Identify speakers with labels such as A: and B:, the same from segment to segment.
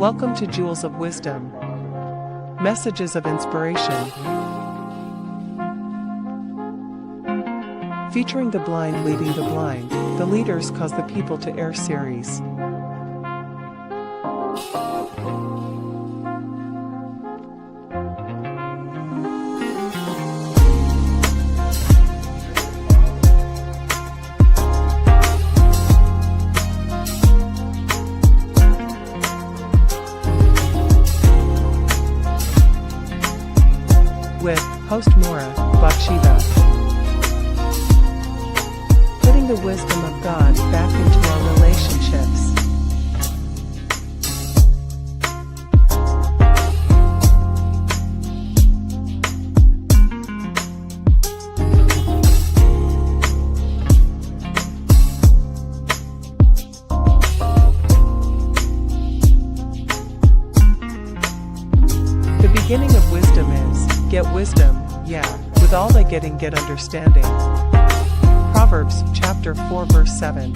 A: Welcome to Jewels of Wisdom, Messages of Inspiration, featuring the blind leading the blind, the leaders cause the people to err series. With host Mora Bathsheba, putting the wisdom of God back into our relationships. The beginning of wisdom is get wisdom, with all thy getting get understanding. Proverbs chapter 4 verse 7.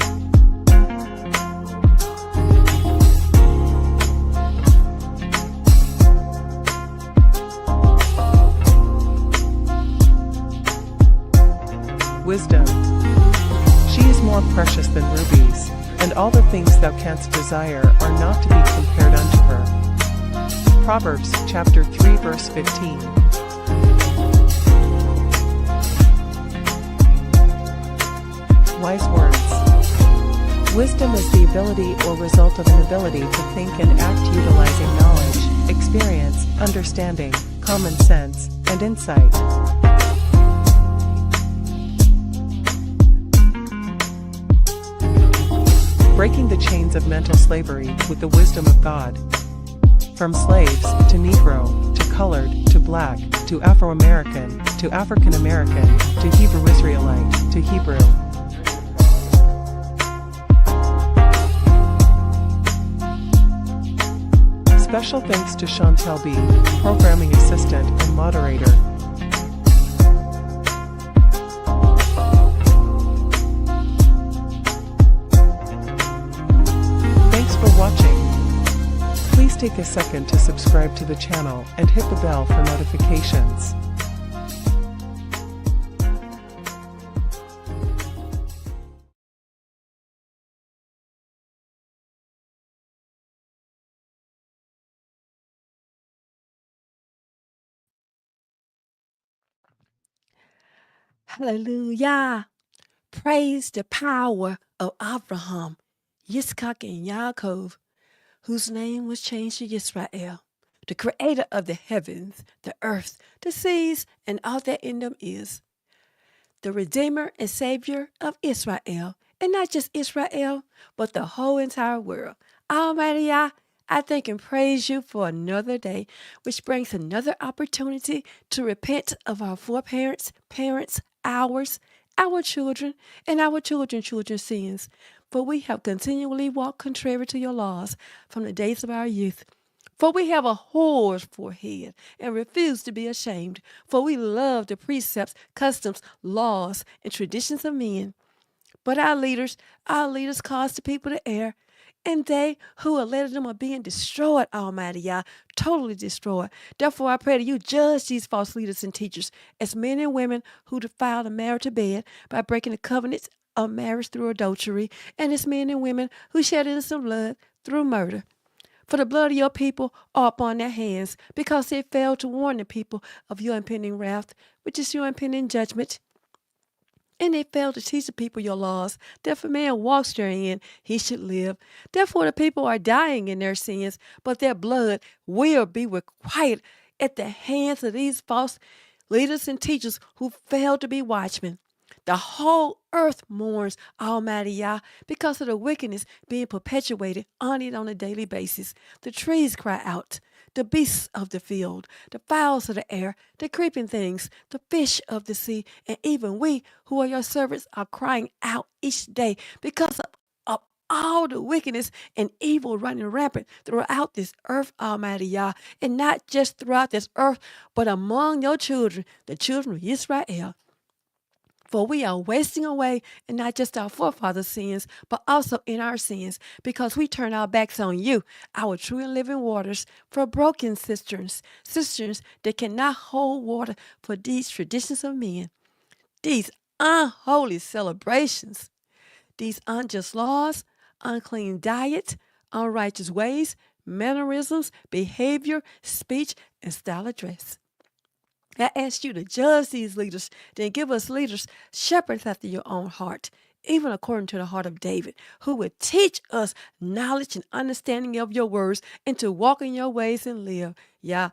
A: Wisdom. She is more precious than rubies, and all the things thou canst desire are not to be compared unto her. Proverbs chapter 3 verse 15. Wise words. Wisdom is the ability or result of an ability to think and act utilizing knowledge, experience, understanding, common sense, and insight. Breaking the chains of mental slavery with the wisdom of God. From slaves to Negro, to colored, to black, to Afro-American, to African-American, to Hebrew Israelite, to Hebrew. Special thanks to Chantel B., programming assistant and moderator. Thanks for watching. Please take a second to subscribe to the channel and hit the bell for notifications.
B: Hallelujah. Praise the power of Abraham, Yitzchak, and Yaakov, whose name was changed to Israel, the creator of the heavens, the earth, the seas, and all that in them is, the Redeemer and Savior of Israel, and not just Israel, but the whole entire world. Almighty Yah, I thank and praise you for another day, which brings another opportunity to repent of our foreparents, parents, ours, our children, and our children's sins. For we have continually walked contrary to your laws from the days of our youth. For we have a whore's forehead and refuse to be ashamed. For we love the precepts, customs, laws, and traditions of men. But our leaders cause the people to err, and they who are led them are being destroyed, Almighty Yah, totally destroyed. Therefore, I pray that you judge these false leaders and teachers as men and women who defile the marital bed by breaking the covenants of marriage through adultery, and as men and women who shed innocent blood through murder. For the blood of your people are upon their hands, because they failed to warn the people of your impending wrath, which is your impending judgment. And they failed to teach the people your laws, that if a man walks therein, he should live. Therefore the people are dying in their sins, but their blood will be required at the hands of these false leaders and teachers who failed to be watchmen. The whole earth mourns, Almighty Yah, because of the wickedness being perpetuated on it on a daily basis. The trees cry out, the beasts of the field, the fowls of the air, the creeping things, the fish of the sea, and even we who are your servants are crying out each day because of all the wickedness and evil running rampant throughout this earth, Almighty Yah, and not just throughout this earth, but among your children, the children of Israel. For we are wasting away in not just our forefathers' sins, but also in our sins, because we turn our backs on you, our true and living waters, for broken cisterns, cisterns that cannot hold water for these traditions of men, these unholy celebrations, these unjust laws, unclean diet, unrighteous ways, mannerisms, behavior, speech, and style of dress. I ask you to judge these leaders, then give us leaders, shepherds after your own heart, even according to the heart of David, who would teach us knowledge and understanding of your words and to walk in your ways and live. Yeah.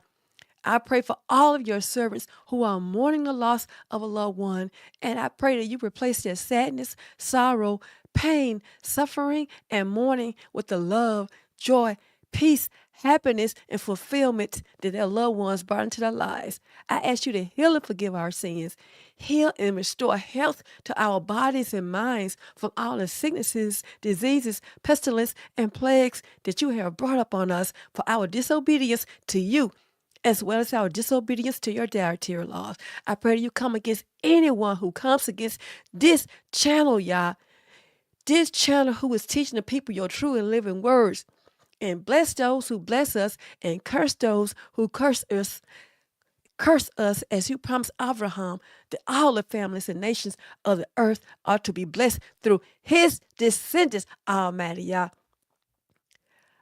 B: I pray for all of your servants who are mourning the loss of a loved one, and I pray that you replace their sadness, sorrow, pain, suffering, and mourning with the love, joy, peace, happiness, and fulfillment that their loved ones brought into their lives. I ask you to heal and forgive our sins. Heal and restore health to our bodies and minds from all the sicknesses, diseases, pestilence, and plagues that you have brought upon us for our disobedience to you, as well as our disobedience to your dietary laws. I pray that you come against anyone who comes against this channel, Yah. This channel who is teaching the people your true and living words. And bless those who bless us and curse those who curse us. Curse us as you promised Abraham that all the families and nations of the earth are to be blessed through his descendants, Almighty Yah.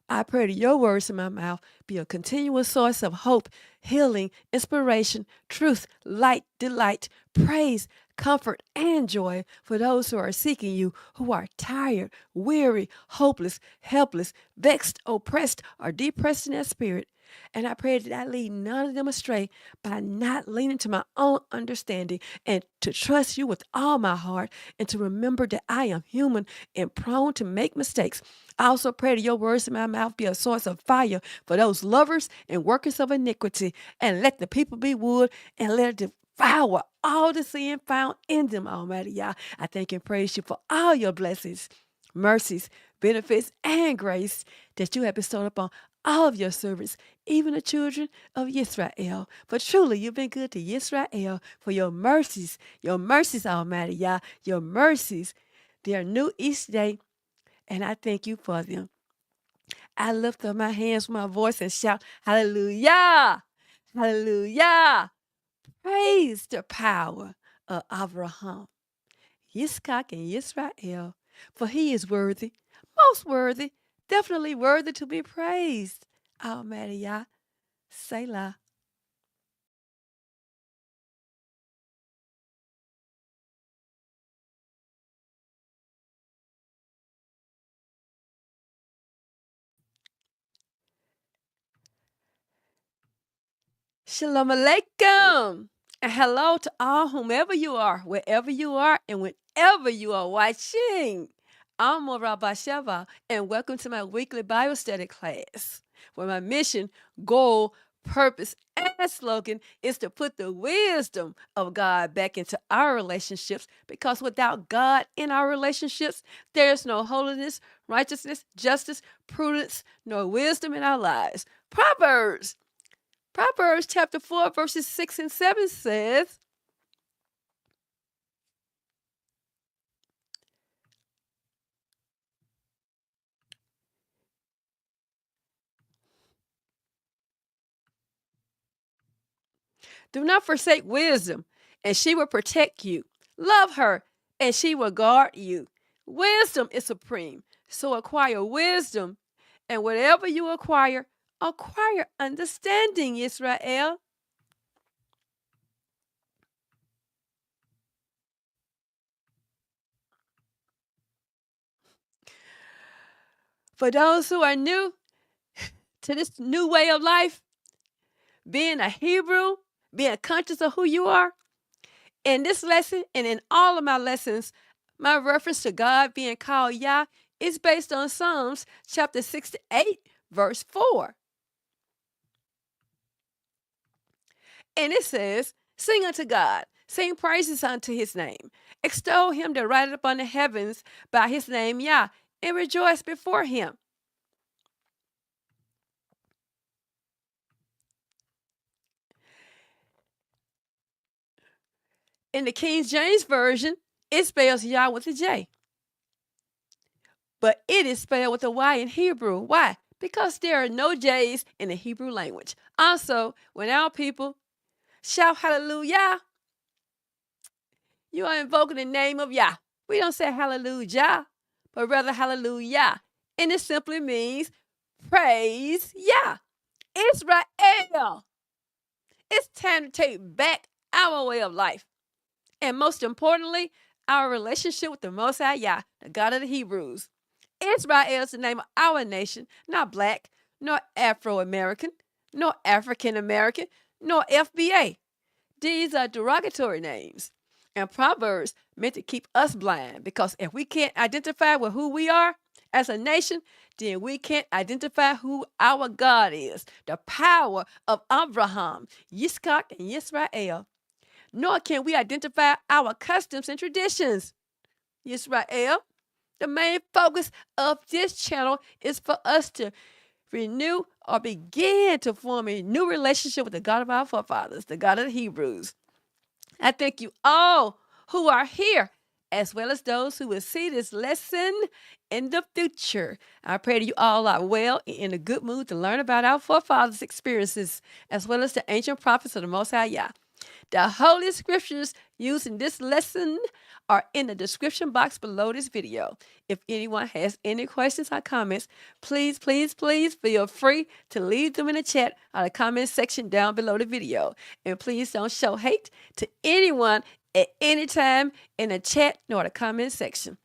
B: I pray that your words in my mouth be a continuous source of hope, healing, inspiration, truth, light, delight, praise, comfort, and joy for those who are seeking you, who are tired, weary, hopeless, helpless, vexed, oppressed, or depressed in their spirit. And I pray that I lead none of them astray by not leaning to my own understanding and to trust you with all my heart and to remember that I am human and prone to make mistakes. I also pray that your words in my mouth be a source of fire for those lovers and workers of iniquity, and let the people be wood and let it devour all the sin found in them, Almighty Yah. I thank and praise you for all your blessings, mercies, benefits, and grace that you have bestowed upon all of your servants, even the children of Israel. For truly you've been good to Israel for your mercies, Almighty Yah, your mercies. They are new each day, and I thank you for them. I lift up my hands with my voice and shout, Hallelujah! Hallelujah! Praise the power of Abraham, Yitzchak, and Israel, for he is worthy, most worthy, definitely worthy to be praised. Almighty Yah, Selah. Shalom Aleichem. And hello to all, whomever you are, wherever you are, and whenever you are watching. I'm Rabbi Sheva, and welcome to my weekly Bible study class, where my mission, goal, purpose, and slogan is to put the wisdom of God back into our relationships, because without God in our relationships, there's no holiness, righteousness, justice, prudence, nor wisdom in our lives. Proverbs chapter 4, verses 6 and 7 says, do not forsake wisdom, and she will protect you. Love her, and she will guard you. Wisdom is supreme, so acquire wisdom, and whatever you acquire understanding, Israel. For those who are new to this new way of life, being a Hebrew, being conscious of who you are, in this lesson and in all of my lessons, my reference to God being called Yah is based on Psalms chapter 68, verse 4. And it says, sing unto God, sing praises unto his name, extol him that rideth upon the heavens by his name Yah, and rejoice before him. In the King James Version, it spells Yah with a J. But it is spelled with a Y in Hebrew. Why? Because there are no J's in the Hebrew language. Also, when our people shout hallelujah, you are invoking the name of Yah. We don't say hallelujah, but rather hallelujah. And it simply means praise Yah. Israel. It's time to take back our way of life. And most importantly, our relationship with the Most High Yah, the God of the Hebrews. Israel is the name of our nation, not black, nor Afro-American, nor African-American, nor FBA. These are derogatory names. And Proverbs meant to keep us blind, because if we can't identify with who we are as a nation, then we can't identify who our God is, the power of Abraham, Yitzchak, and Israel. Nor can we identify our customs and traditions. Israel, the main focus of this channel is for us to renew or begin to form a new relationship with the God of our forefathers, the God of the Hebrews. I thank you all who are here, as well as those who will see this lesson in the future. I pray that you all are well and in a good mood to learn about our forefathers' experiences, as well as the ancient prophets of the Most High Yah. The Holy Scriptures used in this lesson are in the description box below this video. If anyone has any questions or comments, please feel free to leave them in the chat or the comment section down below the video. And please don't show hate to anyone at any time in the chat nor the comment section.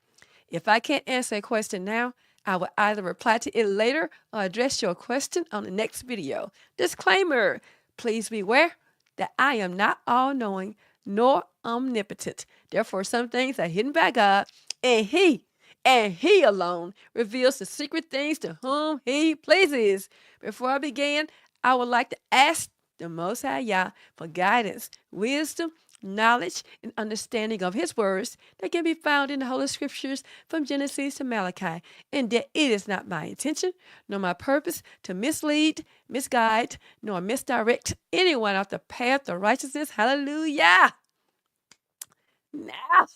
B: If I can't answer a question now, I will either reply to it later or address your question on the next video. Disclaimer, please beware that I am not all-knowing nor omnipotent. Therefore, some things are hidden by God, and He alone reveals the secret things to whom He pleases. Before I begin, I would like to ask the Most High Yah for guidance, wisdom, knowledge, and understanding of His words that can be found in the Holy Scriptures from Genesis to Malachi, and that it is not my intention nor my purpose to mislead, misguide, nor misdirect anyone off the path of righteousness. Hallelujah! Now,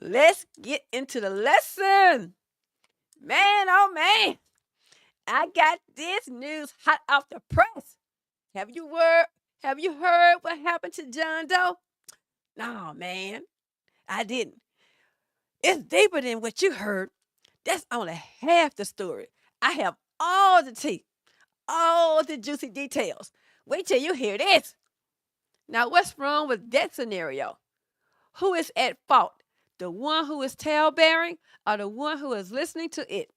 B: let's get into the lesson. Man, oh man, I got this news hot off the press. Have you heard what happened to John Doe? No, man, I didn't. It's deeper than what you heard. That's only half the story. I have all the tea, all the juicy details. Wait till you hear this. Now, what's wrong with that scenario? Who is at fault? The one who is talebearing or the one who is listening to it?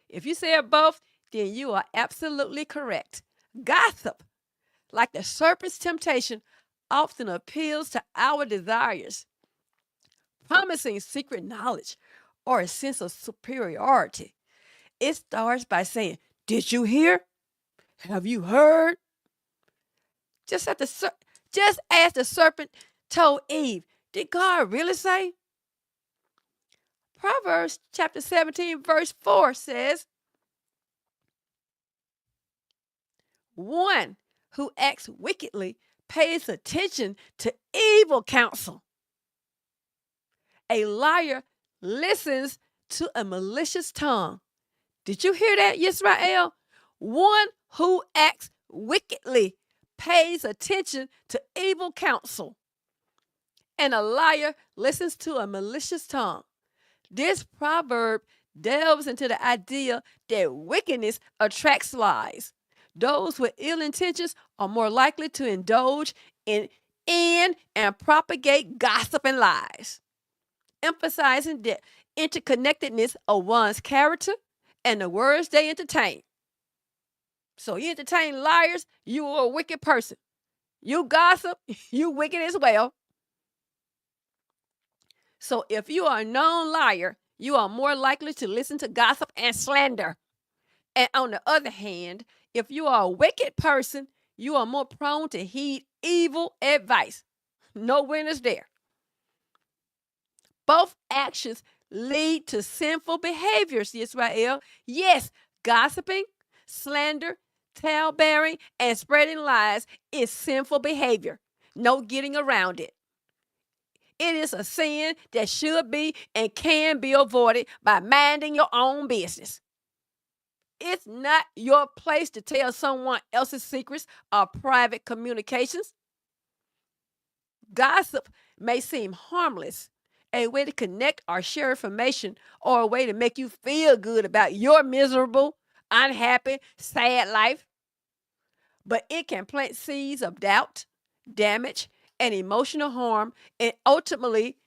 B: If you said both, then you are absolutely correct. Gossip, like the serpent's temptation, often appeals to our desires, promising secret knowledge or a sense of superiority. It starts by saying, "Did you hear? Have you heard?" Just as the serpent told Eve, did God really say? Proverbs chapter 17, verse 4 says, "One who acts wickedly pays attention to evil counsel. A liar listens to a malicious tongue." Did you hear that, Israel? One who acts wickedly pays attention to evil counsel, and a liar listens to a malicious tongue. This proverb delves into the idea that wickedness attracts lies. Those with ill intentions are more likely to indulge in and propagate gossip and lies, emphasizing the interconnectedness of one's character and the words they entertain. So you entertain liars, you are a wicked person. You gossip, you wicked as well. So if you are a known liar, you are more likely to listen to gossip and slander. And on the other hand, if you are a wicked person, you are more prone to heed evil advice. No winners there. Both actions lead to sinful behaviors, Israel. Yes, gossiping, slander, talebearing, and spreading lies is sinful behavior. No getting around it. It is a sin that should be and can be avoided by minding your own business. It's not your place to tell someone else's secrets or private communications. Gossip may seem harmless, a way to connect or share information, or a way to make you feel good about your miserable, unhappy, sad life. But it can plant seeds of doubt, damage, and emotional harm, and ultimately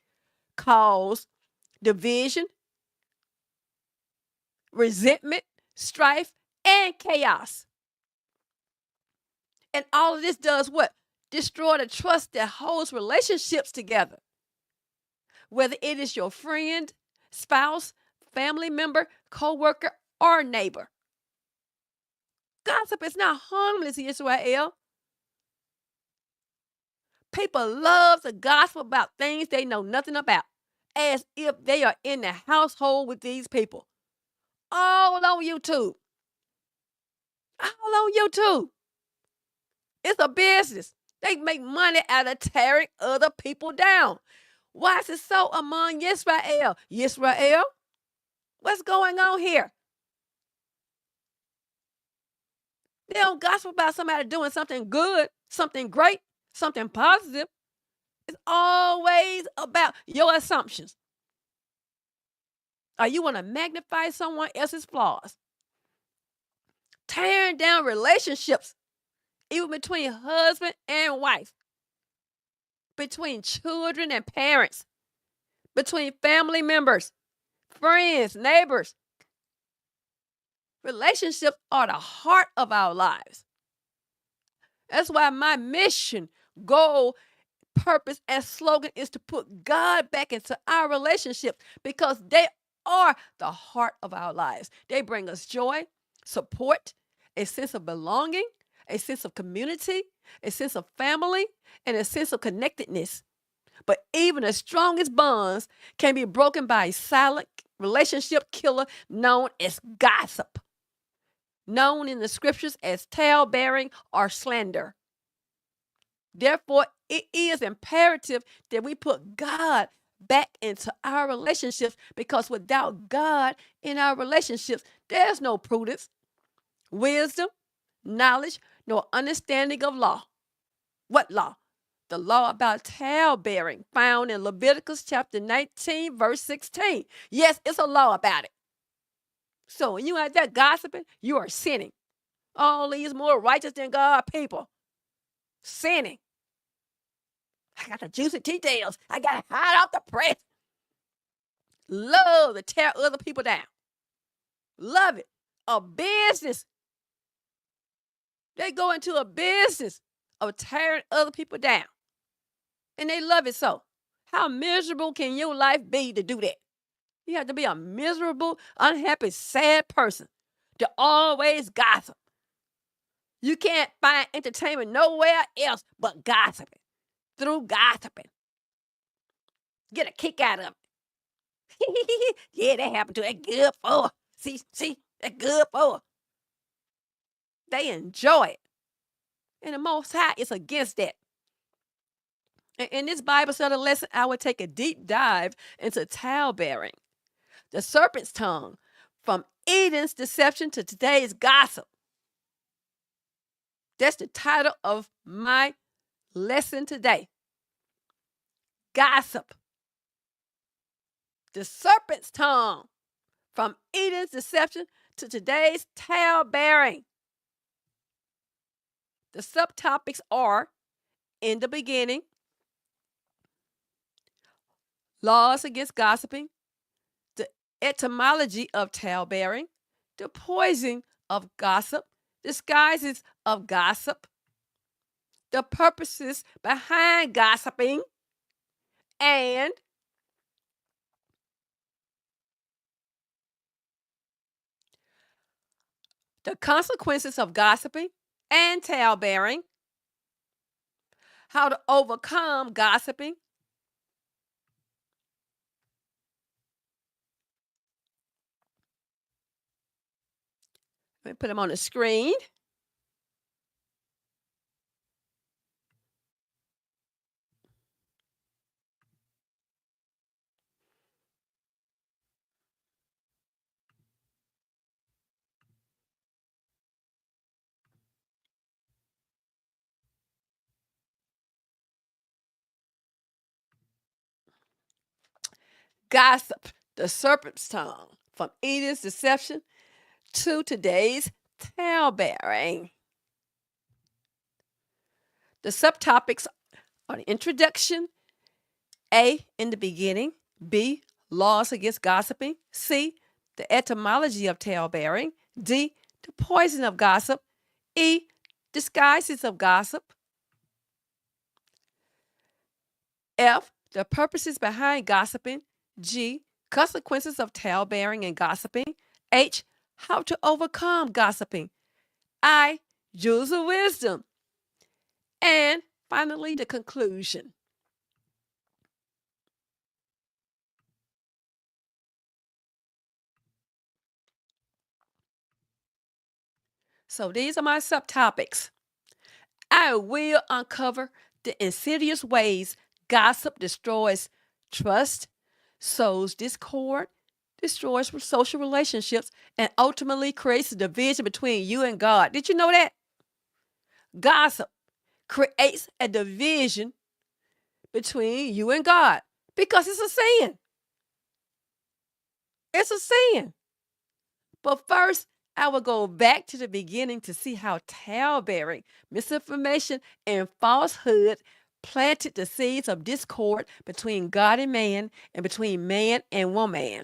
B: cause division, resentment, strife, and chaos. And all of this does what? Destroy the trust that holds relationships together. Whether it is your friend, spouse, family member, co-worker, or neighbor. Gossip is not harmless, Israel. People love to gossip about things they know nothing about, as if they are in the household with these people. All on YouTube. All on YouTube. It's a business. They make money out of tearing other people down. Why is it so among Israel? Israel? What's going on here? They don't gossip about somebody doing something good, something great, something positive. It's always about your assumptions. Or you want to magnify someone else's flaws. Tearing down relationships, even between husband and wife, between children and parents, between family members, friends, neighbors. Relationships are the heart of our lives. That's why my mission, goal, purpose, and slogan is to put God back into our relationships, because they are the heart of our lives. They bring us joy, support, a sense of belonging, a sense of community, a sense of family, and a sense of connectedness. But even the strongest bonds can be broken by a silent relationship killer known as gossip, known in the scriptures as talebearing or slander. Therefore, it is imperative that we put God back into our relationships, because without God in our relationships, there's no prudence, wisdom, knowledge, nor understanding of law. What law? The law about talebearing, found in Leviticus chapter 19, verse 16. Yes, it's a law about it. So when you out there gossiping, you are sinning. All these more righteous than God people. Sinning. I got the juicy details. I got it hot off the press. Love to tear other people down. Love it. A business. They go into a business of tearing other people down. And they love it so. How miserable can your life be to do that? You have to be a miserable, unhappy, sad person to always gossip. You can't find entertainment nowhere else but gossiping. Through gossiping. Get a kick out of it. Yeah, that happened to that good for. See, that good for. They enjoy it. And the Most High is against that. In this Bible study lesson, I would take a deep dive into talebearing, the serpent's tongue, from Eden's deception to today's gossip. That's the title of my lesson today. Gossip. The serpent's tongue, from Eden's deception to today's talebearing. The subtopics are: in the beginning, laws against gossiping, the etymology of talebearing, the poison of gossip, disguises of gossip, the purposes behind gossiping, and the consequences of gossiping and talebearing, how to overcome gossiping, let me put them on the screen. Gossip, the serpent's tongue, from Eden's deception to today's talebearing. The subtopics are the introduction, A, in the beginning, B, laws against gossiping, C, the etymology of talebearing, D, the poison of gossip, E, disguises of gossip, F, the purposes behind gossiping, G, consequences of talebearing and gossiping, H, how to overcome gossiping, I, jewels of wisdom, and finally the conclusion. So these are my subtopics. I will uncover the insidious ways gossip destroys trust, sows discord, destroys social relationships, and ultimately creates a division between you and God. Did you know that? Gossip creates a division between you and God because it's a sin. It's a sin. But first, I will go back to the beginning to see how talebearing, misinformation, and falsehood planted the seeds of discord between God and man and between man and woman.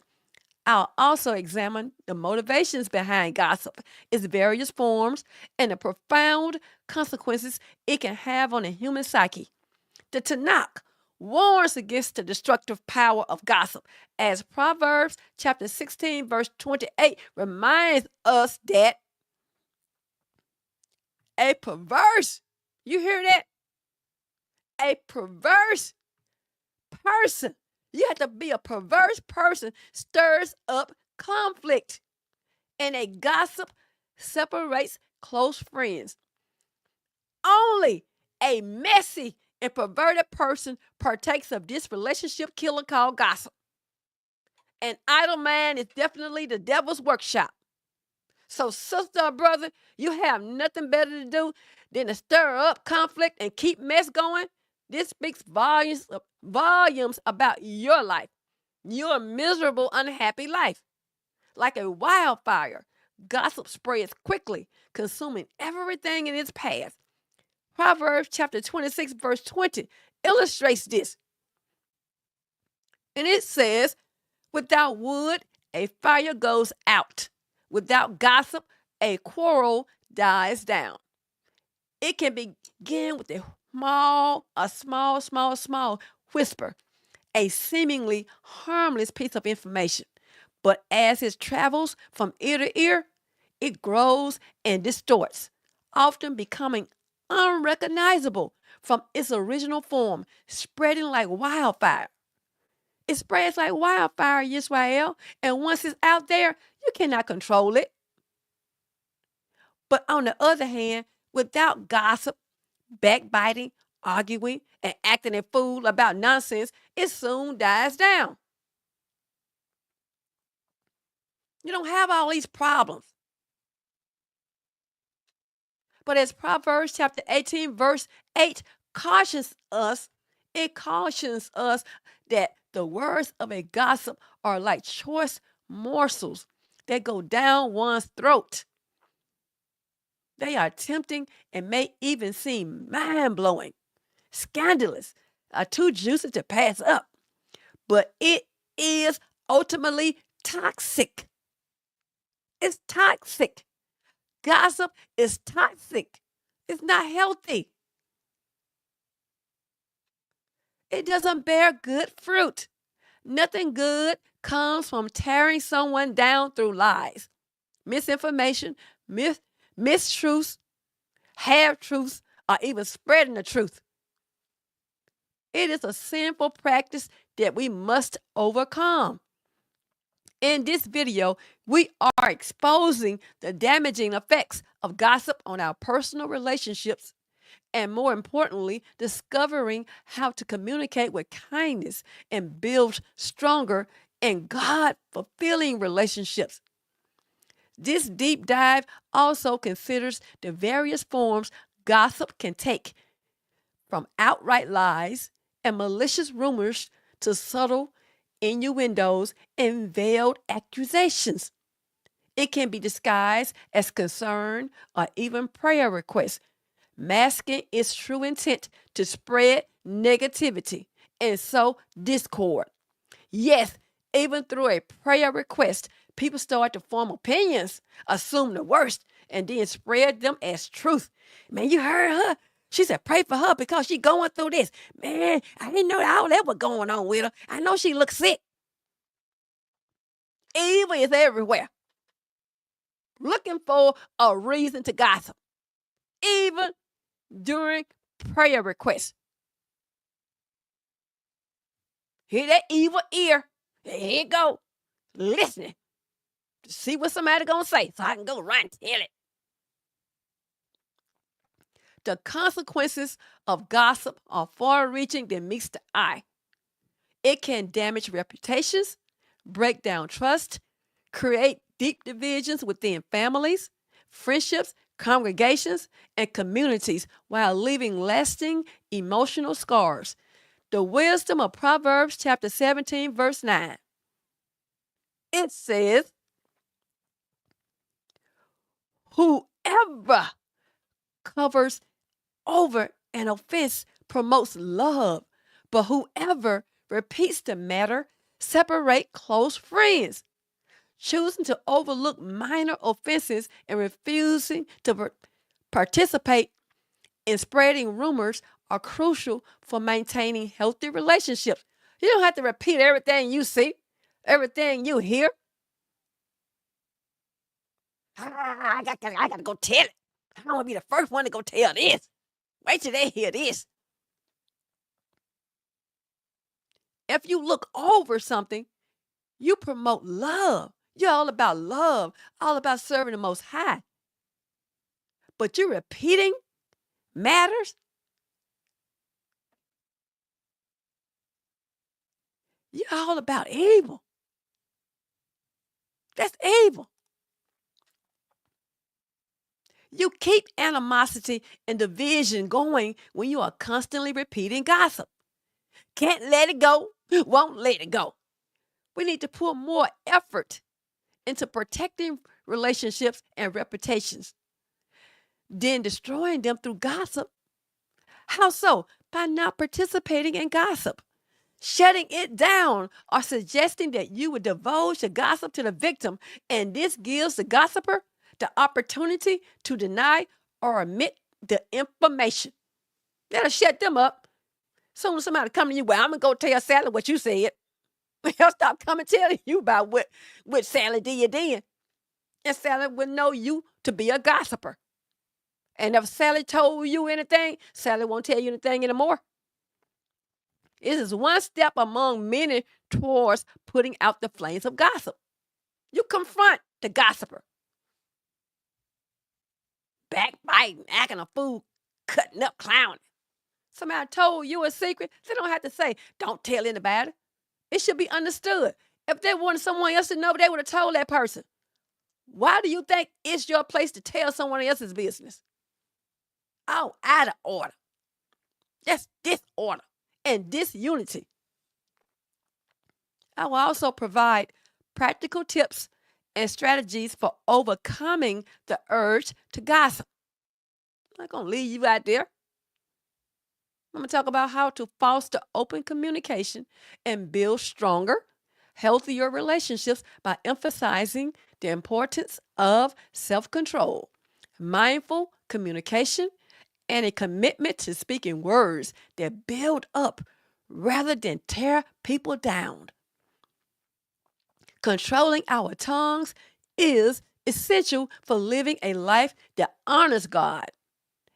B: I'll also examine the motivations behind gossip, its various forms, and the profound consequences it can have on the human psyche. The Tanakh warns against the destructive power of gossip, as Proverbs chapter 16, verse 28 reminds us that a perverse, you hear that? A perverse person, you have to be a perverse person, stirs up conflict, and a gossip separates close friends. Only a messy and perverted person partakes of this relationship killer called gossip. An idle mind is definitely the devil's workshop. So, sister or brother, you have nothing better to do than to stir up conflict and keep mess going. This speaks volumes about your life, your miserable, unhappy life. Like a wildfire, gossip spreads quickly, consuming everything in its path. Proverbs chapter 26, verse 20 illustrates this. And it says, without wood, a fire goes out. Without gossip, a quarrel dies down. It can begin with a small whisper, a seemingly harmless piece of information. But as it travels from ear to ear, it grows and distorts, often becoming unrecognizable from its original form, spreading like wildfire. It spreads like wildfire, Israel, and once it's out there, you cannot control it. But on the other hand, without gossip, backbiting, arguing, and acting a fool about nonsense, it soon dies down. You don't have all these problems. But as Proverbs chapter 18, verse 8 cautions us, it cautions us that the words of a gossip are like choice morsels that go down one's throat. They are tempting and may even seem mind-blowing, scandalous, too juicy to pass up. But it is ultimately toxic. It's toxic. Gossip is toxic. It's not healthy. It doesn't bear good fruit. Nothing good comes from tearing someone down through lies, misinformation, mistruths, half-truths, or even spreading the truth. It is a sinful practice that we must overcome. In this video, we are exposing the damaging effects of gossip on our personal relationships and, more importantly, discovering how to communicate with kindness and build stronger and God-fulfilling relationships. This deep dive also considers the various forms gossip can take, from outright lies and malicious rumors to subtle, innuendos, and veiled accusations. It can be disguised as concern or even prayer requests, masking its true intent to spread negativity and sow discord. Yes, even through a prayer request, people start to form opinions, assume the worst, and then spread them as truth. Man, you heard her. She said, pray for her because she going through this. Man, I didn't know all that was going on with her. I know she looks sick. Evil is everywhere, looking for a reason to gossip, even during prayer requests. Hear that evil ear? Here it go, listening to see what somebody gonna say so I can go right and tell it. The consequences of gossip are far-reaching than meets the eye. It can damage reputations, break down trust, create deep divisions within families, friendships, congregations, and communities while leaving lasting emotional scars. The wisdom of Proverbs chapter 17, verse 9. It says, whoever covers over an offense promotes love, but whoever repeats the matter separate close friends. Choosing to overlook minor offenses and refusing to participate in spreading rumors are crucial for maintaining healthy relationships. You don't have to repeat everything you see, everything you hear. I got to go tell it. I don't want to be the first one to go tell this. Wait till they hear this. If you look over something, you promote love. You're all about love, all about serving the Most High. But you're repeating matters. You're all about evil. That's evil. You keep animosity and division going when you are constantly repeating gossip. Can't let it go, won't let it go. We need to put more effort into protecting relationships and reputations than destroying them through gossip. How so? By not participating in gossip, shutting it down, or suggesting that you would divulge the gossip to the victim, and this gives the gossiper the opportunity to deny or omit the information. That'll shut them up. Soon as somebody come to you, well, I'm going to go tell Sally what you said. He'll stop coming telling you about what Sally did then. And Sally would know you to be a gossiper. And if Sally told you anything, Sally won't tell you anything anymore. This is one step among many towards putting out the flames of gossip. You confront the gossiper. Backbiting, acting a fool, cutting up, clowning. Somebody told you a secret, they don't have to say, don't tell anybody. It should be understood. If they wanted someone else to know, they would have told that person. Why do you think it's your place to tell someone else's business? Oh, out of order. That's disorder and disunity. I will also provide practical tips and strategies for overcoming the urge to gossip. I'm not going to leave you out there. I'm going to talk about how to foster open communication and build stronger, healthier relationships by emphasizing the importance of self-control, mindful communication, and a commitment to speaking words that build up rather than tear people down. Controlling our tongues is essential for living a life that honors God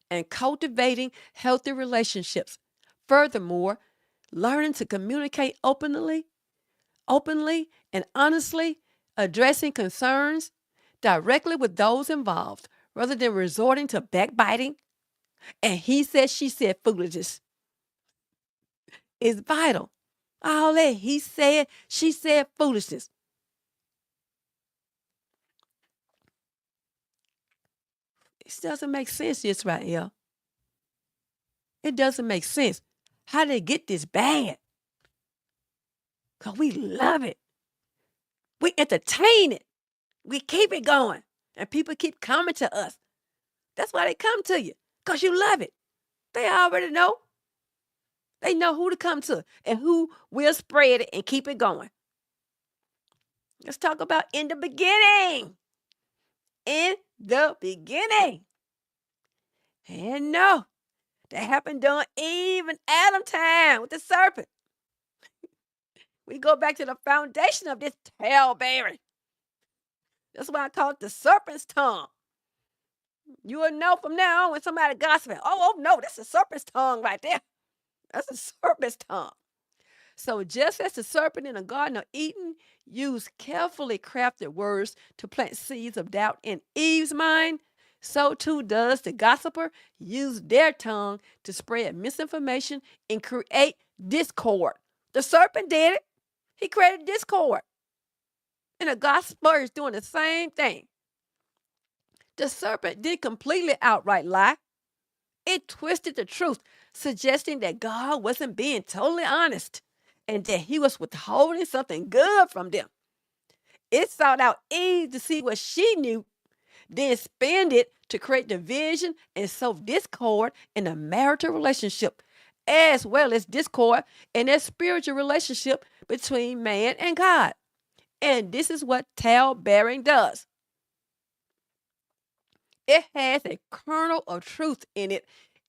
B: and cultivating healthy relationships. Furthermore, learning to communicate openly and honestly, addressing concerns directly with those involved rather than resorting to backbiting and he said, she said foolishness is vital. All that he said, she said foolishness. It doesn't make sense, Israel. It doesn't make sense. How did it get this bad? because we love it. We entertain it. We keep it going. And people keep coming to us. That's why they come to you, because you love it. They already know. They know who to come to and who will spread it and keep it going. Let's talk about in the beginning. In the beginning. And no, that happened during Eve and Adam time with the serpent. We go back to the foundation of this talebearing. That's why I call it the serpent's tongue. You will know from now on when somebody gossiping, oh no, that's a serpent's tongue right there. That's a serpent's tongue. So just as the serpent in the Garden of Eden used carefully crafted words to plant seeds of doubt in Eve's mind, so too does the gossiper use their tongue to spread misinformation and create discord. The serpent did it. He created discord. And the gossiper is doing the same thing. The serpent did completely outright lie. It twisted the truth, suggesting that God wasn't being totally honest and that he was withholding something good from them. It sought out Eve to see what she knew, then spend it to create division and sow discord in a marital relationship, as well as discord in a spiritual relationship between man and God. And this is what talebearing does. It has a kernel of truth in it,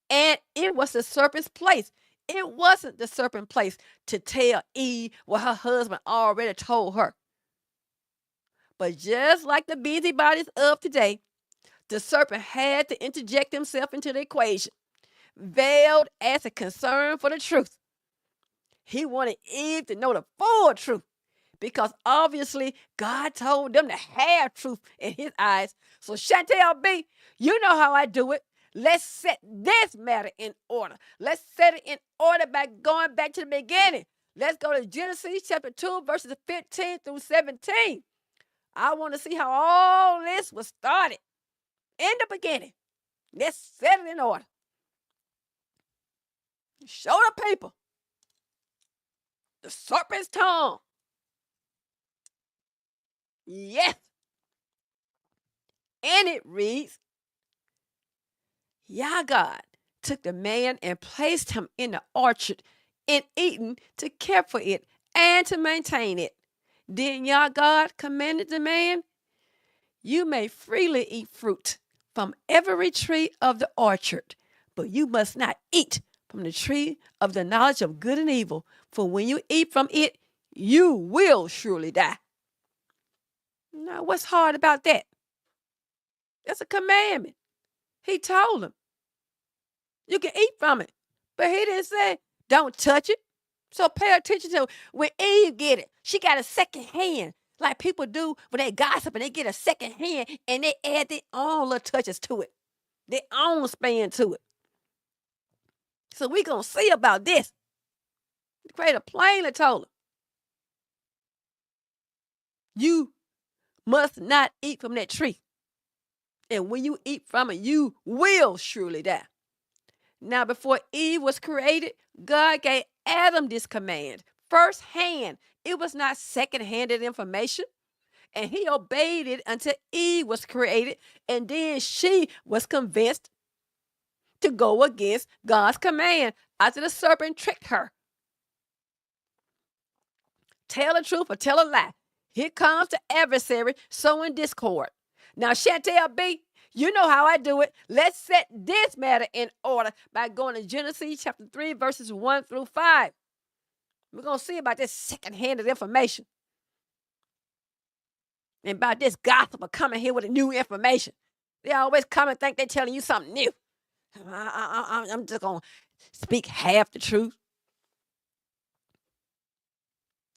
B: and it was the serpent's place. It wasn't the serpent's place to tell Eve what her husband already told her. But just like the busybodies of today, the serpent had to interject himself into the equation, veiled as a concern for the truth. He wanted Eve to know the full truth, because obviously God told them to have truth in his eyes. So Chantel B, you know how I do it. Let's set this matter in order. Let's set it in order by going back to the beginning. Let's go to Genesis chapter 2, verses 15 through 17. I want to see how all this was started in the beginning. Let's set it in order. Show the people the serpent's tongue. Yes. And it reads, Yah God took the man and placed him in the orchard in Eden to care for it and to maintain it. Then Yah God commanded the man, you may freely eat fruit from every tree of the orchard, but you must not eat from the tree of the knowledge of good and evil, for when you eat from it, you will surely die. Now, what's hard about that? That's a commandment. He told him, you can eat from it, but he didn't say, don't touch it. So pay attention to when Eve get it. She got a second hand, like people do when they gossip and they get a second hand and they add their own little touches to it, their own spin to it. So we going to see about this. The Creator plainly told him, you must not eat from that tree. And when you eat from it, you will surely die. Now, before Eve was created, God gave Adam this command firsthand. It was not second-handed information. And he obeyed it until Eve was created. And then she was convinced to go against God's command after the serpent tricked her. Tell the truth or tell a lie. Here comes the adversary sowing discord. Now, Chantel B, you know how I do it. Let's set this matter in order by going to Genesis chapter 3, verses 1 through 5. We're going to see about this second-handed information. And about this gossiper coming here with a new information. They always come and think they're telling you something new. I'm just going to speak half the truth.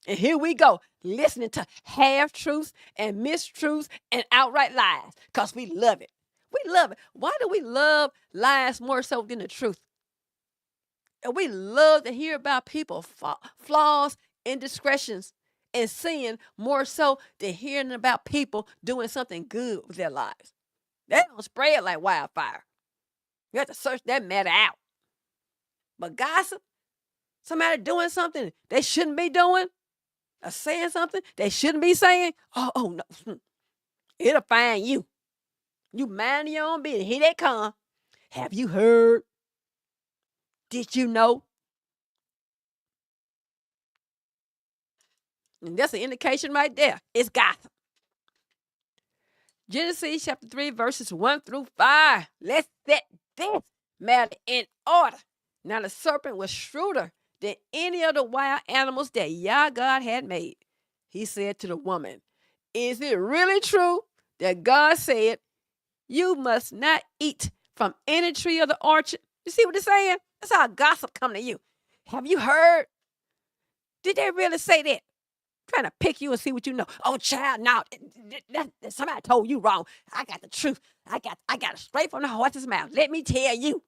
B: And here we go, listening to half-truths and mistruths and outright lies, because we love it. We love it. Why do we love lies more so than the truth? And we love to hear about people's flaws, indiscretions, and sin more so than hearing about people doing something good with their lives. They don't spread like wildfire. You have to search that matter out. But gossip, somebody doing something they shouldn't be doing, or saying something they shouldn't be saying, oh no, it'll find you. You mind your own business. Here they come. Have you heard? Did you know? And that's an indication right there. It's gossip. Genesis chapter 3, verses 1 through 5. Let's set this matter in order. Now the serpent was shrewder than any of the wild animals that Yah God had made. He said to the woman, is it really true that God said, you must not eat from any tree of the orchard? You see what it's saying? That's how gossip come to you. Have you heard? Did they really say that? Trying to pick you and see what you know. Oh, child, no, somebody told you wrong. I got the truth. I got it straight from the horse's mouth. Let me tell you.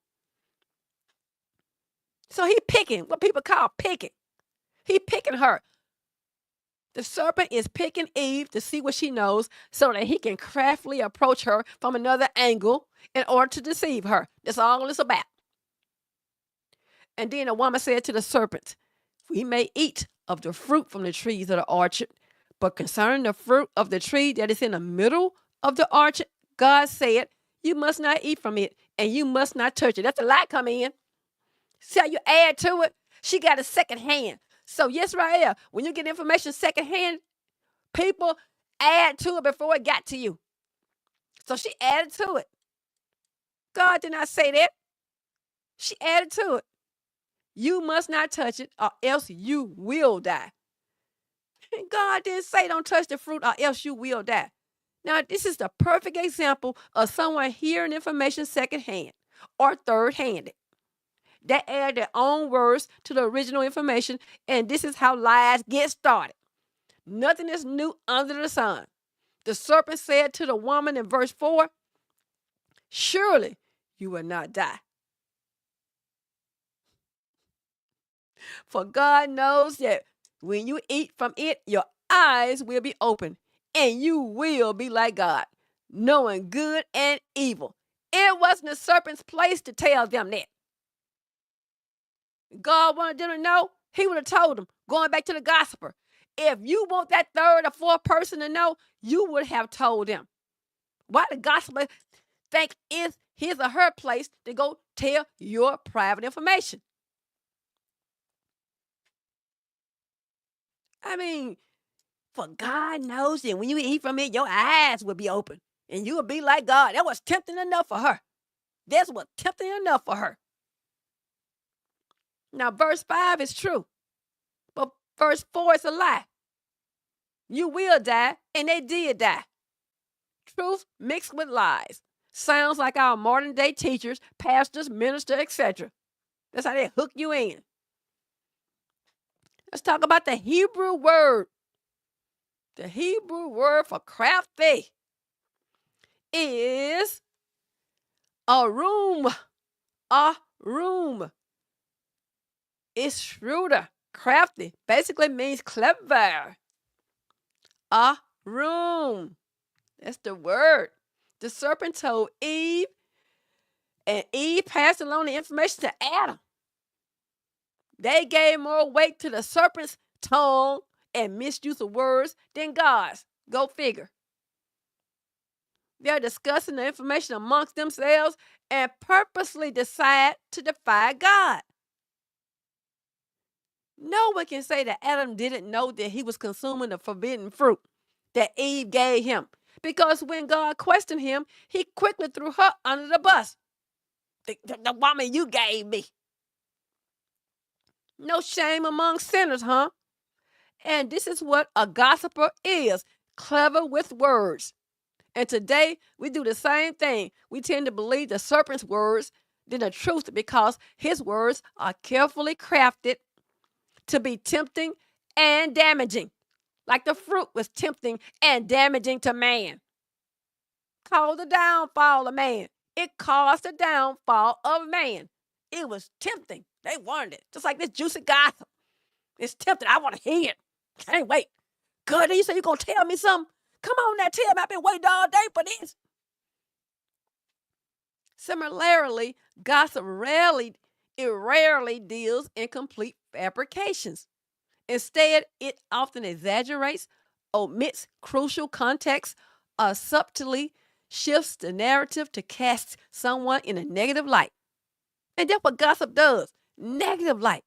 B: So he picking, what people call picking. He picking her. The serpent is picking Eve to see what she knows so that he can craftily approach her from another angle in order to deceive her. That's all it's about. And then the woman said to the serpent, we may eat of the fruit from the trees of the orchard, but concerning the fruit of the tree that is in the middle of the orchard, God said, you must not eat from it and you must not touch it. That's a lie come in. See how you add to it? She got a second hand. So yes, Israel, when you get information second hand, people add to it before it got to you. So she added to it. God did not say that. She added to it. You must not touch it or else you will die. And God didn't say don't touch the fruit or else you will die. Now, this is the perfect example of someone hearing information secondhand or third-handed. They add their own words to the original information, and this is how lies get started. Nothing is new under the sun. The serpent said to the woman in verse 4, surely you will not die. For God knows that when you eat from it, your eyes will be open, and you will be like God, knowing good and evil. It wasn't the serpent's place to tell them that. God wanted them to know, he would have told them, going back to the gossiper. If you want that third or fourth person to know, you would have told them. Why the gossiper think it's his or her place to go tell your private information? I mean, for God knows that when you eat from it, your eyes will be open and you will be like God. That was tempting enough for her. That's what tempting enough for her. Now, verse 5 is true, but verse 4 is a lie. You will die, and they did die. Truth mixed with lies. Sounds like our modern day teachers, pastors, ministers, etc. That's how they hook you in. Let's talk about the Hebrew word. The Hebrew word for crafty is arum. Arum. It's shrewder. Crafty basically means clever. Arum. That's the word. The serpent told Eve, and Eve passed along the information to Adam. They gave more weight to the serpent's tongue and misuse of words than God's. Go figure. They're discussing the information amongst themselves and purposely decide to defy God. No one can say that Adam didn't know that he was consuming the forbidden fruit that Eve gave him, because when God questioned him, he quickly threw her under the bus. The woman you gave me. No shame among sinners, huh? And this is what a gossiper is, clever with words. And today, we do the same thing. We tend to believe the serpent's words than the truth because his words are carefully crafted to be tempting and damaging, like the fruit was tempting and damaging to man. Called the downfall of man. It caused the downfall of man. It was tempting. They wanted it. Just like this juicy gossip. It's tempting. I want to hear it. Can't wait. Good, you say you're going to tell me something? Come on now, tell me. I've been waiting all day for this. Similarly, gossip rarely deals in complete fabrications. Instead, it often exaggerates, omits crucial context, or subtly shifts the narrative to cast someone in a negative light. And that's what gossip does, negative light.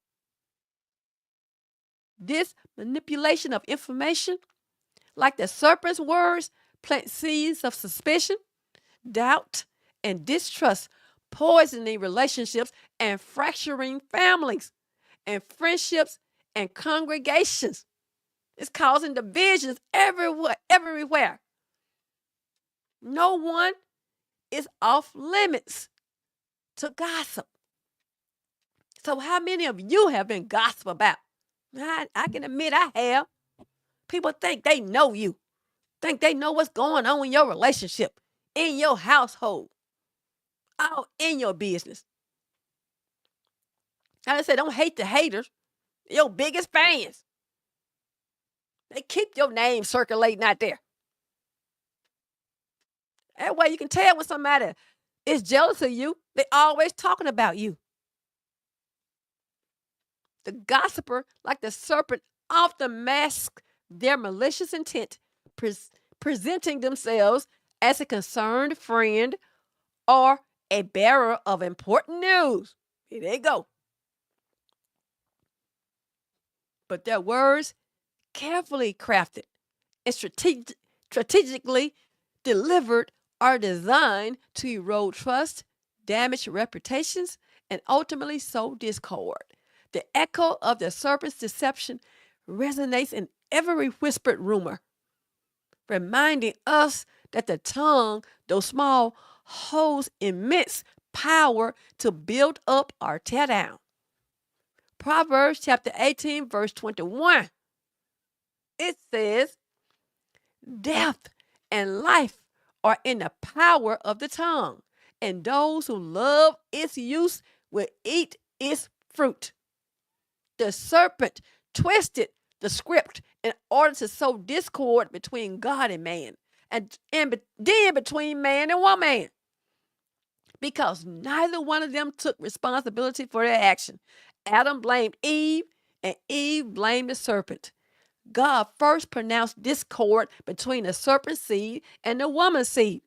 B: This manipulation of information, like the serpent's words, plant seeds of suspicion, doubt, and distrust, poisoning relationships and fracturing families and friendships and congregations. It's causing divisions everywhere. No one is off limits to gossip. So how many of you have been gossiped about? I can admit I have. People think they know you, think they know what's going on in your relationship, in your household, all in your business. I said, don't hate the haters, your biggest fans. They keep your name circulating out there. That way you can tell when somebody is jealous of you. They're always talking about you. The gossiper, like the serpent, often masks their malicious intent, presenting themselves as a concerned friend or a bearer of important news. Here they go. But their words, carefully crafted and strategically delivered, are designed to erode trust, damage reputations, and ultimately sow discord. The echo of the serpent's deception resonates in every whispered rumor, reminding us that the tongue, though small, holds immense power to build up or tear down. Proverbs chapter 18, verse 21. It says, death and life are in the power of the tongue, and those who love its use will eat its fruit. The serpent twisted the script in order to sow discord between God and man, and then between man and woman, because neither one of them took responsibility for their action. Adam blamed Eve, and Eve blamed the serpent. God first pronounced discord between the serpent seed and the woman's seed.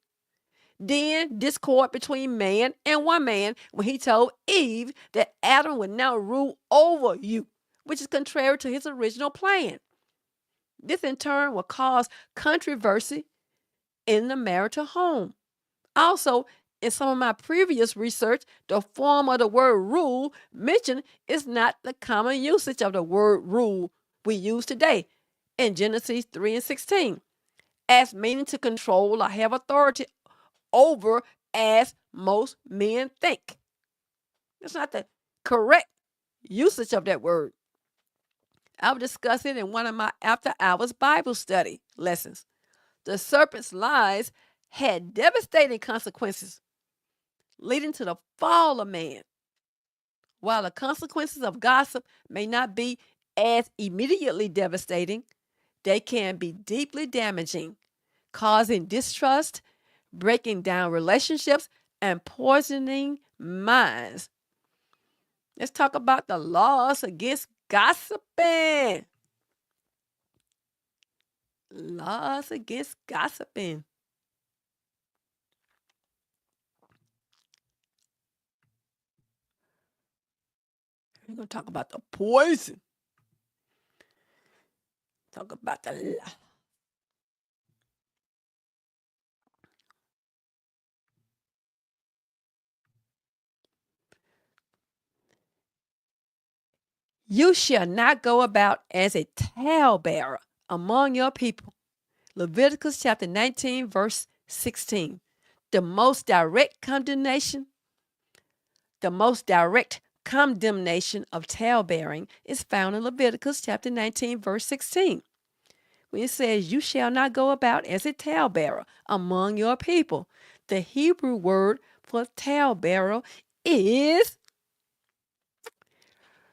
B: Then discord between man and woman when he told Eve that Adam would now rule over you, which is contrary to his original plan. This in turn will cause controversy in the marital home. Also, in some of my previous research, the form of the word rule mentioned is not the common usage of the word rule we use today in Genesis 3 and 16, as meaning to control or have authority over, as most men think. It's not the correct usage of that word. I will discuss it in one of my after hours Bible study lessons. The serpent's lies had devastating consequences, leading to the fall of man. While the consequences of gossip may not be as immediately devastating, they can be deeply damaging, causing distrust, breaking down relationships, and poisoning minds. Let's talk about the laws against gossiping. Laws against gossiping. We're going to talk about the poison. Talk about the You shall not go about as a talebearer among your people. Leviticus chapter 19, verse 16. The most direct condemnation of talebearing is found in Leviticus chapter 19, verse 16. When it says, you shall not go about as a talebearer among your people. The Hebrew word for talebearer is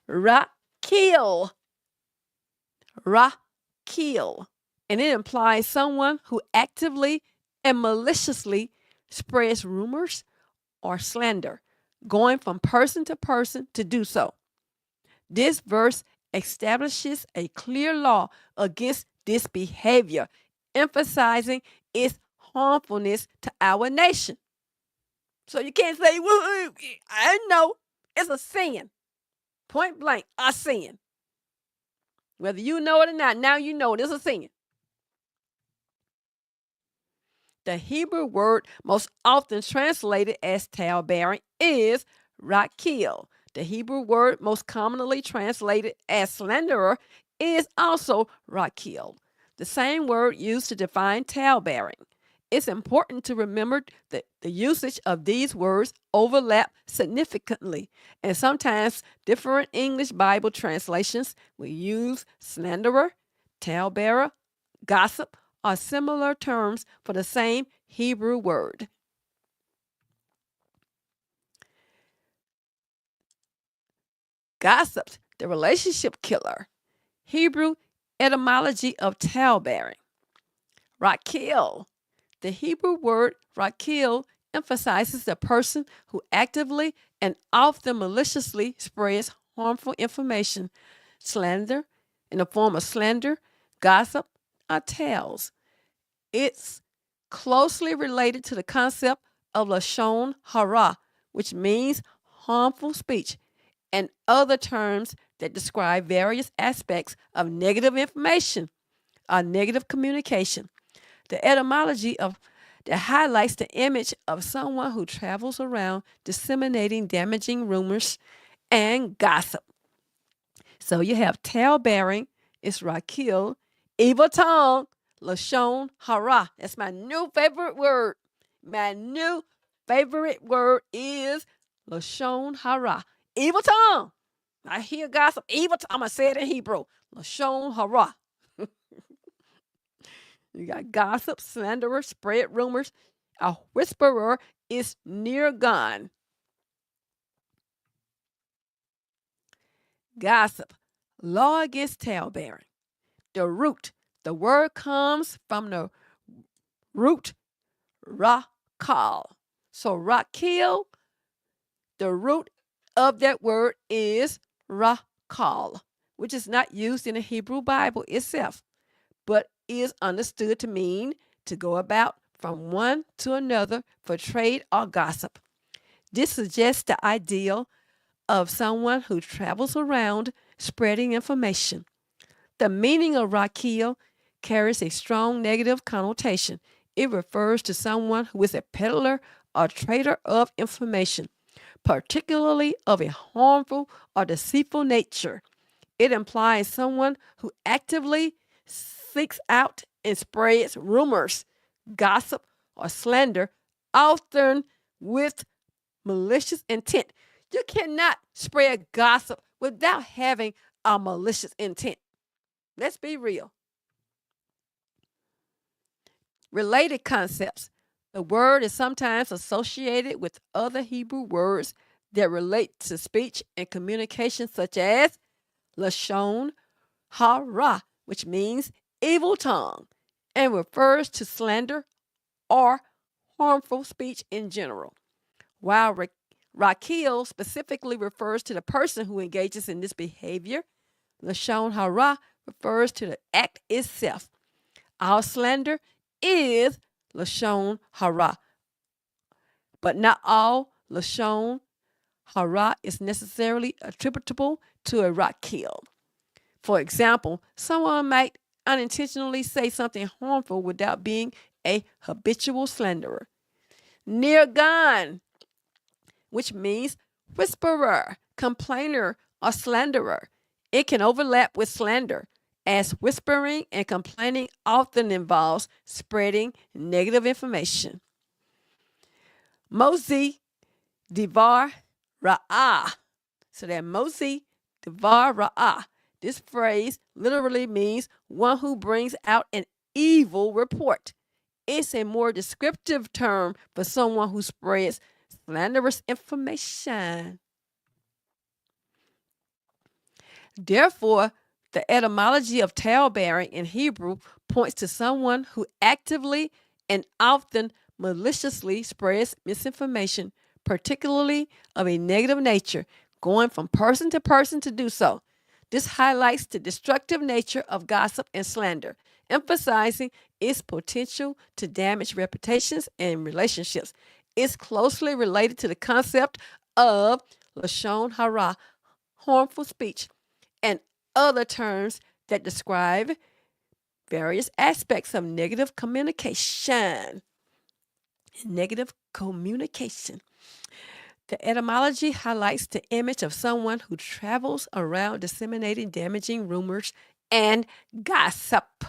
B: rakil. Rakil. And it implies someone who actively and maliciously spreads rumors or slander, going from person to person to do so. This verse establishes a clear law against this behavior, emphasizing its harmfulness to our nation. So you can't say, well, I know it's a sin. Point blank, a sin. Whether you know it or not, now you know it is a sin. The Hebrew word most often translated as talebearing is rakil. The Hebrew word most commonly translated as slanderer is also rakil, the same word used to define talebearing. It's important to remember that the usage of these words overlap significantly, and sometimes different English Bible translations will use slanderer, talebearer, gossip, or similar terms for the same Hebrew word. Gossip, the relationship killer. Hebrew etymology of talebearing. Rakil. The Hebrew word rakil emphasizes the person who actively and often maliciously spreads harmful information, slander, in the form of slander, gossip, or tales. It's closely related to the concept of lashon hara, which means harmful speech, and other terms that describe various aspects of negative information or negative communication. The etymology of that highlights the image of someone who travels around disseminating damaging rumors and gossip. So you have talebearing, it's rakil, evil tongue, lashon hara. That's my new favorite word. My new favorite word is lashon hara, evil tongue. I hear gossip, evil tongue. I'm going to say it in Hebrew, lashon hara. You got gossip, slanderer, spread rumors. A whisperer is near gone. Gossip, law against talebearing. The root, the word comes from the root rakal. So rakil, the root of that word is rakal, which is not used in the Hebrew Bible itself, but is understood to mean to go about from one to another for trade or gossip. This suggests the ideal of someone who travels around spreading information. The meaning of rakil carries a strong negative connotation. It refers to someone who is a peddler or trader of information, particularly of a harmful or deceitful nature. It implies someone who actively seeks out and spreads rumors, gossip, or slander, often with malicious intent. You cannot spread gossip without having a malicious intent. Let's be real. Related concepts. The word is sometimes associated with other Hebrew words that relate to speech and communication, such as lashon hara, which means evil tongue, and refers to slander or harmful speech in general, while rakil specifically refers to the person who engages in this behavior. Lashon hara refers to the act itself. All slander is lashon hara, but not all lashon hara is necessarily attributable to a rakil. For example, someone might unintentionally say something harmful without being a habitual slanderer. Near gone, which means whisperer, complainer, or slanderer. It can overlap with slander, as whispering and complaining often involves spreading negative information. Mozi divar ra'ah. So that mozi divar ra'ah. This phrase literally means one who brings out an evil report. It's a more descriptive term for someone who spreads slanderous information. Therefore, the etymology of talebearing in Hebrew points to someone who actively and often maliciously spreads misinformation, particularly of a negative nature, going from person to do so. This highlights the destructive nature of gossip and slander, emphasizing its potential to damage reputations and relationships. It's closely related to the concept of lashon hara, harmful speech, and other terms that describe various aspects of negative communication. Negative communication. The etymology highlights the image of someone who travels around disseminating damaging rumors and gossip.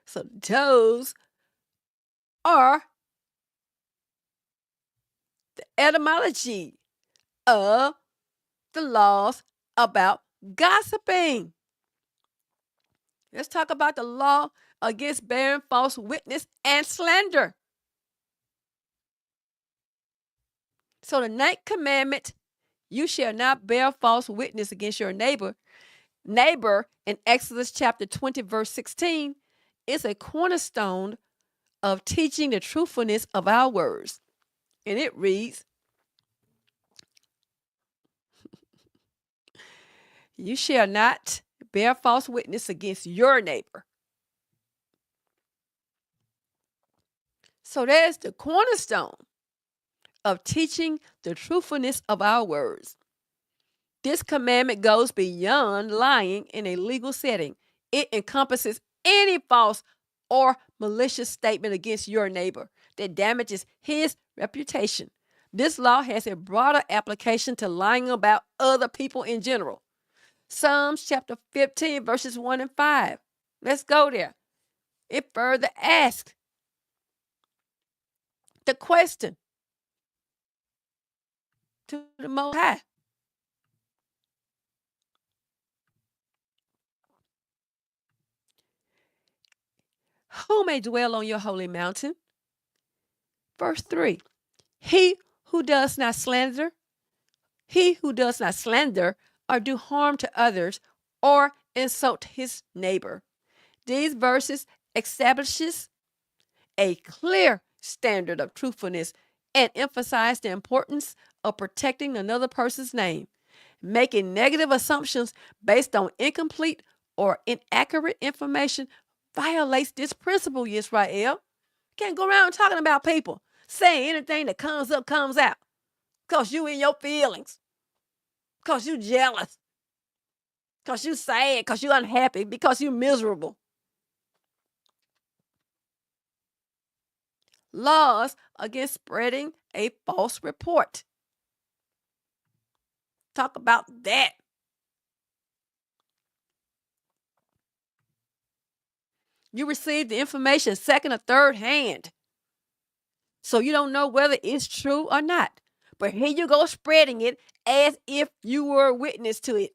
B: So those are the etymology of the laws about gossiping. Let's talk about the law against bearing false witness and slander. So the ninth commandment, you shall not bear false witness against your neighbor in Exodus chapter 20, verse 16, is a cornerstone of teaching the truthfulness of our words. And it reads, you shall not bear false witness against your neighbor. So there's the cornerstone of teaching the truthfulness of our words. This commandment goes beyond lying in a legal setting. It encompasses any false or malicious statement against your neighbor that damages his reputation. This law has a broader application to lying about other people in general. Psalms chapter 15, verses 1 and 5. Let's go there. It further asks the question to the Most High. Who may dwell on your holy mountain? Verse 3. He who does not slander or do harm to others or insult his neighbor. These verses establishes a clear standard of truthfulness and emphasize the importance of protecting another person's name. Making negative assumptions based on incomplete or inaccurate information violates this principle, Israel. Can't go around talking about people, saying anything that comes up comes out. Because you in your feelings. Because you jealous. Because you sad. Because you unhappy. Because you miserable. Laws against spreading a false report. Talk about that. You receive the information second or third hand. So you don't know whether it's true or not. But here you go spreading it as if you were a witness to it.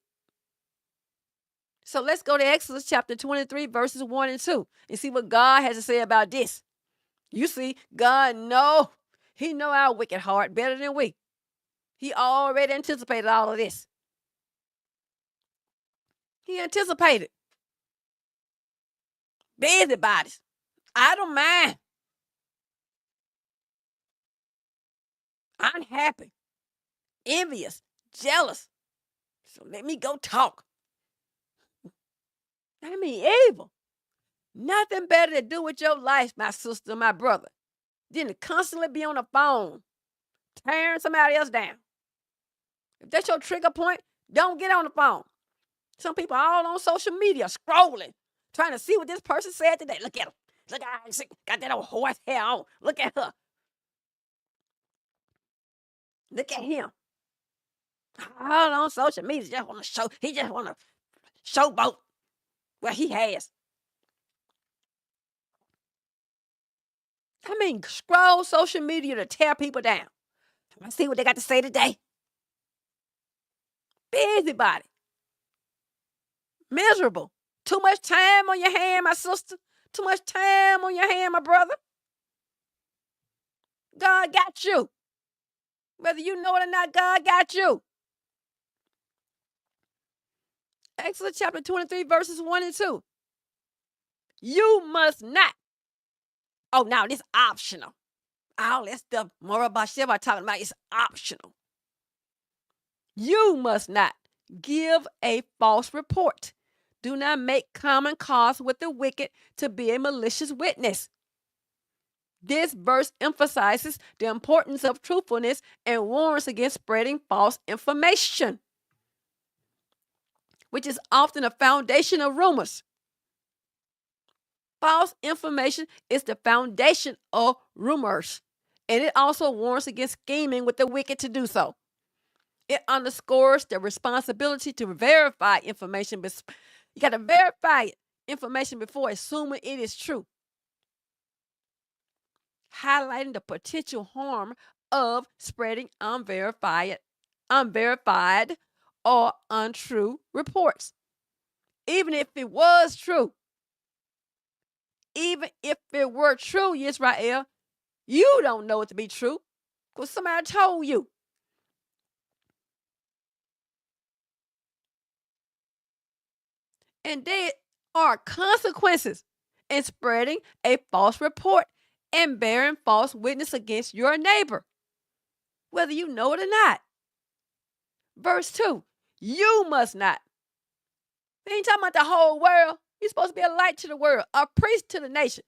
B: So let's go to Exodus chapter 23, verses 1 and 2 and see what God has to say about this. You see, God knows. He know our wicked heart better than we. He already anticipated all of this. He anticipated. Busybodies. I don't mind. Unhappy. Envious. Jealous. So let me go talk. I mean, evil. Nothing better to do with your life, my sister, my brother, than to constantly be on the phone, tearing somebody else down. If that's your trigger point, don't get on the phone. Some people are all on social media scrolling, trying to see what this person said today. Look at him. Look at her. She got that old horse hair on. Look at her. Look at him. All on social media. Just want to show. He just want to showboat what he has. I mean, scroll social media to tear people down. Let's see what they got to say today. Busybody. Miserable. Too much time on your hand, my sister. Too much time on your hand, my brother. God got you. Whether you know it or not, God got you. Exodus chapter 23, verses 1 and 2. You must not. Oh, now this optional. all that stuff Moral Basheba talking about is optional. You must not give a false report. Do not make common cause with the wicked to be a malicious witness. This verse emphasizes the importance of truthfulness and warns against spreading false information, which is often a foundation of rumors. False information is the foundation of rumors, and it also warns against scheming with the wicked to do so. It underscores the responsibility to verify information. You got to verify information before assuming it is true, highlighting the potential harm of spreading unverified or untrue reports. Even if it was true, even if it were true, Israel, you don't know it to be true because somebody told you. And there are consequences in spreading a false report and bearing false witness against your neighbor, whether you know it or not. Verse 2, you must not. He ain't talking about the whole world. You're supposed to be a light to the world, a priest to the nation.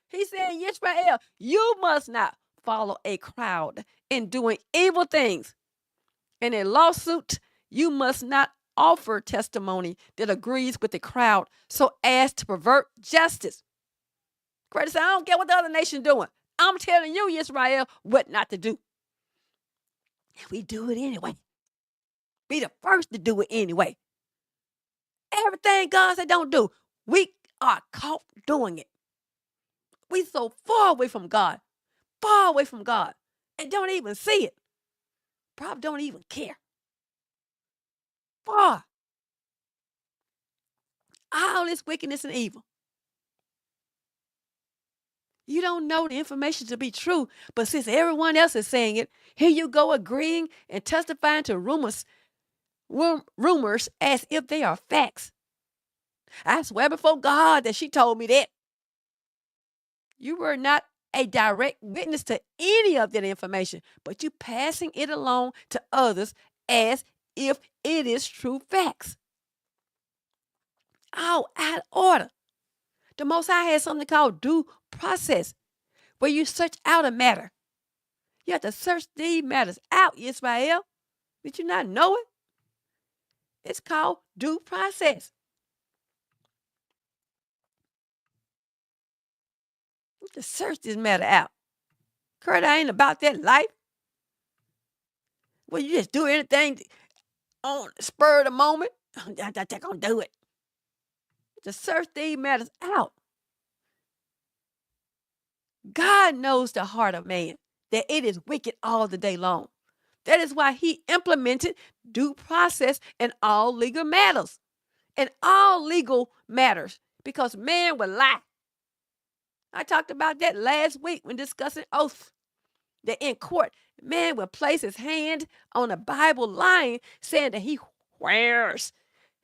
B: He said, Israel, you must not follow a crowd in doing evil things. In a lawsuit, you must not offer testimony that agrees with the crowd so as to pervert justice. Christ said, I don't care what the other nation doing. I'm telling you, Israel, what not to do. And we do it anyway. Be the first to do it anyway. Everything God said don't do, we are caught doing it. We so far away from God, and don't even see it. Probably don't even care. Far. All this wickedness and evil. You don't know the information to be true, but since everyone else is saying it, here you go agreeing and testifying to rumors as if they are facts. I swear before God that she told me that. You were not a direct witness to any of that information, but you passing it along to others as if it is true facts. All out of order. The Most High has something called due process, where you search out a matter. You have to search these matters out, Israel. Did you not know it? It's called due process. You have to search this matter out. Kurt, I ain't about that life. Well, you just do anything on the spur of the moment. I'm not going to do it. To search these matters out. God knows the heart of man, that it is wicked all the day long. That is why he implemented due process in all legal matters. In all legal matters. Because man will lie. I talked about that last week when discussing oaths. That in court, man will place his hand on a Bible lying, saying that he swears.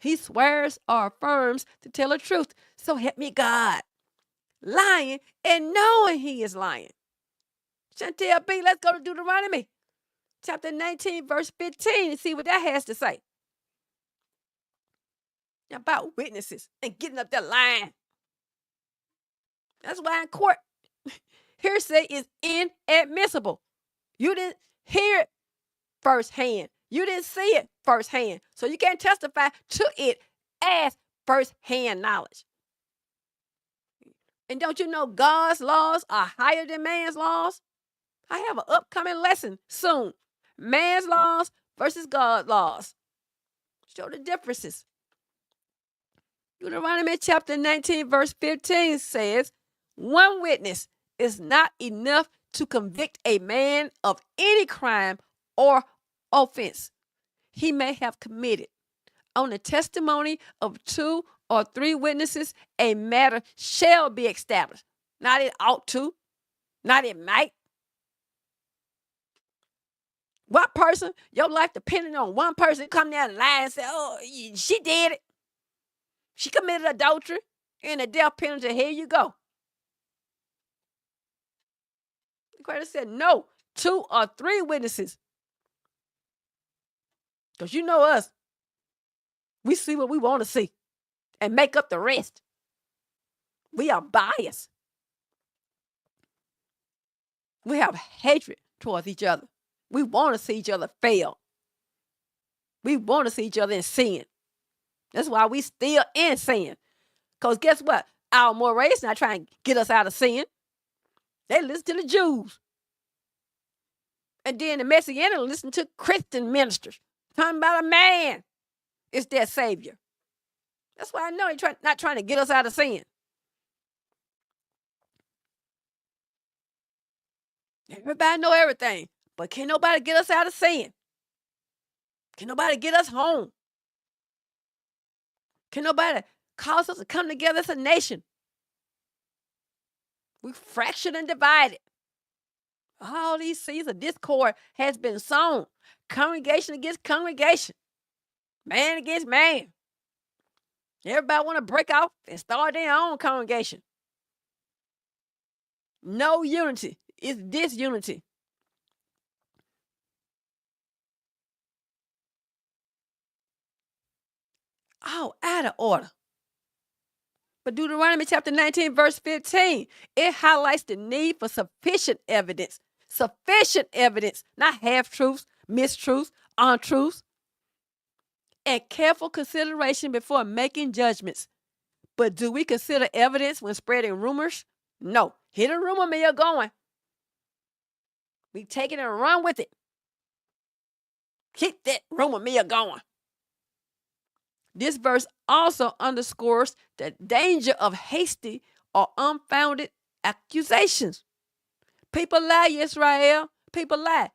B: He swears or affirms to tell the truth. So help me God. Lying and knowing he is lying. Chantel B, let's go to Deuteronomy. Chapter 19, verse 15, and see what that has to say. About witnesses and getting up there lying. That's why in court, hearsay is inadmissible. You didn't hear it firsthand. You didn't see it firsthand. So you can't testify to it as firsthand knowledge. And don't you know God's laws are higher than man's laws? I have an upcoming lesson soon. Man's laws versus God's laws. Show the differences. Deuteronomy chapter 19, verse 15 says, one witness is not enough to convict a man of any crime or offense he may have committed. On the testimony of 2 or 3 witnesses, a matter shall be established. Not it ought to, not it might. One person, your life depending on one person, come down and lie and say, oh, she did it. She committed adultery and a death penalty. Here you go. The Creator said, no, 2 or 3 witnesses. Because you know us. We see what we want to see and make up the rest. We are biased. We have hatred towards each other. We want to see each other fail. We want to see each other in sin. That's why we still in sin. Because guess what? Our morals not trying to get us out of sin. They listen to the Jews. And then the Messianic listen to Christian ministers. Talking about a man is their savior. That's why I know they're not trying to get us out of sin. Everybody know everything. But can't nobody get us out of sin. Can nobody get us home. Can nobody cause us to come together as a nation. We fractured and divided. All these seeds of discord has been sown. Congregation against congregation. Man against man. Everybody want to break off and start their own congregation. No unity. It's disunity. All out of order. But Deuteronomy chapter 19, verse 15, it highlights the need for sufficient evidence. Sufficient evidence, not half-truths, mistruths, untruths. And careful consideration before making judgments. But do we consider evidence when spreading rumors? No. Hit a rumor mill going. We take it and run with it. Keep that rumor mill going. This verse also underscores the danger of hasty or unfounded accusations. People lie, Israel. People lie.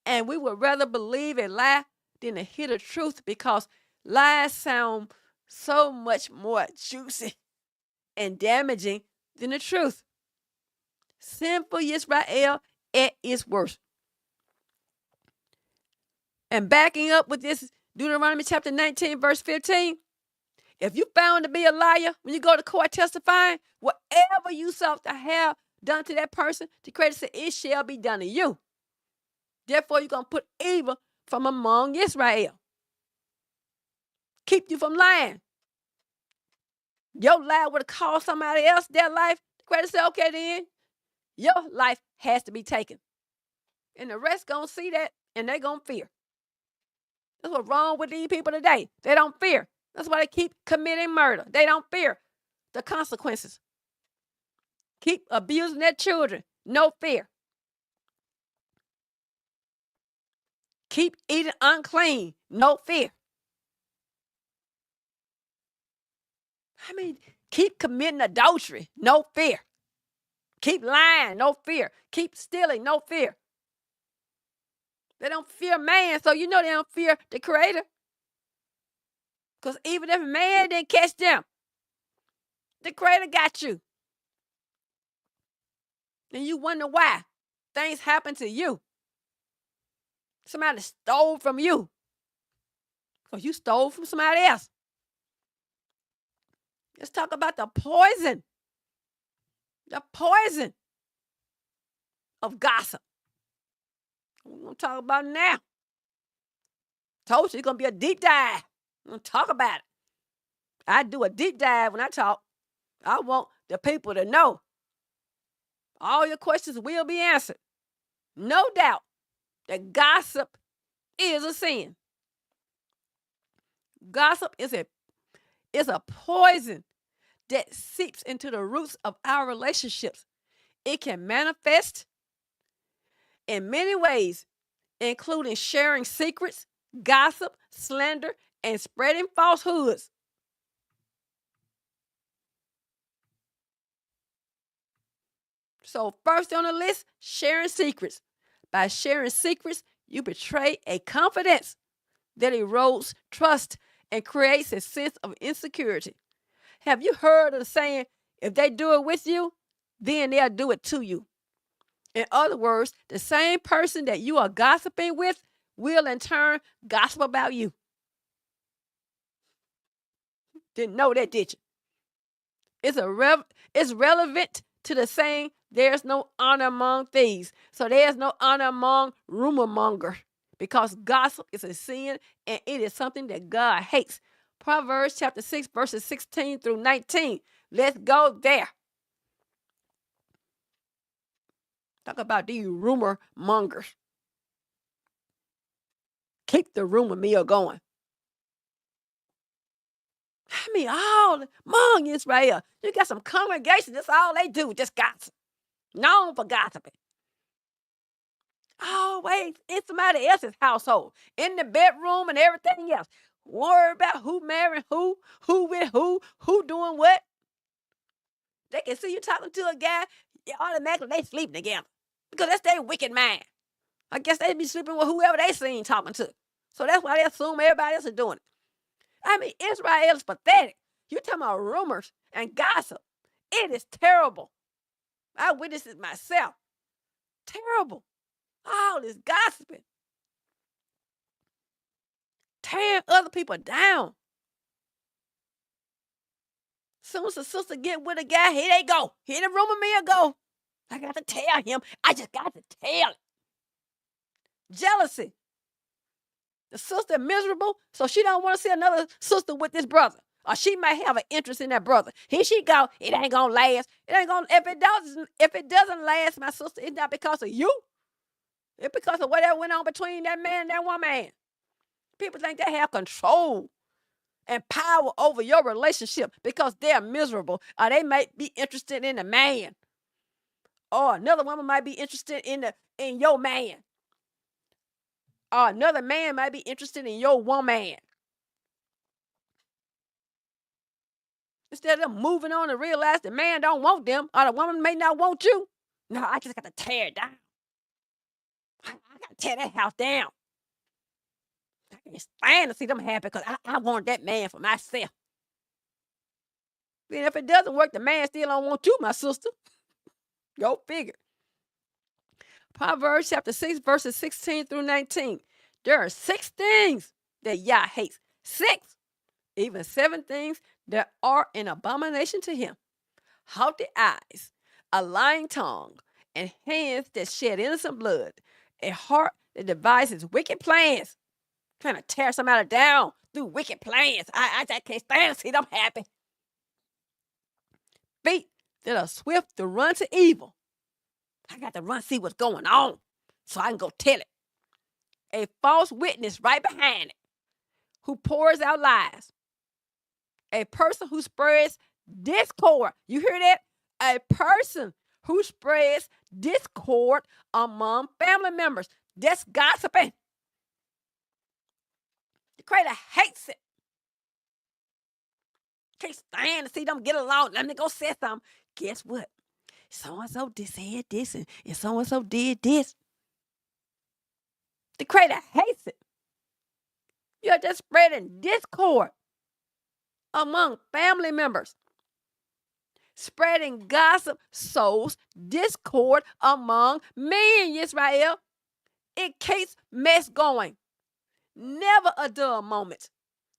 B: And we would rather believe a lie than to hear the truth because lies sound so much more juicy and damaging than the truth. Sinful Israel at its worst. And backing up with this Deuteronomy chapter 19, verse 15, if you found to be a liar when you go to court testifying, whatever you sought to have done to that person, the Creator said, it shall be done to you. Therefore, you're going to put evil from among Israel. Keep you from lying. Your lie would have cost somebody else their life. The Creator said, okay, then, your life has to be taken. And the rest going to see that, and they're going to fear. That's what's wrong with these people today. They don't fear. That's why they keep committing murder. They don't fear the consequences. Keep abusing their children. No fear. Keep eating unclean. No fear. Keep committing adultery. No fear. Keep lying. No fear. Keep stealing. No fear. They don't fear man, so you know they don't fear the Creator. Because even if man didn't catch them, the Creator got you. And you wonder why things happen to you. Somebody stole from you. Because you stole from somebody else. Let's talk about the poison. The poison of gossip. We're going to talk about it now. Told you it's going to be a deep dive. We're going to talk about it. I do a deep dive when I talk. I want the people to know. All your questions will be answered. No doubt that gossip is a sin. Gossip is a poison that seeps into the roots of our relationships. It can manifest in many ways, including sharing secrets, gossip, slander, and spreading falsehoods. So first on the list, sharing secrets. By sharing secrets, you betray a confidence that erodes trust and creates a sense of insecurity. Have you heard of the saying, if they do it with you, then they'll do it to you? In other words, the same person that you are gossiping with will in turn gossip about you. Didn't know that, did you? It's relevant to the saying, There's no honor among thieves. So there's no honor among rumor monger, because gossip is a sin and it is something that God hates. Proverbs chapter 6, verses 16 through 19. Let's go there. Talk about these rumor mongers. Keep the rumor mill going. I mean, all among Israel, you got some congregations, that's all they do, just gossip. Known for gossiping. Always in somebody else's household, in the bedroom and everything else. Worry about who married who with who doing what. They can see you talking to a guy, automatically they sleeping together. Because that's their wicked mind. I guess they be sleeping with whoever they seen talking to. So that's why they assume everybody else is doing it. I mean, Israel is pathetic. You're talking about rumors and gossip. It is terrible. I witnessed it myself. Terrible. All this gossiping. Tearing other people down. Soon as a sister get with a guy, here they go. Here the rumor mill go. I got to tell him. I just got to tell it. Jealousy. The sister miserable, so she don't want to see another sister with this brother. Or she might have an interest in that brother. Here she go. It ain't gonna last. It ain't gonna. If it doesn't last, my sister, it's not because of you. It's because of whatever went on between that man and that woman. People think they have control and power over your relationship because they're miserable, or they might be interested in a man, or another woman might be interested in your man, or another man might be interested in your woman. Instead of them moving on to realize the man don't want them, or the woman may not want you. No, I just got to tear it down. I got to tear that house down. I can't stand to see them happy because I want that man for myself. And if it doesn't work, the man still don't want you, my sister. Go figure. Proverbs chapter 6, verses 16 through 19. There are 6 things that Yah hates. 6. Even 7 things that are an abomination to him. Haughty eyes, a lying tongue, and hands that shed innocent blood, a heart that devises wicked plans, trying to tear somebody down through wicked plans. I can't stand to see them happy. Feet that are swift to run to evil. I got to run see what's going on so I can go tell it. A false witness right behind it who pours out lies. A person who spreads discord. You hear that? A person who spreads discord among family members. That's gossiping. The creator hates it. Can't stand to see them get along. Let me go say something. Guess what? So-and-so said this and so-and-so did this. The creator hates it. You're just spreading discord among family members. Spreading gossip sows discord among men, Israel. It keeps mess going. Never a dull moment.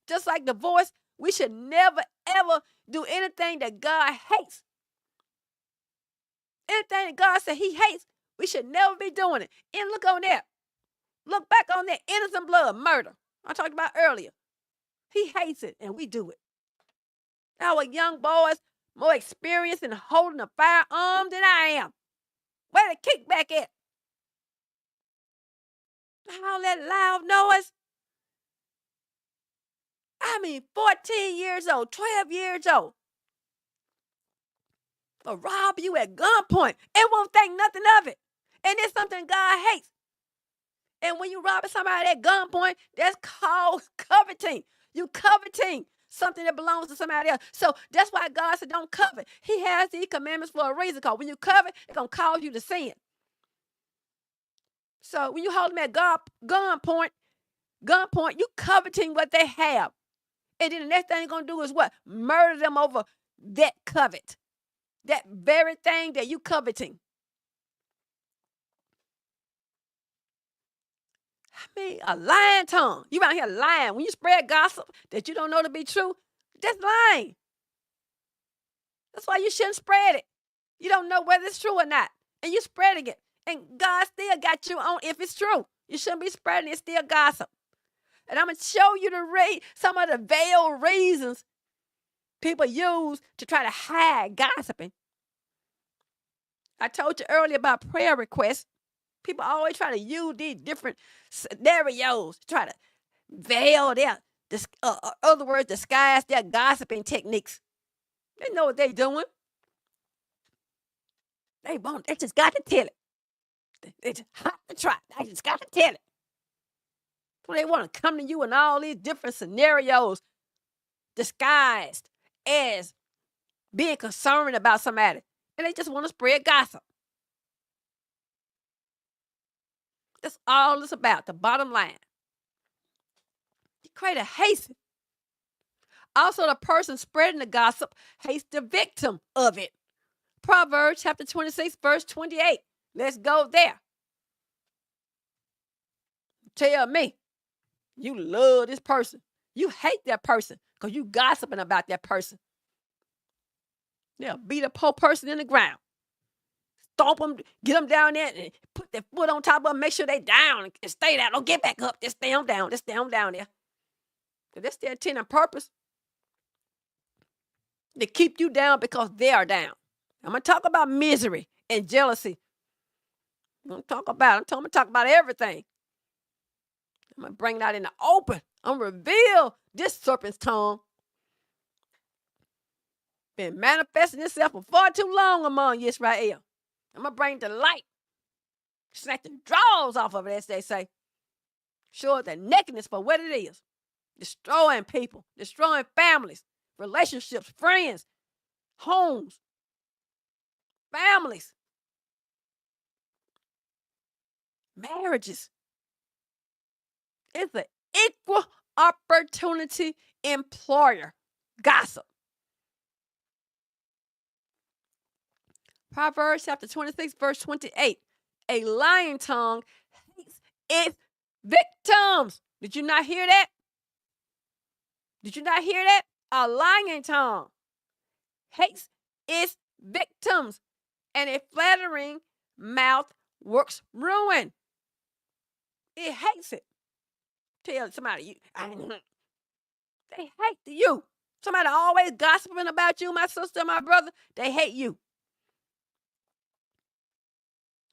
B: Just like divorce, we should never, ever do anything that God hates. Anything that God said he hates, we should never be doing it. And look on that. Look back on that innocent blood murder I talked about earlier. He hates it, and we do it. Our young boys more experienced in holding a firearm than I am. Where the kickback at? All that loud noise. I mean, 14 years old, 12 years old. Will rob you at gunpoint. It won't think nothing of it. And it's something God hates. And when you rob somebody at gunpoint, that's called coveting. You coveting something that belongs to somebody else. So that's why God said don't covet. He has these commandments for a reason. Because when you covet, it's going to cause you to sin. So when you hold them at gunpoint, you coveting what they have. And then the next thing you're going to do is what? Murder them over that covet. That very thing that you coveting. I mean, a lying tongue. You out here lying. When you spread gossip that you don't know to be true, that's lying. That's why you shouldn't spread it. You don't know whether it's true or not. And you're spreading it. And God still got you on if it's true. You shouldn't be spreading it, still gossip. And I'm going to show you some of the veiled reasons people use to try to hide gossiping. I told you earlier about prayer requests. People always try to use these different scenarios to try to veil their, other words, disguise their gossiping techniques. They know what they're doing. They just got to tell it. They just have to try. They just got to tell it. So they want to come to you in all these different scenarios disguised as being concerned about somebody. And they just want to spread gossip. That's all it's about, the bottom line. You create a haste. Also, the person spreading the gossip hates the victim of it. Proverbs chapter 26, verse 28. Let's go there. Tell me, you love this person. You hate that person because you gossiping about that person. They'll beat a poor person in the ground. Stomp them, get them down there and put their foot on top of them, make sure they down and stay down. Don't get back up. Just stay on down. Just stay on down there. That's their intent and purpose. They keep you down because they are down. I'm going to talk about misery and jealousy. I'm going to talk about everything. I'm going to bring that in the open. I'm going to reveal this serpent's tongue. Been manifesting itself for far too long among Israel. I'm going to bring the light. Snatch the draws off of it, as they say. Show it the nakedness for what it is. Destroying people. Destroying families. Relationships. Friends. Homes. Families. Marriages. It's an equal opportunity employer. Gossip. Proverbs chapter 26, verse 28. A lying tongue hates its victims. Did you not hear that? Did you not hear that? A lying tongue hates its victims, and a flattering mouth works ruin. It hates it. Tell somebody, they hate you. Somebody always gossiping about you, my sister, my brother, they hate you.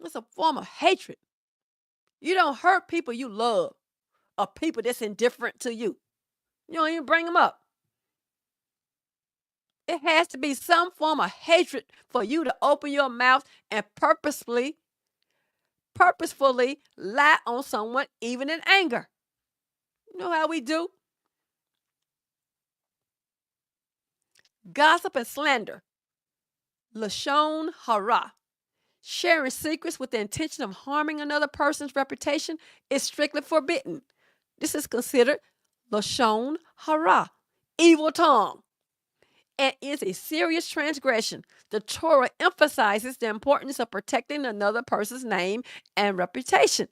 B: It's a form of hatred. You don't hurt people you love or people that's indifferent to you. You don't even bring them up. It has to be some form of hatred for you to open your mouth and purposefully lie on someone, even in anger. You know how we do? Gossip and slander. Lashon hara. Sharing secrets with the intention of harming another person's reputation is strictly forbidden. This is considered lashon hara, evil tongue, and is a serious transgression. The Torah emphasizes the importance of protecting another person's name and reputation.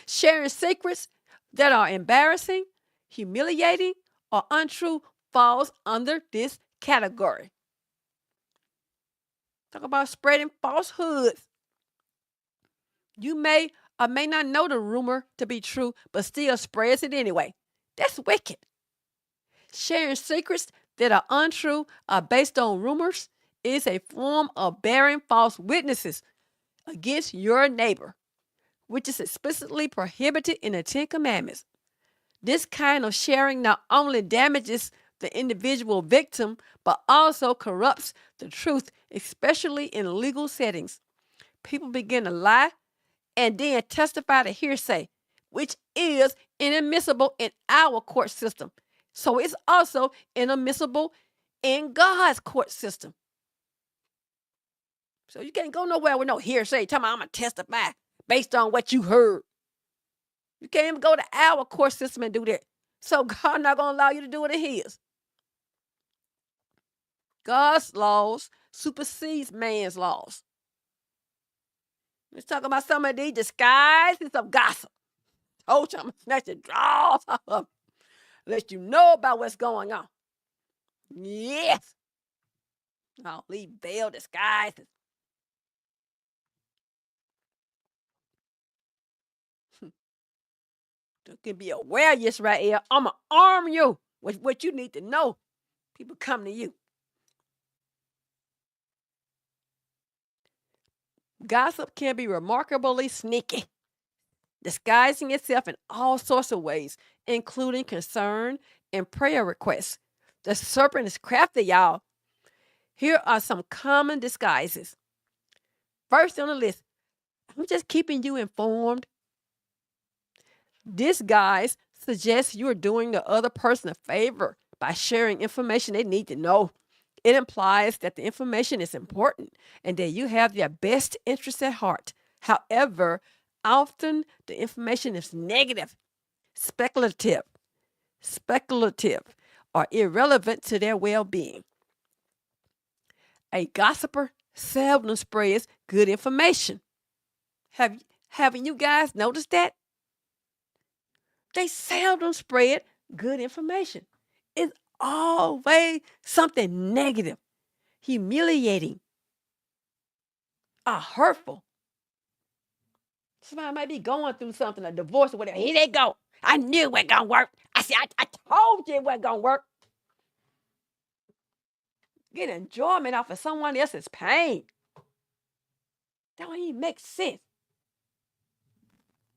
B: Sharing secrets that are embarrassing, humiliating, or untrue falls under this category. Talk about spreading falsehoods. You may or may not know the rumor to be true, but still spreads it anyway. That's wicked. Sharing secrets that are untrue or based on rumors is a form of bearing false witnesses against your neighbor, which is explicitly prohibited in the Ten Commandments. This kind of sharing not only damages the individual victim, but also corrupts the truth, especially in legal settings. People begin to lie and then testify to hearsay, which is inadmissible in our court system. So it's also inadmissible in God's court system. So you can't go nowhere with no hearsay. Tell me I'm going to testify based on what you heard. You can't even go to our court system and do that. So God not going to allow you to do it in his. God's laws supersedes man's laws. Let's talk about some of these disguises of gossip. Told you I'm going to snatch the draws off of them. Let you know about what's going on. Yes. All these veiled disguises. You can be aware, Israel. I'm going to arm you with what you need to know. People come to you. Gossip can be remarkably sneaky, disguising itself in all sorts of ways, including concern and prayer requests. The serpent is crafty, y'all. Here are some common disguises. First on the list, I'm just keeping you informed. This guise suggests you're doing the other person a favor by sharing information they need to know. It implies that the information is important and that you have their best interests at heart. However, often the information is negative, speculative, or irrelevant to their well-being. A gossiper seldom spreads good information. Haven't you guys noticed that? They seldom spread good information. It's always something negative, humiliating, or hurtful. Somebody might be going through something, a divorce or whatever. Here they go. I knew it wasn't going to work. I told you it wasn't going to work. Get enjoyment off of someone else's pain. That don't even make sense.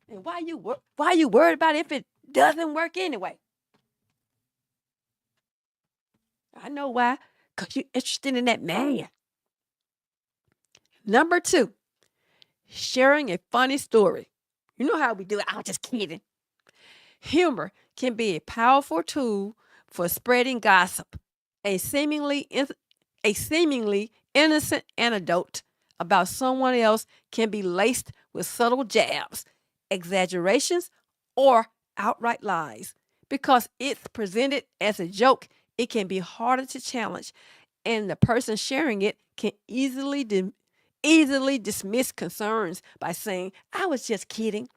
B: And why you worried about it if it doesn't work anyway? I know why. Because you're interested in that man. Number 2, sharing a funny story. You know how we do it. I was just kidding. Humor can be a powerful tool for spreading gossip. A seemingly innocent anecdote about someone else can be laced with subtle jabs, exaggerations, or outright lies. Because it's presented as a joke, it can be harder to challenge, and the person sharing it can easily dismiss concerns by saying, I was just kidding.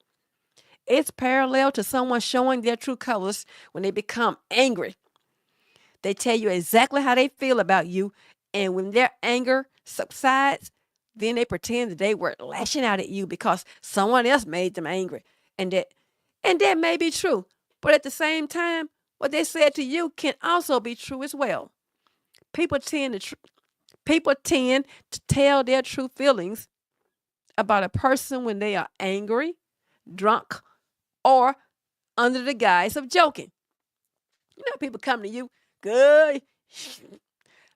B: It's parallel to someone showing their true colors when they become angry. They tell you exactly how they feel about you, and when their anger subsides, then they pretend that they were lashing out at you because someone else made them angry. And that may be true. But at the same time, what they said to you can also be true as well. People tend to tell their true feelings about a person when they are angry, drunk, or under the guise of joking. You know, people come to you, good.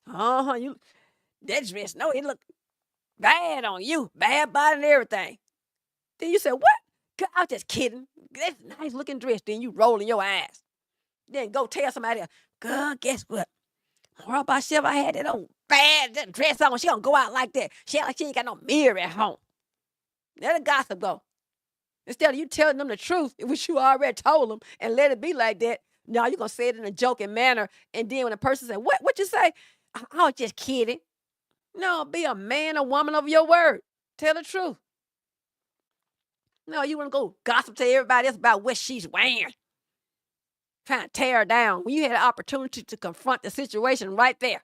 B: You that dress, no, it look bad on you, bad body and everything. Then you say, what? Girl, I was just kidding. That's a nice looking dress. Then you rolling your eyes. Then go tell somebody else, girl, guess what? More about Chef, I had that old bad dress on. She don't go out like that. She ain't got no mirror at home. Let the gossip go. Instead of you telling them the truth, which you already told them, and let it be like that, now you're going to say it in a joking manner. And then when the person says, what you say? I was just kidding. No, be a man or woman of your word. Tell the truth. No, you want to go gossip to everybody else about what she's wearing. Trying to tear her down when you had an opportunity to confront the situation right there.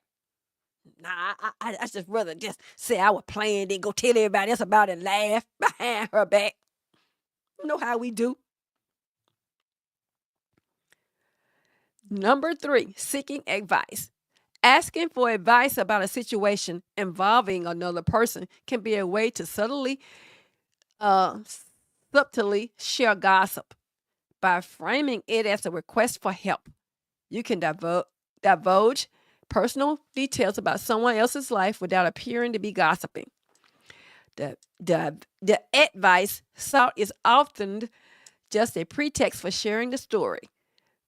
B: Nah, I just rather just say I was playing, then go tell everybody else about it and laugh behind her back. You know how we do. Number 3, seeking advice. Asking for advice about a situation involving another person can be a way to subtly share gossip. By framing it as a request for help, you can divulge personal details about someone else's life without appearing to be gossiping. The advice sought is often just a pretext for sharing the story.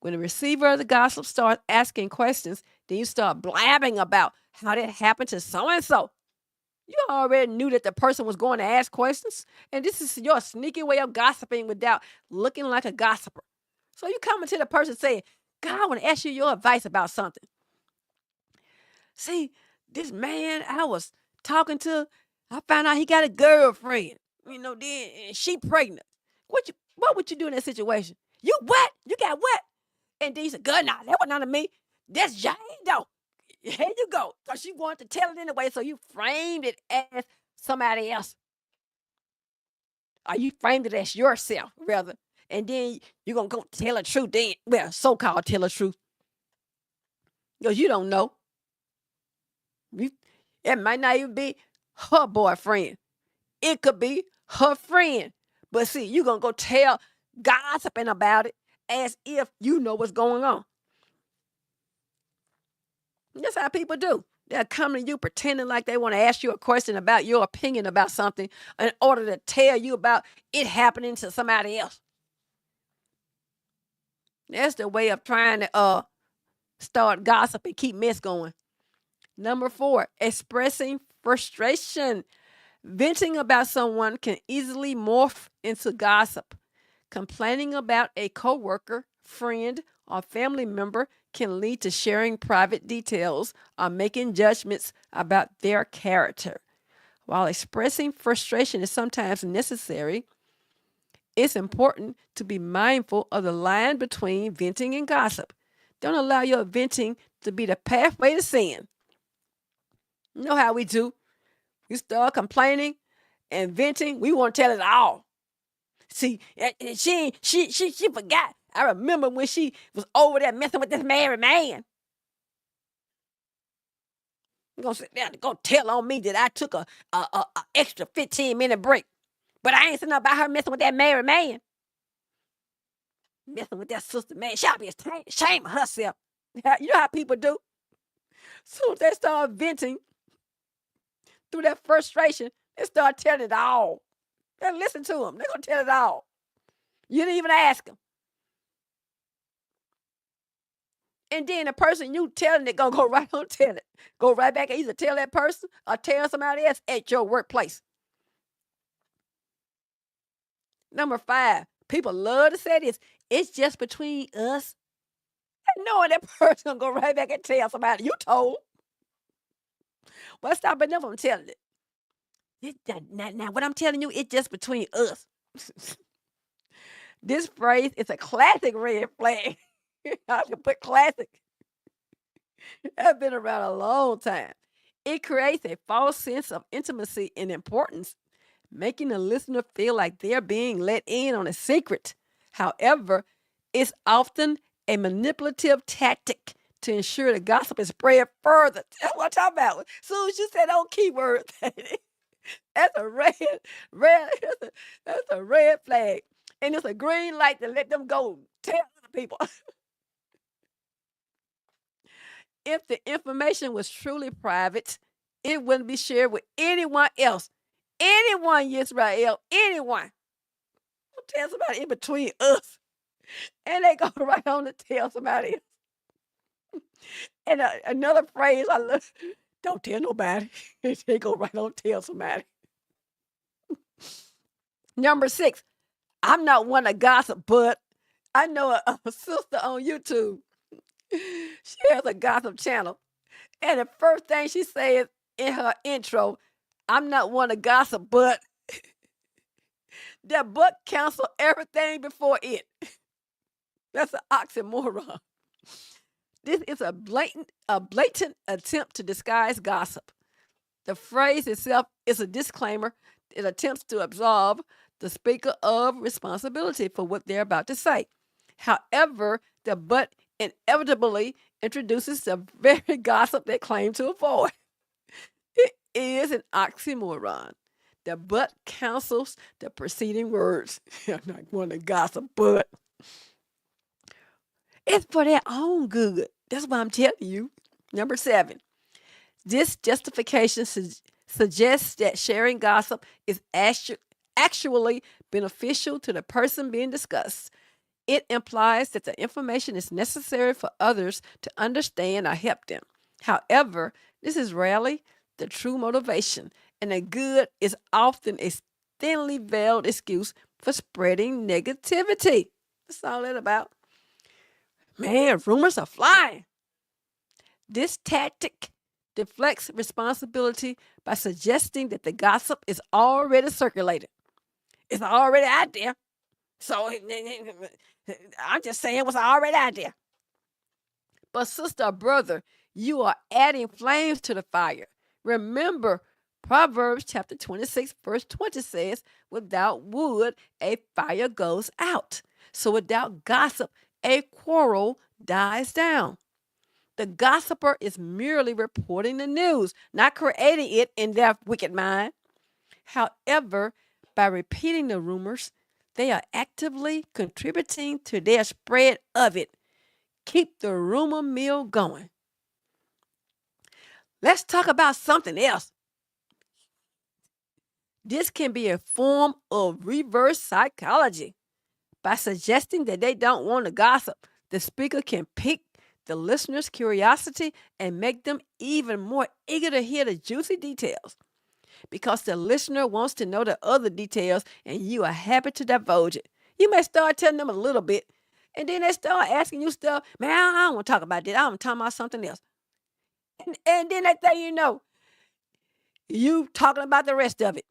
B: When the receiver of the gossip starts asking questions, then you start blabbing about how that happened to so-and-so. You already knew that the person was going to ask questions, and this is your sneaky way of gossiping without looking like a gossiper. So you coming to the person saying, God, I want to ask you your advice about something. See, this man I was talking to, I found out he got a girlfriend. Then she pregnant. What would you do in that situation? You what? You got what? And then he said, good, nah, that wasn't none of me. That's Jane, though. Here you go. Because she wanted to tell it anyway, so you framed it as somebody else. Or you framed it as yourself, rather. and then you're going to go tell the truth then. Well, so-called tell the truth. Because you don't know. It might not even be her boyfriend. It could be her friend. But see, you're going to go tell gossiping about it as if you know what's going on. That's how people do. They'll come to you pretending like they want to ask you a question about your opinion about something in order to tell you about it happening to somebody else. That's the way of trying to start gossip and keep mess going. Number 4, expressing frustration. Venting about someone can easily morph into gossip. Complaining about a coworker, friend, or family member can lead to sharing private details or making judgments about their character. While expressing frustration is sometimes necessary, it's important to be mindful of the line between venting and gossip. Don't allow your venting to be the pathway to sin. You know how we do. We start complaining and venting. We want to tell it all. See, she forgot. I remember when she was over there messing with this married man. You're going to sit down and go tell on me that I took a extra 15-minute break. But I ain't saying nothing about her messing with that married man. Messing with that sister, man. She'll be ashamed of herself. You know how people do? So they start venting through that frustration, they start telling it all. They listen to them. They're going to tell it all. You didn't even ask them. And then the person you telling it going to go right on tell it. Go right back and either tell that person or tell somebody else at your workplace. Number 5, people love to say this. It's just between us. And knowing that person going to go right back and tell somebody you told. Well, stop enough from telling it. Now, what I'm telling you, it's just between us. This phrase is a classic red flag. I can put classic. That's been around a long time. It creates a false sense of intimacy and importance, making the listener feel like they're being let in on a secret. However, it's often a manipulative tactic to ensure the gossip is spread further. That's what I'm talking about. As soon as you said those keywords, that's a red flag. And it's a green light to let them go tell other people. If the information was truly private, it wouldn't be shared with anyone else. Anyone, Israel, anyone. Don't tell somebody in between us. And they go right on to tell somebody else. And another phrase I love, don't tell nobody. They go right on to tell somebody. Number 6, I'm not one to gossip, but I know a sister on YouTube. She has a gossip channel. And the first thing she says in her intro, I'm not one to gossip, but that but counsel everything before it. That's an oxymoron. This is a blatant attempt to disguise gossip. The phrase itself is a disclaimer. It attempts to absolve the speaker of responsibility for what they're about to say. However, the but inevitably introduces the very gossip they claim to avoid. It is an oxymoron. The but counsels the preceding words. I'm not going to gossip, but it's for their own good. That's what I'm telling you. Number 7, this justification suggests that sharing gossip is actually beneficial to the person being discussed. It implies that the information is necessary for others to understand or help them. However, this is rarely the true motivation, and the good is often a thinly veiled excuse for spreading negativity. That's all that about. Man, rumors are flying. This tactic deflects responsibility by suggesting that the gossip is already circulated. It's already out there. So I'm just saying what's already out there. But sister or brother, you are adding flames to the fire. Remember, Proverbs chapter 26, verse 20 says, without wood, a fire goes out. So without gossip, a quarrel dies down. The gossiper is merely reporting the news, not creating it in their wicked mind. However, by repeating the rumors, they are actively contributing to their spread of it. Keep the rumor mill going. Let's talk about something else. This can be a form of reverse psychology. By suggesting that they don't want to gossip, the speaker can pique the listener's curiosity and make them even more eager to hear the juicy details. Because the listener wants to know the other details and you are happy to divulge it. You may start telling them a little bit, and then they start asking you stuff. Man, I don't want to talk about that. I want to talk about something else. And then that thing you know, you talking about the rest of it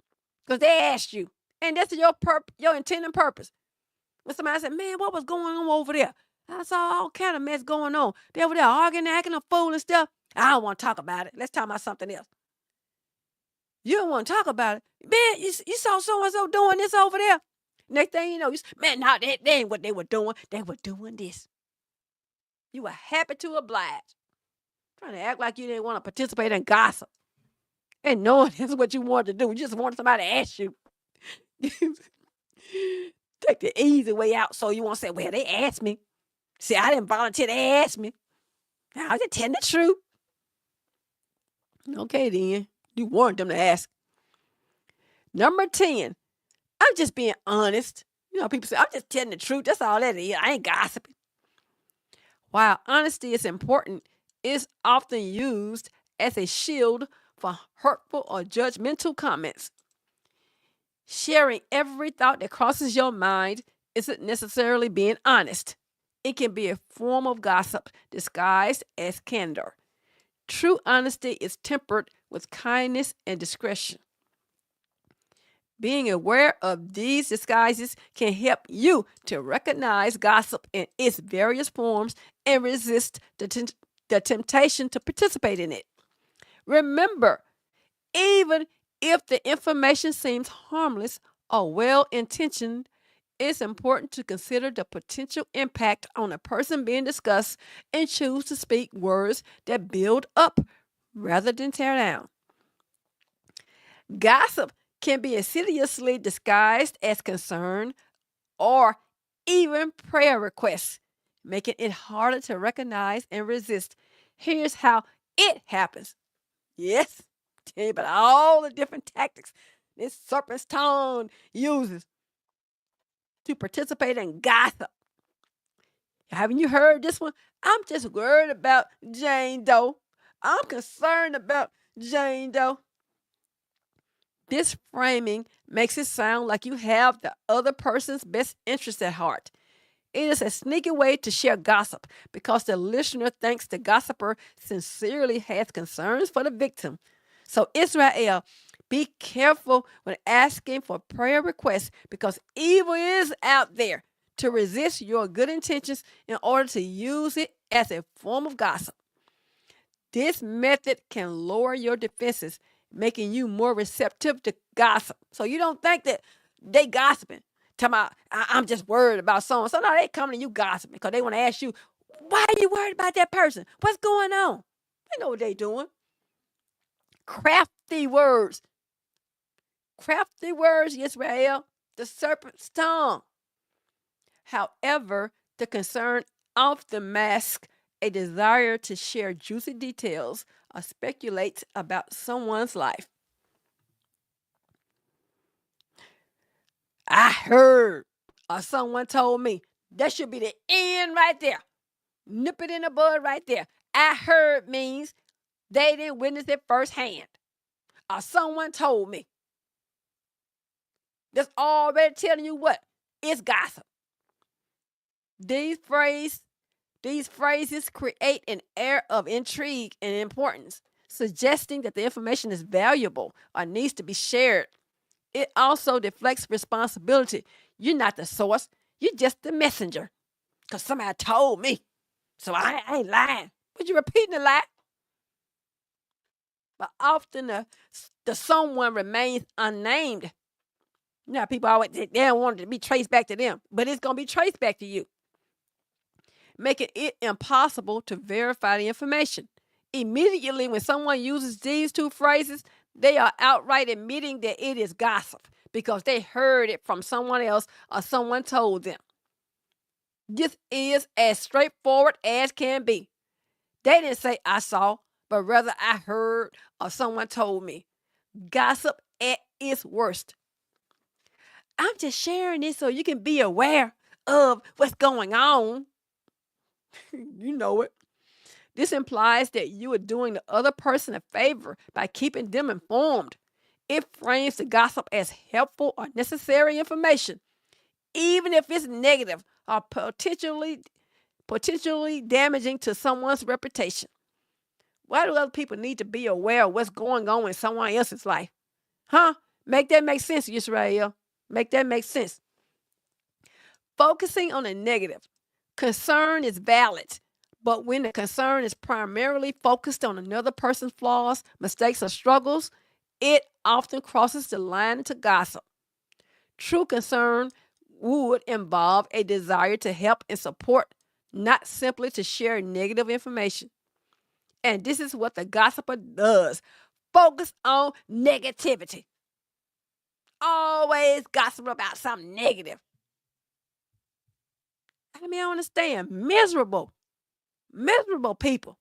B: because they asked you. And that's your intent and purpose. When somebody said, man, what was going on over there? I saw all kind of mess going on. They over there arguing, acting a fool and stuff. I don't want to talk about it. Let's talk about something else. You don't want to talk about it. Man, you saw so-and-so doing this over there. Next thing you know, man, no, they ain't what they were doing. They were doing this. You were happy to oblige. Trying to act like you didn't want to participate in gossip. And knowing that's what you wanted to do. You just wanted somebody to ask you. Take the easy way out so you won't say, well, they asked me. See, I didn't volunteer. They asked me. I was just telling the truth. Okay, then. You wanted them to ask. Number 10, I'm just being honest. You know, people say, I'm just telling the truth. That's all that is. I ain't gossiping. While honesty is important, it's often used as a shield for hurtful or judgmental comments. Sharing every thought that crosses your mind isn't necessarily being honest. It can be a form of gossip disguised as candor. True honesty is tempered with kindness and discretion. Being aware of these disguises can help you to recognize gossip in its various forms and resist the temptation to participate in it. Remember, even if the information seems harmless or well-intentioned, it's important to consider the potential impact on the person being discussed and choose to speak words that build up rather than tear down. Gossip can be insidiously disguised as concern or even prayer requests, making it harder to recognize and resist. Here's how it happens. Yes, tell you about all the different tactics this serpent's tongue uses to participate in gossip. Haven't you heard this one? I'm just worried about Jane Doe. I'm concerned about Jane Doe. This framing makes it sound like you have the other person's best interest at heart. It is a sneaky way to share gossip because the listener thinks the gossiper sincerely has concerns for the victim. So, Israel, be careful when asking for prayer requests because evil is out there to resist your good intentions in order to use it as a form of gossip. This method can lower your defenses, making you more receptive to gossip. So you don't think that they gossiping. Talking about, I'm just worried about someone. So now they coming to you gossiping because they want to ask you, why are you worried about that person? What's going on? They know what they doing. Crafty words. Crafty words, Israel, the serpent's tongue. However, the concern often masks a desire to share juicy details or speculate about someone's life. I heard or someone told me that should be the end right there. Nip it in the bud right there. I heard means they didn't witness it firsthand. Or someone told me. That's already telling you what? It's gossip. These phrases create an air of intrigue and importance, suggesting that the information is valuable or needs to be shared. It also deflects responsibility. You're not the source. You're just the messenger. Because somebody told me. So I ain't lying. But you're repeating the lie. But often the someone remains unnamed. Now, people always, they don't want it to be traced back to them, but it's going to be traced back to you, making it impossible to verify the information. Immediately, when someone uses these two phrases, they are outright admitting that it is gossip because they heard it from someone else or someone told them. This is as straightforward as can be. They didn't say, I saw, but rather I heard or someone told me. Gossip at its worst. I'm just sharing this so you can be aware of what's going on. You know it. This implies that you are doing the other person a favor by keeping them informed. It frames the gossip as helpful or necessary information, even if it's negative or potentially damaging to someone's reputation. Why do other people need to be aware of what's going on in someone else's life? Huh? Make that make sense, Israel. Make that make sense. Focusing on the negative. Concern is valid, but when the concern is primarily focused on another person's flaws, mistakes, or struggles, it often crosses the line into gossip. True concern would involve a desire to help and support, not simply to share negative information. And this is what the gossiper does. Focus on negativity. Always gossip about something negative. I don't understand. Miserable people.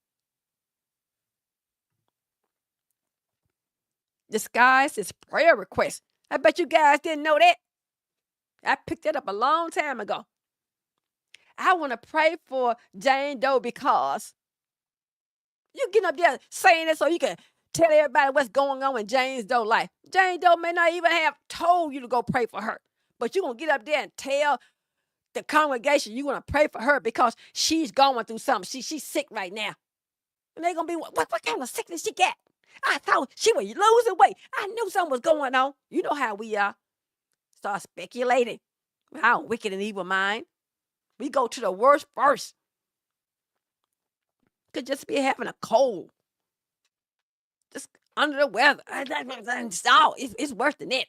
B: Disguised as prayer requests. I bet you guys didn't know that. I picked that up a long time ago. I want to pray for Jane Doe because you get up there saying it so you can tell everybody what's going on in Jane Doe's life. Jane Doe may not even have told you to go pray for her, but you're going to get up there and tell the congregation you want to pray for her because she's going through something. She's sick right now. And they're going to be, what kind of sickness she got? I thought she was losing weight. I knew something was going on. You know how we are. Start speculating. Our wicked and evil mind. We go to the worst first. Could just be having a cold. Just under the weather. No, it's worse than that.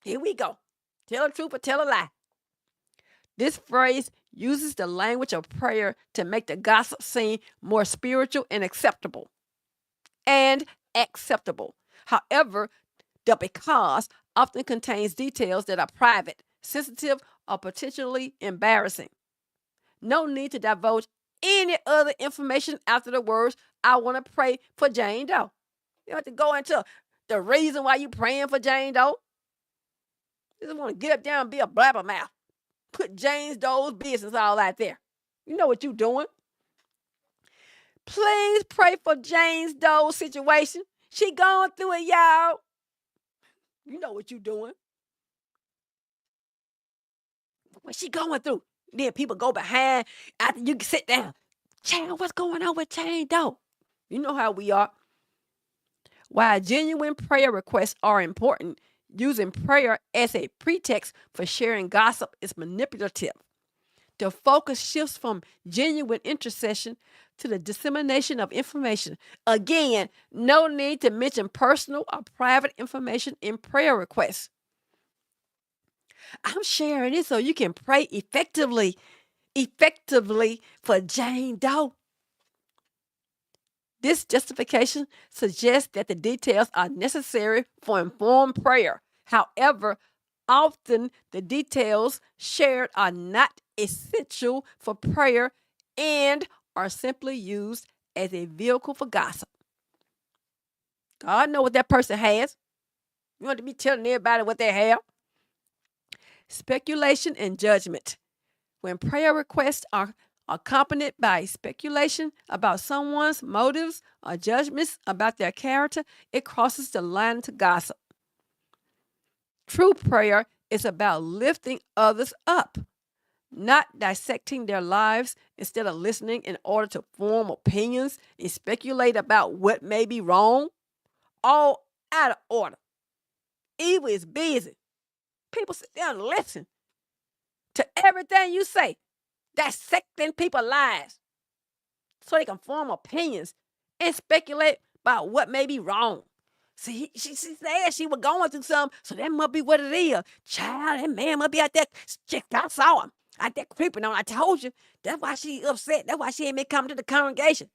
B: Here we go. Tell the truth or tell a lie. This phrase uses the language of prayer to make the gossip seem more spiritual and acceptable. However, the because often contains details that are private, sensitive, or potentially embarrassing. No need to divulge any other information after the words, I want to pray for Jane Doe. You have to go into the reason why you're praying for Jane Doe. You just want to get up there and be a blabbermouth. Put Jane Doe's business all out there. You know what you're doing. Please pray for Jane Doe's situation. She going through it, y'all. You know what you're doing. What she going through? Then people go behind after you can sit down. Child, what's going on with Jane Doe? You know how we are. While genuine prayer requests are important, using prayer as a pretext for sharing gossip is manipulative. The focus shifts from genuine intercession to the dissemination of information. Again, no need to mention personal or private information in prayer requests. I'm sharing this so you can pray effectively for Jane Doe. This justification suggests that the details are necessary for informed prayer. However, often the details shared are not essential for prayer and are simply used as a vehicle for gossip. God knows what that person has. You want to be telling everybody what they have? Speculation and judgment. When prayer requests are accompanied by speculation about someone's motives or judgments about their character, it crosses the line to gossip. True prayer is about lifting others up, not dissecting their lives instead of listening in order to form opinions and speculate about what may be wrong. All out of order. Evil is busy. People sit down and listen to everything you say, dissecting people's lives so they can form opinions and speculate about what may be wrong. See, she said she was going through something, so that must be what it is. Child, that man must be out there. I saw him out there creeping on. I told you. That's why she upset. That's why she ain't been coming to the congregation.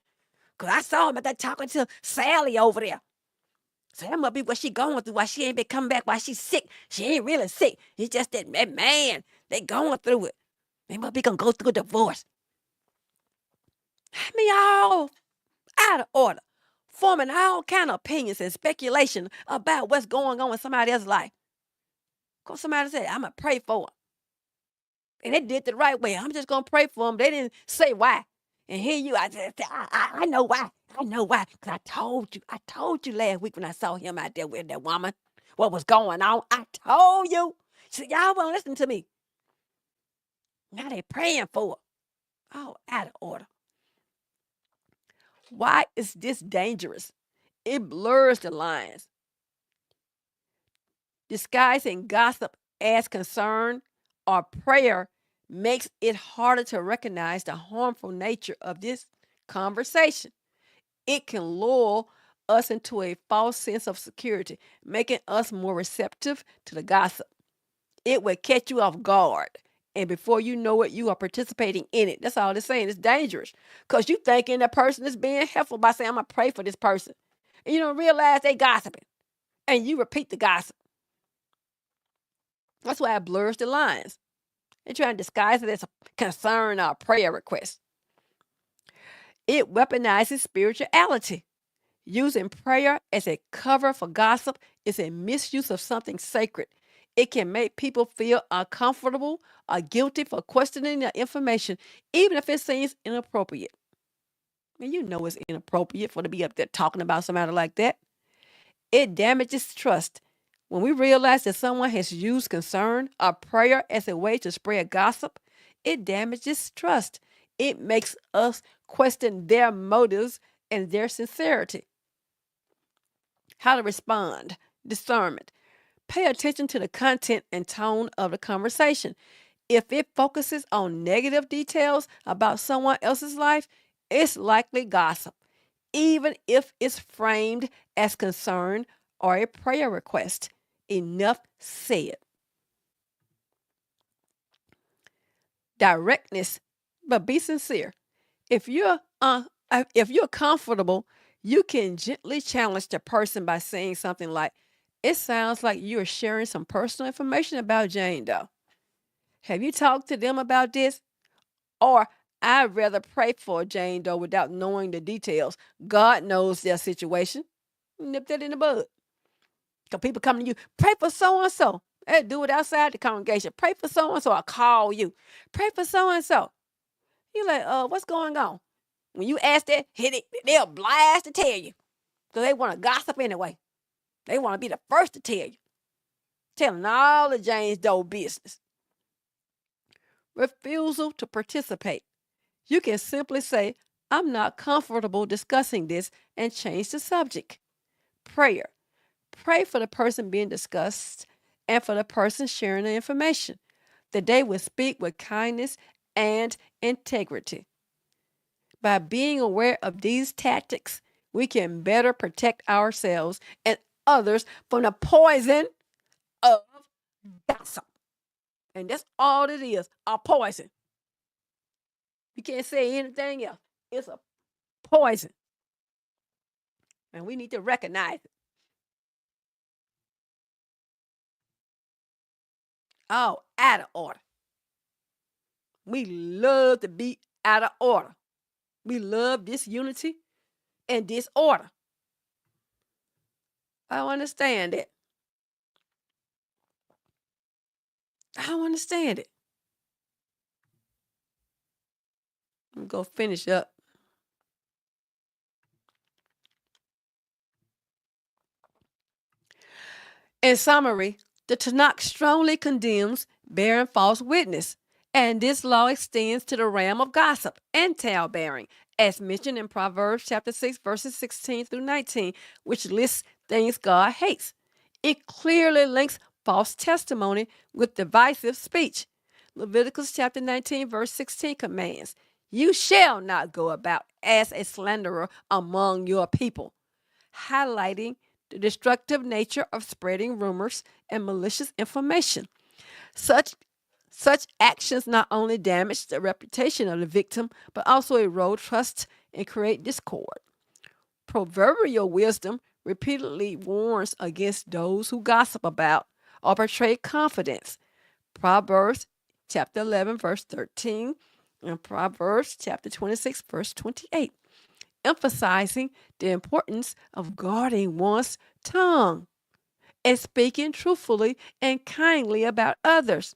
B: Because I saw him out there talking to Sally over there. So that must be what she going through, why she ain't been coming back, why she's sick. She ain't really sick. It's just that man, they going through it. They must be going to go through a divorce. I mean, all out of order, forming all kind of opinions and speculation about what's going on in somebody else's life. Because somebody said, I'm going to pray for them. And they did it the right way. I'm just going to pray for them. They didn't say why. And here you, I know why. I know why. Because I told you last week when I saw him out there with that woman, what was going on. I told you. So y'all won't listen to me. Now they praying for her. Oh, out of order. Why is this dangerous? It blurs the lines. Disguising gossip as concern or prayer makes it harder to recognize the harmful nature of this conversation. It can lull us into a false sense of security, making us more receptive to the gossip. It will catch you off guard. And before you know it, you are participating in it. That's all it's saying. It's dangerous. Because you thinking that person is being helpful by saying, I'm going to pray for this person. And you don't realize they gossiping. And you repeat the gossip. That's why it blurs the lines. They're trying to disguise it as a concern or a prayer request. It weaponizes spirituality. Using prayer as a cover for gossip is a misuse of something sacred. It can make people feel uncomfortable or guilty for questioning the information, even if it seems inappropriate. And you know it's inappropriate for to be up there talking about somebody like that. It damages trust. When we realize that someone has used concern or prayer as a way to spread gossip, it damages trust. It makes us question their motives and their sincerity. How to respond. Discernment. Pay attention to the content and tone of the conversation. If it focuses on negative details about someone else's life, it's likely gossip, even if it's framed as concern or a prayer request. Enough said. Directness, but be sincere. If you're comfortable, you can gently challenge the person by saying something like, it sounds like you're sharing some personal information about Jane, though. Have you talked to them about this? Or, I'd rather pray for Jane Doe without knowing the details. God knows their situation. Nip that in the bud. Because people come to you, pray for so-and-so. Hey, do it outside the congregation. Pray for so-and-so. I'll call you. Pray for so-and-so. You're like, what's going on? When you ask that, they'll blast to tell you. Because they want to gossip anyway. They want to be the first to tell you. Telling all the Jane Doe business. Refusal to participate. You can simply say, I'm not comfortable discussing this and change the subject. Prayer. Pray for the person being discussed and for the person sharing the information, that they will speak with kindness and integrity. By being aware of these tactics, we can better protect ourselves and others from the poison of gossip. And that's all it is, a poison. You can't say anything else. It's a poison. And we need to recognize it. Oh, out of order. We love to be out of order. We love disunity and disorder. I don't understand it. I don't understand it. I'm going to finish up. In summary, the Tanakh strongly condemns bearing false witness, and this law extends to the realm of gossip and talebearing, as mentioned in Proverbs chapter 6, verses 16 through 19, which lists things God hates. It clearly links false testimony with divisive speech. Leviticus chapter 19, verse 16 commands, you shall not go about as a slanderer among your people, highlighting the destructive nature of spreading rumors and malicious information. Such actions not only damage the reputation of the victim, but also erode trust and create discord. Proverbial wisdom repeatedly warns against those who gossip about or betray confidence. Proverbs chapter 11, verse 13, and Proverbs chapter 26, verse 28, emphasizing the importance of guarding one's tongue and speaking truthfully and kindly about others.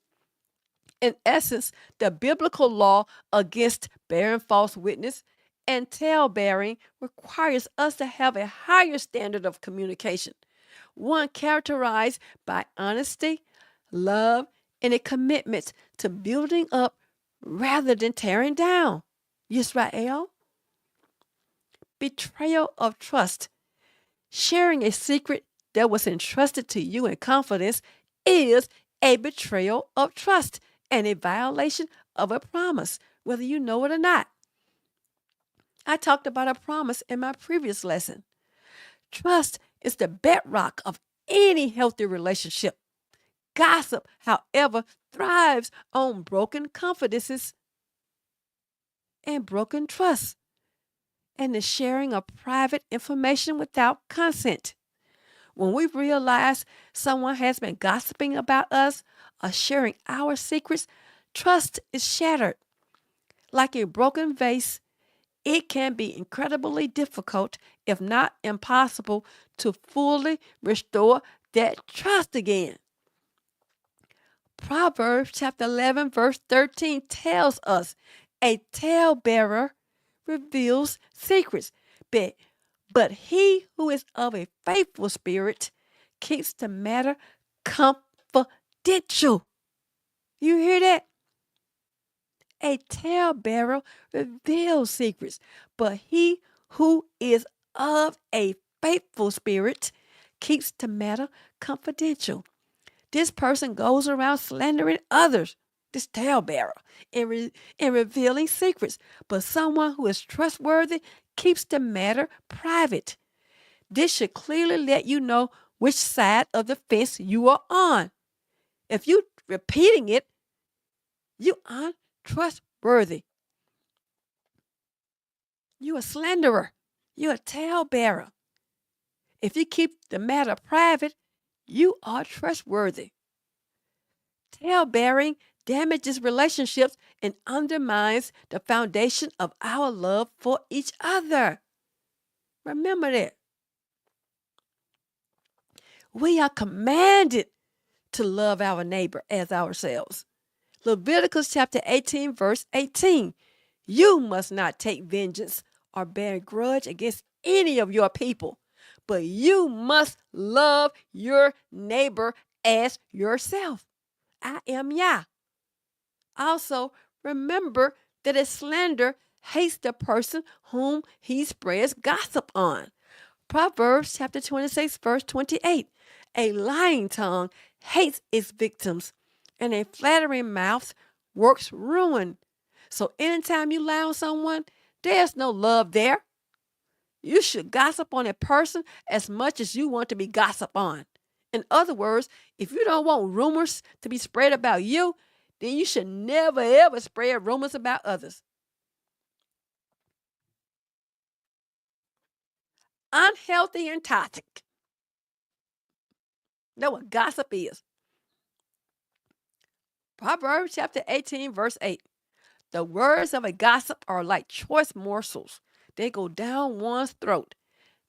B: In essence, the biblical law against bearing false witness and talebearing requires us to have a higher standard of communication, one characterized by honesty, love, and a commitment to building up rather than tearing down. Israel, betrayal of trust. Sharing a secret that was entrusted to you in confidence is a betrayal of trust and a violation of a promise, whether you know it or not. I talked about a promise in my previous lesson. Trust is the bedrock of any healthy relationship. Gossip, however, thrives on broken confidences and broken trust and the sharing of private information without consent. When we realize someone has been gossiping about us or sharing our secrets, trust is shattered. Like a broken vase, it can be incredibly difficult, if not impossible, to fully restore that trust again. Proverbs chapter 11, verse 13 tells us a talebearer reveals secrets, but he who is of a faithful spirit keeps the matter confidential. You hear that? A talebearer reveals secrets, but he who is of a faithful spirit keeps the matter confidential. This person goes around slandering others, this talebearer, and revealing secrets, but someone who is trustworthy keeps the matter private. This should clearly let you know which side of the fence you are on. If you're repeating it, you aren't trustworthy. You're a slanderer. You're a talebearer. If you keep the matter private, you are trustworthy. Talebearing damages relationships and undermines the foundation of our love for each other. Remember that. We are commanded to love our neighbor as ourselves. Leviticus chapter 18, verse 18. You must not take vengeance or bear grudge against any of your people, but you must love your neighbor as yourself. I am Yah. Also, remember that a slanderer hates the person whom he spreads gossip on. Proverbs chapter 26, verse 28. A lying tongue hates its victims, and a flattering mouth works ruin. So anytime you lie on someone, there's no love there. You should gossip on a person as much as you want to be gossiped on. In other words, if you don't want rumors to be spread about you, then you should never ever spread rumors about others. Unhealthy and toxic. That's what gossip is. Proverbs chapter 18, verse 8. The words of a gossip are like choice morsels. They go down one's throat.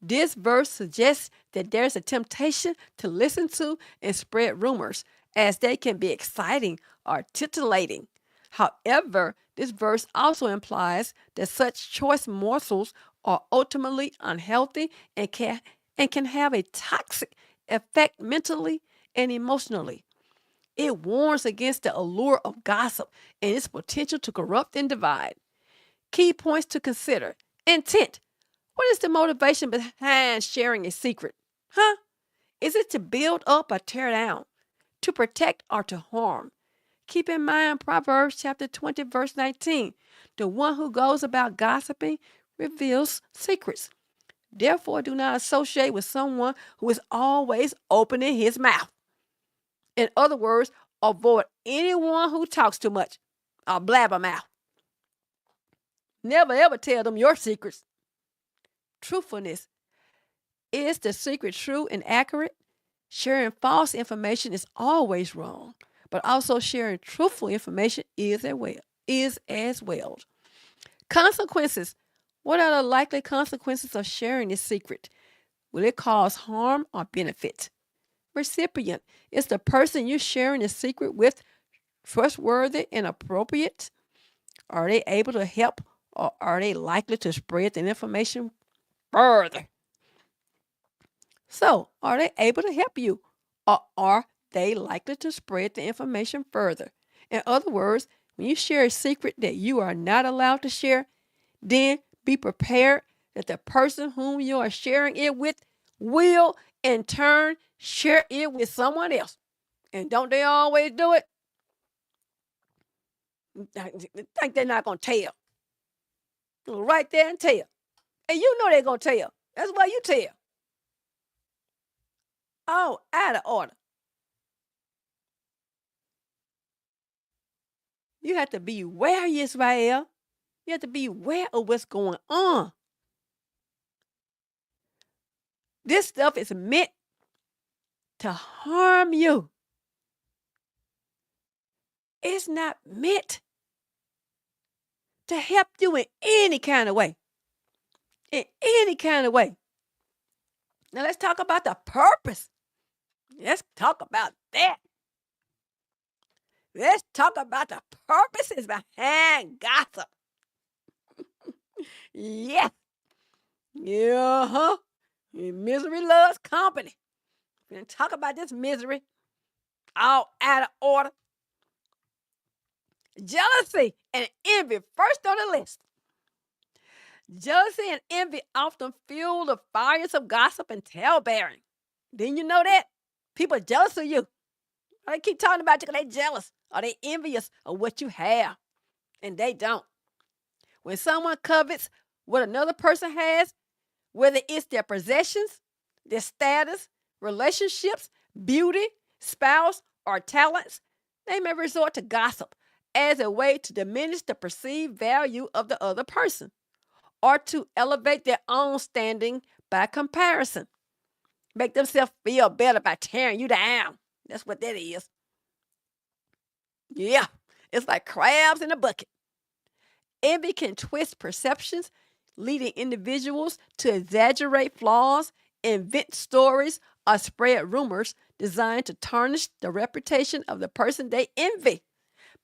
B: This verse suggests that there's a temptation to listen to and spread rumors, as they can be exciting or titillating. However, this verse also implies that such choice morsels are ultimately unhealthy and can have a toxic effect mentally and emotionally. It warns against the allure of gossip and its potential to corrupt and divide. Key points to consider. Intent. What is the motivation behind sharing a secret? Is it to build up or tear down? To protect or to harm? Keep in mind Proverbs chapter 20, verse 19. The one who goes about gossiping reveals secrets. Therefore, do not associate with someone who is always opening his mouth. In other words, avoid anyone who talks too much or blabbermouth. Never ever tell them your secrets. Truthfulness. Is the secret true and accurate? Sharing false information is always wrong, but also sharing truthful information is as well. Consequences. What are the likely consequences of sharing this secret? Will it cause harm or benefit? Recipient. Is the person you're sharing the secret with trustworthy and appropriate? Are they able to help, or are they likely to spread the information further? So, are they able to help you, or are they likely to spread the information further? In other words, when you share a secret that you are not allowed to share, then be prepared that the person whom you are sharing it with will, in turn, share it with someone else. And don't they always do it? Think they're not going to tell. Right there and tell. And you know they're going to tell. That's why you tell. Oh, out of order. You have to be aware, Israel. You have to be aware of what's going on. This stuff is meant to harm you. It's not meant to help you in any kind of way. In any kind of way. Now let's talk about the purpose. Let's talk about that. Let's talk about the purposes behind gossip. Yes. Yeah. Misery loves company. We're going to talk about this misery all out of order. Jealousy and envy, first on the list. Jealousy and envy often fuel the fires of gossip and talebearing. Didn't you know that? People are jealous of you. They keep talking about you because they're jealous or they envious of what you have, and they don't. When someone covets what another person has, whether it's their possessions, their status, relationships, beauty, spouse, or talents, they may resort to gossip as a way to diminish the perceived value of the other person or to elevate their own standing by comparison. Make themselves feel better by tearing you down. That's what that is. Yeah, it's like crabs in a bucket. Envy can twist perceptions, leading individuals to exaggerate flaws, invent stories, or spread rumors designed to tarnish the reputation of the person they envy.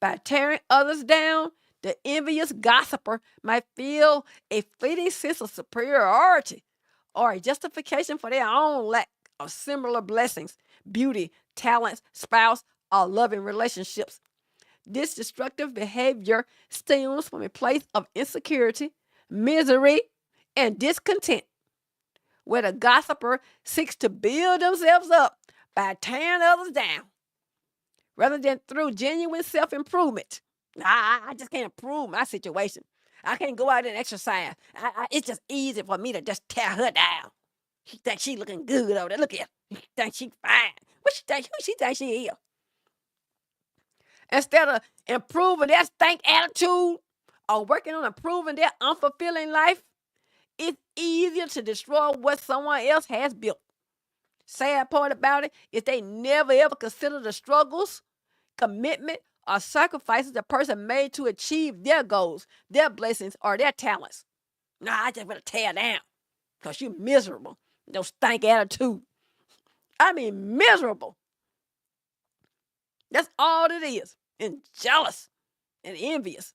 B: By tearing others down, the envious gossiper might feel a fleeting sense of superiority or a justification for their own lack of similar blessings, beauty, talents, spouse, or loving relationships. This destructive behavior stems from a place of insecurity, misery, and discontent, where the gossiper seeks to build themselves up by tearing others down, rather than through genuine self-improvement. I just can't improve my situation. I can't go out and exercise. It's just easy for me to just tear her down. She thinks she looking good over there. Look at her. She thinks she fine. What she think? Who she think she is? Instead of improving their stank attitude or working on improving their unfulfilling life, it's easier to destroy what someone else has built. Sad part about it is they never ever consider the struggles, commitment, or sacrifices the person made to achieve their goals, their blessings, or their talents. I just want to tear down because you're miserable. No stank attitude. I mean, miserable. That's all it is. And jealous and envious.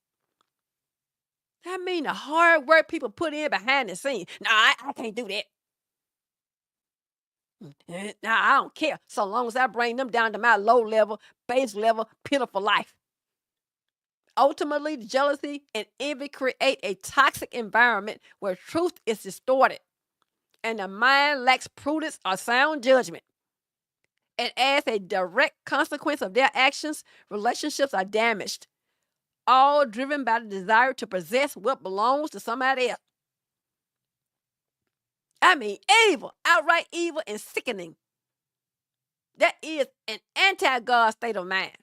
B: I mean, the hard work people put in behind the scenes. I can't do that. I don't care so long as I bring them down to my low level, base level, pitiful life. Ultimately, jealousy and envy create a toxic environment where truth is distorted and the mind lacks prudence or sound judgment. And as a direct consequence of their actions, relationships are damaged, all driven by the desire to possess what belongs to somebody else. I mean, evil, outright evil and sickening. That is an anti-God state of mind.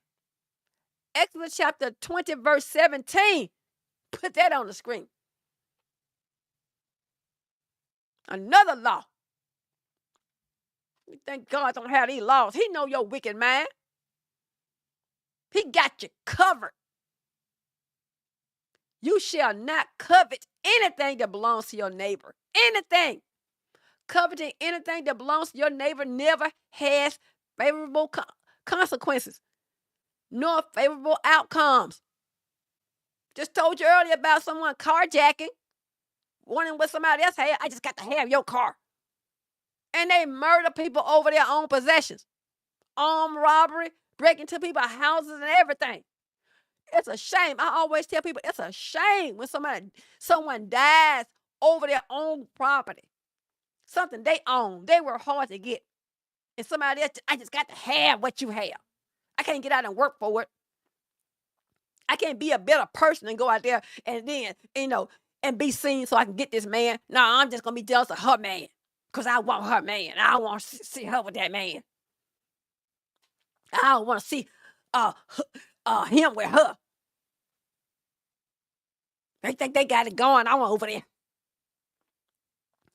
B: Exodus chapter 20, verse 17. Put that on the screen. Another law. You think God don't have these laws? He know your wicked mind. He got you covered. You shall not covet anything that belongs to your neighbor. Anything. Coveting anything that belongs to your neighbor never has favorable consequences, nor favorable outcomes. Just told you earlier about someone carjacking, wanting what somebody else had. I just got to have your car. And they murder people over their own possessions. Armed robbery, breaking into people's houses and everything. It's a shame. I always tell people it's a shame when someone dies over their own property. Something they own. They were hard to get. And somebody else, I just got to have what you have. I can't get out and work for it. I can't be a better person and go out there and then, and be seen so I can get this man. No, I'm just going to be jealous of her man because I want her man. I don't want to see her with that man. I don't want to see him with her. They think they got it going on over there.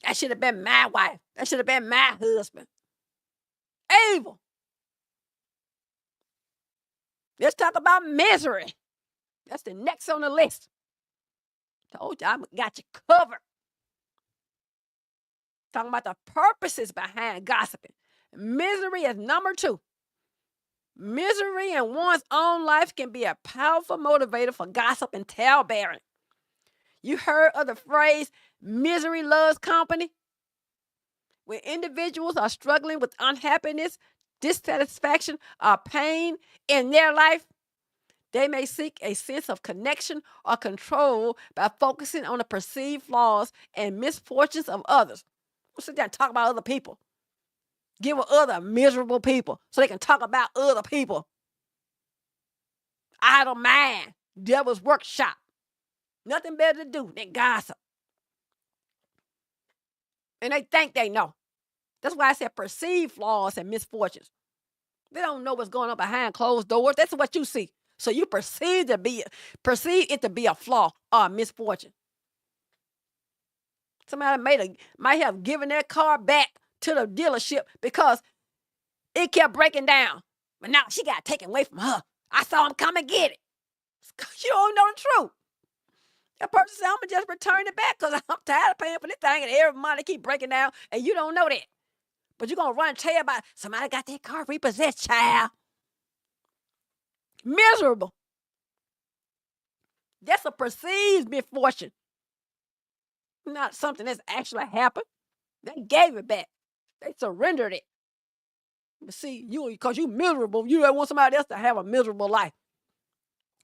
B: That should have been my wife. That should have been my husband. Evil. Let's talk about misery. That's the next on the list. Told you I got you covered. Talking about the purposes behind gossiping. Misery is number 2. Misery in one's own life can be a powerful motivator for gossip and talebearing. You heard of the phrase, misery loves company? When individuals are struggling with unhappiness, dissatisfaction, or pain in their life, they may seek a sense of connection or control by focusing on the perceived flaws and misfortunes of others. We'll sit down and talk about other people. Get with other miserable people so they can talk about other people. Idle mind, devil's workshop. Nothing better to do than gossip. And they think they know. That's why I said perceived flaws and misfortunes. They don't know what's going on behind closed doors. That's what you see. So you perceive it to be a flaw or a misfortune. Somebody might have given their car back to the dealership because it kept breaking down. But now she got taken away from her. I saw him come and get it. You don't know the truth. That person said, I'm going to just return it back because I'm tired of paying for this thing and every month it keep breaking down and you don't know that. But you're going to run and tell about somebody got their car repossessed, child. Miserable. That's a perceived misfortune. Not something that's actually happened. They gave it back. They surrendered it. But see, because you miserable, you don't want somebody else to have a miserable life.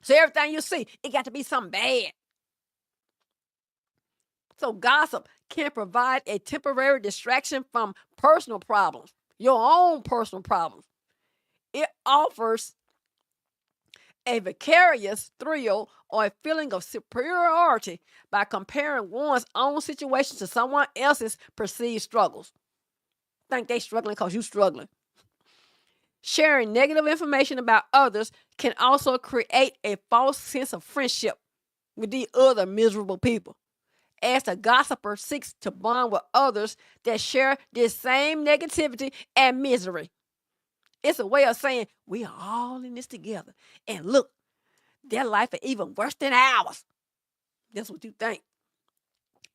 B: So everything you see, it got to be something bad. So gossip can provide a temporary distraction from personal problems, your own personal problems. It offers a vicarious thrill or a feeling of superiority by comparing one's own situation to someone else's perceived struggles. Think they struggling because you struggling. Sharing negative information about others can also create a false sense of friendship with these other miserable people, as the gossiper seeks to bond with others that share this same negativity and misery. It's a way of saying, we are all in this together. And look, their life is even worse than ours. That's what you think.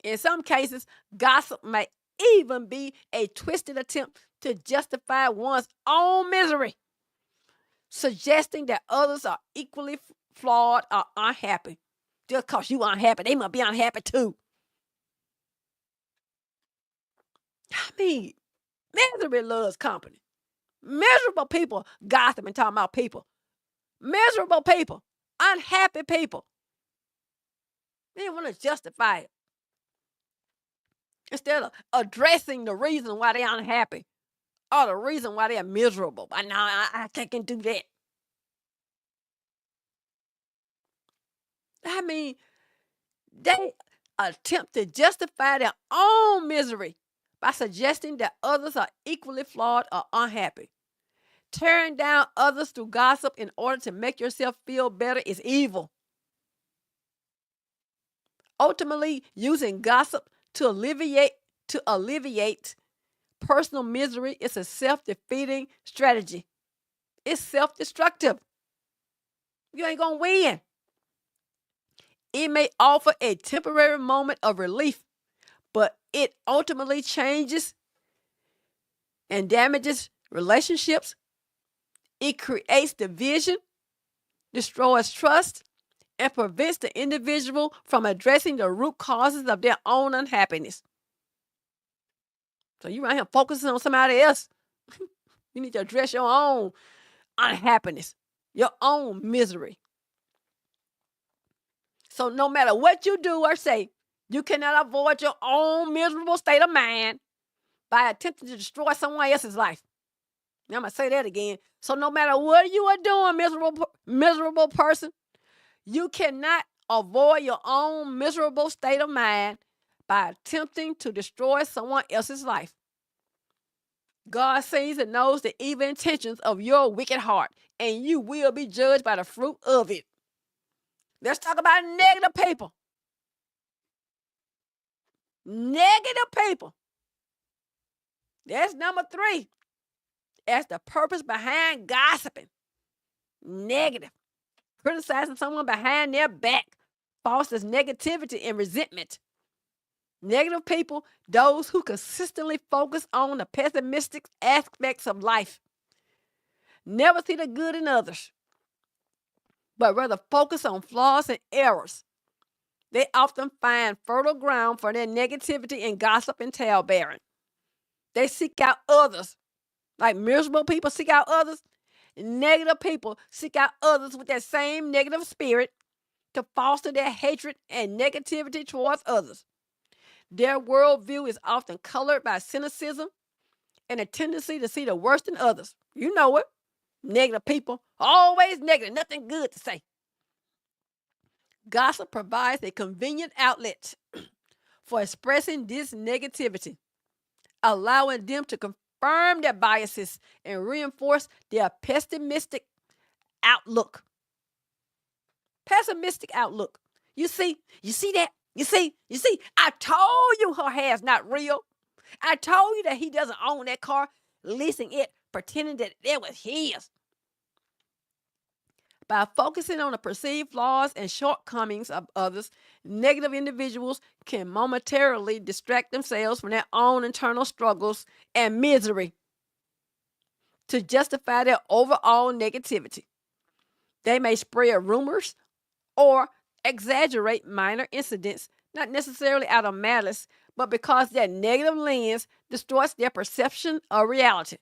B: In some cases, gossip may even be a twisted attempt to justify one's own misery, suggesting that others are equally flawed or unhappy. Just because you unhappy, they must be unhappy too. I mean, misery loves company. Miserable people gossiping, talking about people. Miserable people, unhappy people. They want to justify it instead of addressing the reason why they're unhappy or the reason why they're miserable. But no, I can't do that. I mean, they attempt to justify their own misery by suggesting that others are equally flawed or unhappy. Tearing down others through gossip in order to make yourself feel better is evil. Ultimately, using gossip to alleviate personal misery is a self-defeating strategy. It's self-destructive. You ain't gonna win. It may offer a temporary moment of relief, but it ultimately changes and damages relationships. It creates division, destroys trust, and prevents the individual from addressing the root causes of their own unhappiness. So you right here focusing on somebody else. You need to address your own unhappiness, your own misery. So no matter what you do or say, you cannot avoid your own miserable state of mind by attempting to destroy someone else's life. Now I'm going to say that again. So no matter what you are doing, miserable person, you cannot avoid your own miserable state of mind by attempting to destroy someone else's life. God sees and knows the evil intentions of your wicked heart, and you will be judged by the fruit of it. Let's talk about negative people. Negative people. That's number 3. That's the purpose behind gossiping. Negative. Criticizing someone behind their back fosters negativity and resentment. Negative people, those who consistently focus on the pessimistic aspects of life, never see the good in others, but rather focus on flaws and errors. They often find fertile ground for their negativity and gossip and talebearing. They seek out others. Like miserable people seek out others, negative people seek out others with that same negative spirit to foster their hatred and negativity towards others. Their worldview is often colored by cynicism and a tendency to see the worst in others. You know it. Negative people, always negative, nothing good to say. Gossip provides a convenient outlet for expressing this negativity, allowing them to confirm their biases and reinforce their pessimistic outlook. Pessimistic outlook. You see that? You see, I told you her hair's not real. I told you that he doesn't own that car, leasing it, pretending that it was his. By focusing on the perceived flaws and shortcomings of others, negative individuals can momentarily distract themselves from their own internal struggles and misery to justify their overall negativity. They may spread rumors or exaggerate minor incidents, not necessarily out of malice, but because their negative lens distorts their perception of reality.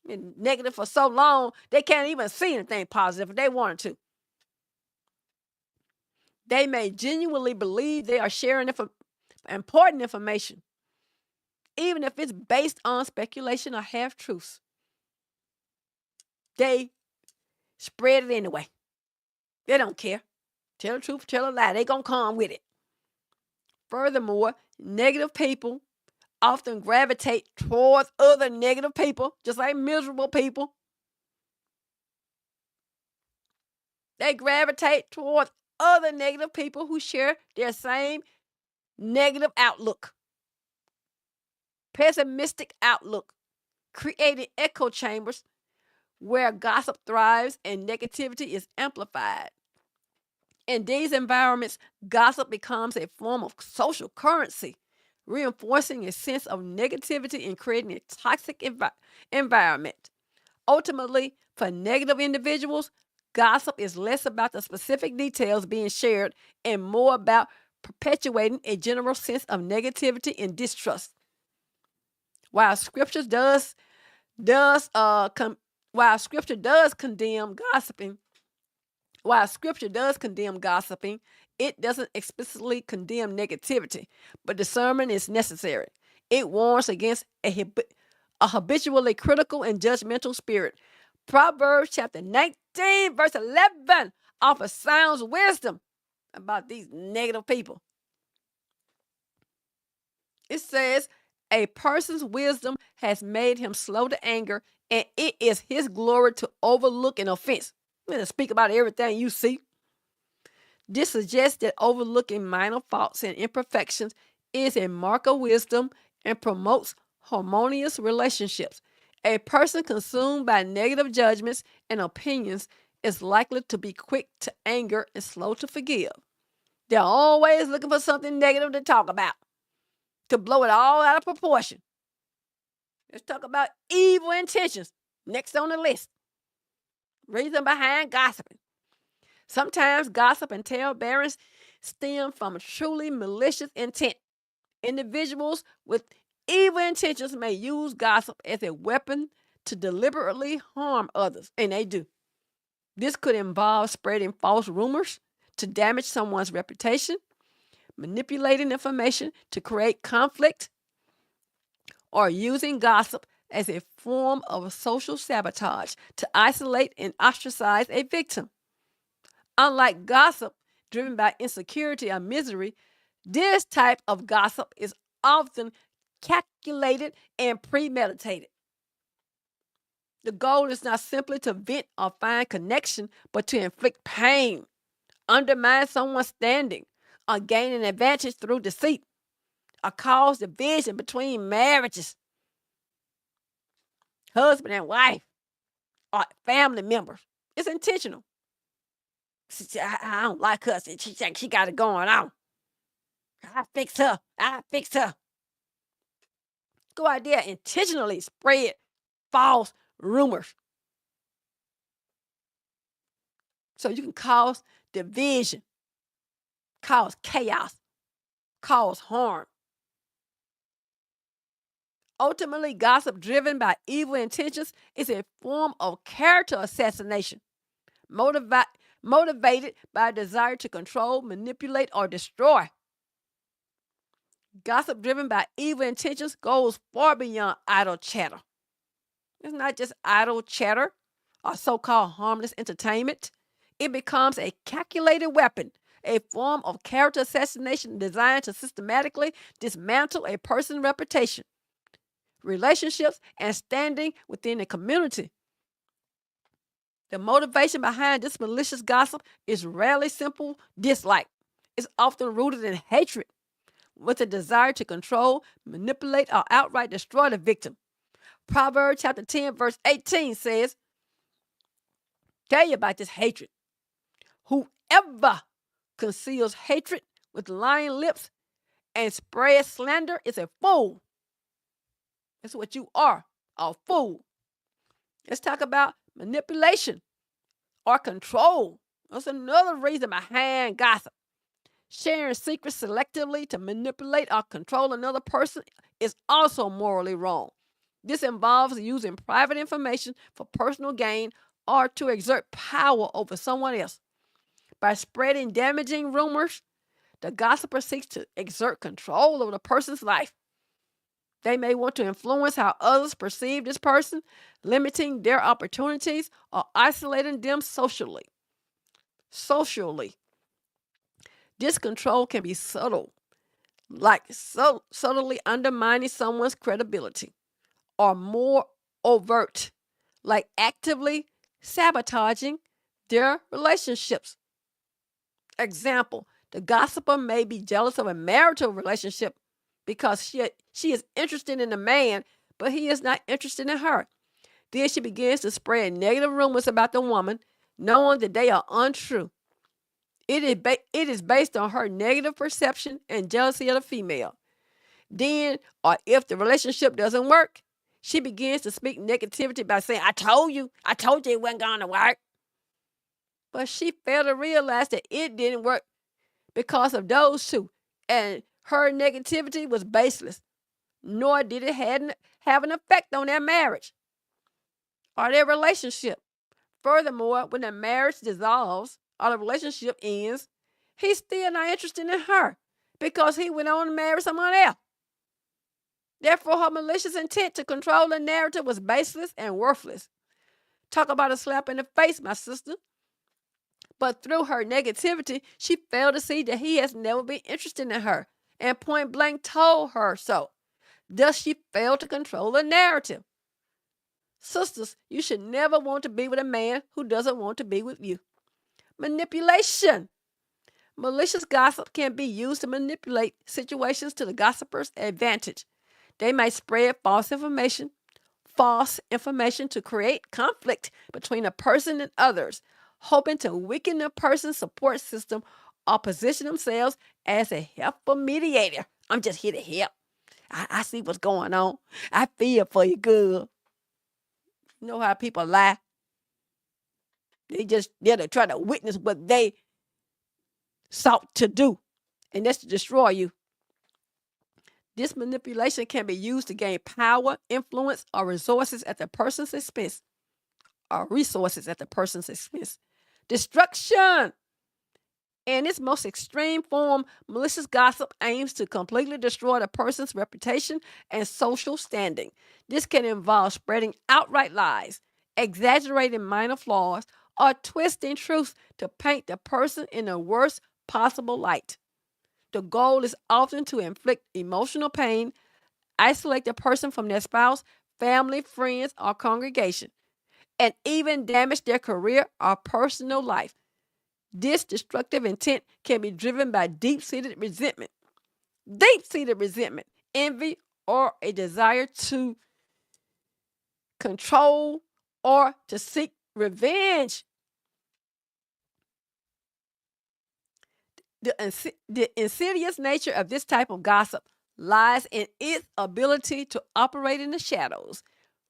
B: Been negative for so long, they can't even see anything positive if they wanted to. They may genuinely believe they are sharing important information, even if it's based on speculation or half-truths. They spread it anyway. They don't care. Tell the truth, tell a lie. They gonna come with it. Furthermore, negative people often gravitate towards other negative people, just like miserable people. They gravitate towards other negative people who share their same negative outlook, pessimistic outlook, creating echo chambers where gossip thrives and negativity is amplified. In these environments, gossip becomes a form of social currency, reinforcing a sense of negativity and creating a toxic environment. Ultimately, for negative individuals, gossip is less about the specific details being shared and more about perpetuating a general sense of negativity and distrust. While Scripture does condemn gossiping, it doesn't explicitly condemn negativity, but discernment is necessary. It warns against a habitually critical and judgmental spirit. Proverbs chapter 19, verse 11 offers sound wisdom about these negative people. It says, A person's wisdom has made him slow to anger, and it is his glory to overlook an offense. I'm going to speak about everything you see. This suggests that overlooking minor faults and imperfections is a mark of wisdom and promotes harmonious relationships. A person consumed by negative judgments and opinions is likely to be quick to anger and slow to forgive. They're always looking for something negative to talk about, to blow it all out of proportion. Let's talk about evil intentions. Next on the list. Reason behind gossiping. Sometimes gossip and talebearing stem from truly malicious intent. Individuals with evil intentions may use gossip as a weapon to deliberately harm others, and they do. This could involve spreading false rumors to damage someone's reputation, manipulating information to create conflict, or using gossip as a form of social sabotage to isolate and ostracize a victim. Unlike gossip driven by insecurity or misery, this type of gossip is often calculated and premeditated. The goal is not simply to vent or find connection, but to inflict pain, undermine someone's standing, or gain an advantage through deceit, or cause division between marriages, husband and wife, or family members. It's intentional. I don't like her. She thinks she got it going on. I fix her. Go out there and intentionally spread false rumors so you can cause division, cause chaos, cause harm. Ultimately, gossip driven by evil intentions is a form of character assassination, motivated by a desire to control, manipulate, or destroy. Gossip driven by evil intentions goes far beyond idle chatter. It's not just idle chatter or so-called harmless entertainment. It becomes a calculated weapon, a form of character assassination designed to systematically dismantle a person's reputation, relationships, and standing within a community. The motivation behind this malicious gossip is rarely simple dislike. It's often rooted in hatred, with a desire to control, manipulate, or outright destroy the victim. Proverbs chapter 10, verse 18 says, tell you about this hatred. Whoever conceals hatred with lying lips and spreads slander is a fool. That's what you are, a fool. Let's talk about manipulation or control. That's another reason behind gossip. Sharing secrets selectively to manipulate or control another person is also morally wrong. This involves using private information for personal gain or to exert power over someone else. By spreading damaging rumors, the gossiper seeks to exert control over the person's life. They may want to influence how others perceive this person, limiting their opportunities or isolating them socially. This control can be subtle, like subtly undermining someone's credibility, or more overt, like actively sabotaging their relationships. Example, the gossiper may be jealous of a marital relationship because she is interested in the man, but he is not interested in her. Then she begins to spread negative rumors about the woman, knowing that they are untrue. It is based on her negative perception and jealousy of the female. Then, or if the relationship doesn't work, she begins to speak negativity by saying, I told you it wasn't going to work. But she failed to realize that it didn't work because of those two, and her negativity was baseless, nor did it have an effect on their marriage or their relationship. Furthermore, when the marriage dissolves or the relationship ends, he's still not interested in her because he went on to marry someone else. Therefore, her malicious intent to control the narrative was baseless and worthless. Talk about a slap in the face, my sister. But through her negativity, she failed to see that he has never been interested in her and point blank told her so. Thus, she failed to control the narrative. Sisters, you should never want to be with a man who doesn't want to be with you. Manipulation. Malicious gossip can be used to manipulate situations to the gossiper's advantage. They may spread false information to create conflict between a person and others, hoping to weaken the person's support system or position themselves as a helpful mediator. I'm just here to help. I see what's going on. I feel for you, girl. You know how people lie? They just there to try to witness what they sought to do, and that's to destroy you. This manipulation can be used to gain power, influence, or resources at the person's expense. Destruction. In its most extreme form, malicious gossip aims to completely destroy the person's reputation and social standing. This can involve spreading outright lies, exaggerating minor flaws, or twisting truths to paint the person in the worst possible light. The goal is often to inflict emotional pain, isolate the person from their spouse, family, friends, or congregation, and even damage their career or personal life. This destructive intent can be driven by deep-seated resentment, envy, or a desire to control or to seek revenge. The insidious nature of this type of gossip lies in its ability to operate in the shadows.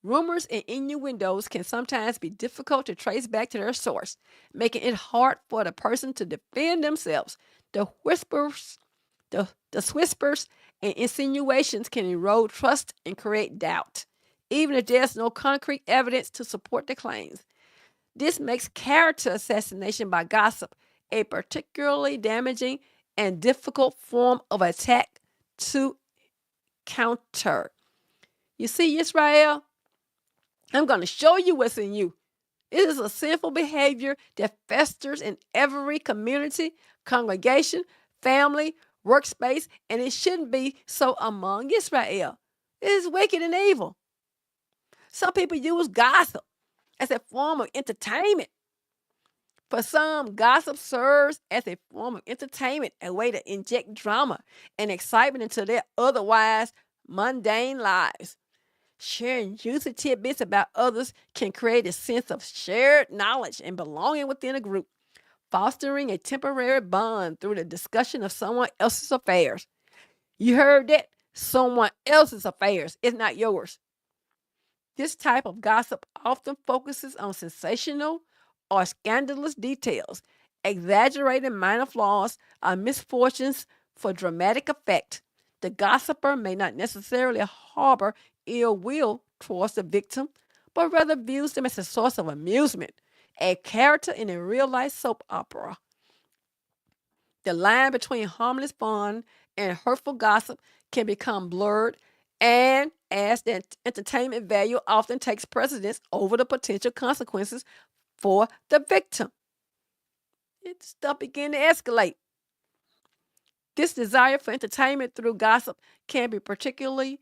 B: Rumors and innuendos can sometimes be difficult to trace back to their source, making it hard for the person to defend themselves. The whispers and insinuations can erode trust and create doubt, even if there's no concrete evidence to support the claims. This makes character assassination by gossip a particularly damaging and difficult form of attack to counter. You see, Israel, I'm going to show you what's in you. It is a sinful behavior that festers in every community, congregation, family, workspace, and it shouldn't be so among Israel. It is wicked and evil. Some people use gossip as a form of entertainment. For some, gossip serves as a form of entertainment, a way to inject drama and excitement into their otherwise mundane lives. Sharing juicy tidbits about others can create a sense of shared knowledge and belonging within a group, fostering a temporary bond through the discussion of someone else's affairs. You heard that? Someone else's affairs. It's not yours. This type of gossip often focuses on sensational or scandalous details, exaggerating minor flaws or misfortunes for dramatic effect. The gossiper may not necessarily harbor ill will towards the victim, but rather views them as a source of amusement, a character in a real-life soap opera. The line between harmless fun and hurtful gossip can become blurred, and as the entertainment value often takes precedence over the potential consequences for the victim. Stuff begin to escalate. This desire for entertainment through gossip can be particularly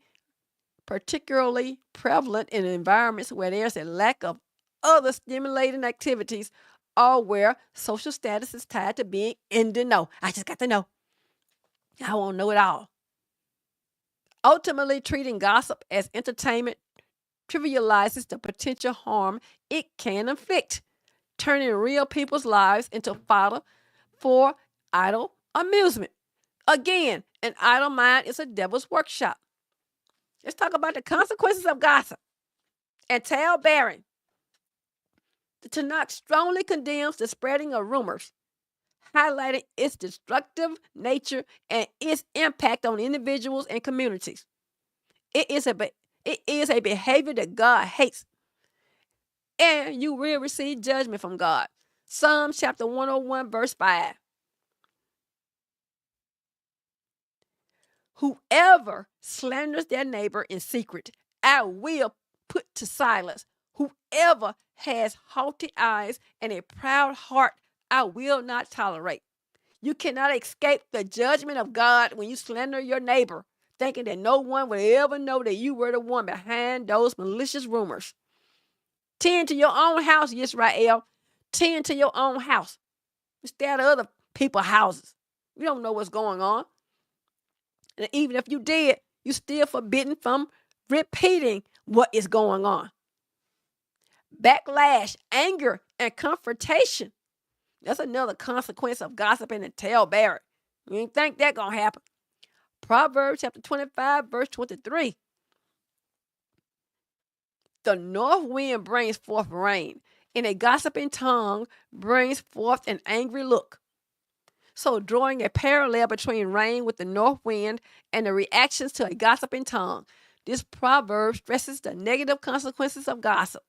B: prevalent in environments where there's a lack of other stimulating activities or where social status is tied to being in the know. I just got to know. I won't know it all. Ultimately, treating gossip as entertainment trivializes the potential harm it can inflict, turning real people's lives into fodder for idle amusement. Again, an idle mind is a devil's workshop. Let's talk about the consequences of gossip and talebearing. The Tanakh strongly condemns the spreading of rumors, highlighting its destructive nature and its impact on individuals and communities. It is a behavior that God hates, and you will receive judgment from God. Psalm chapter 101, verse 5. Whoever slanders their neighbor in secret, I will put to silence. Whoever has haughty eyes and a proud heart, I will not tolerate. You cannot escape the judgment of God when you slander your neighbor. thinking that no one would ever know that you were the one behind those malicious rumors. Tend to your own house, Israel. Tend to your own house. Instead of other people's houses. You don't know what's going on. And even if you did, you're still forbidden from repeating what is going on. Backlash, anger, and confrontation. That's another consequence of gossiping and talebearing. You ain't think that gonna happen. Proverbs chapter 25, verse 23. The north wind brings forth rain, and a gossiping tongue brings forth an angry look. So, drawing a parallel between rain with the north wind and the reactions to a gossiping tongue, this proverb stresses the negative consequences of gossip.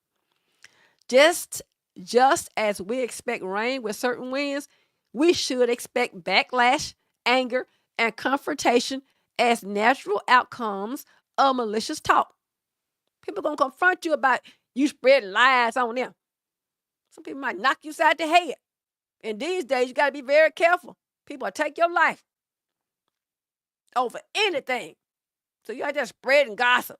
B: Just as we expect rain with certain winds, we should expect backlash, anger, and confrontation as natural outcomes of malicious talk. People going to confront you about you spreading lies on them. Some people might knock you side the head. And these days, you got to be very careful. People will take your life over anything. So you ain't just spreading gossip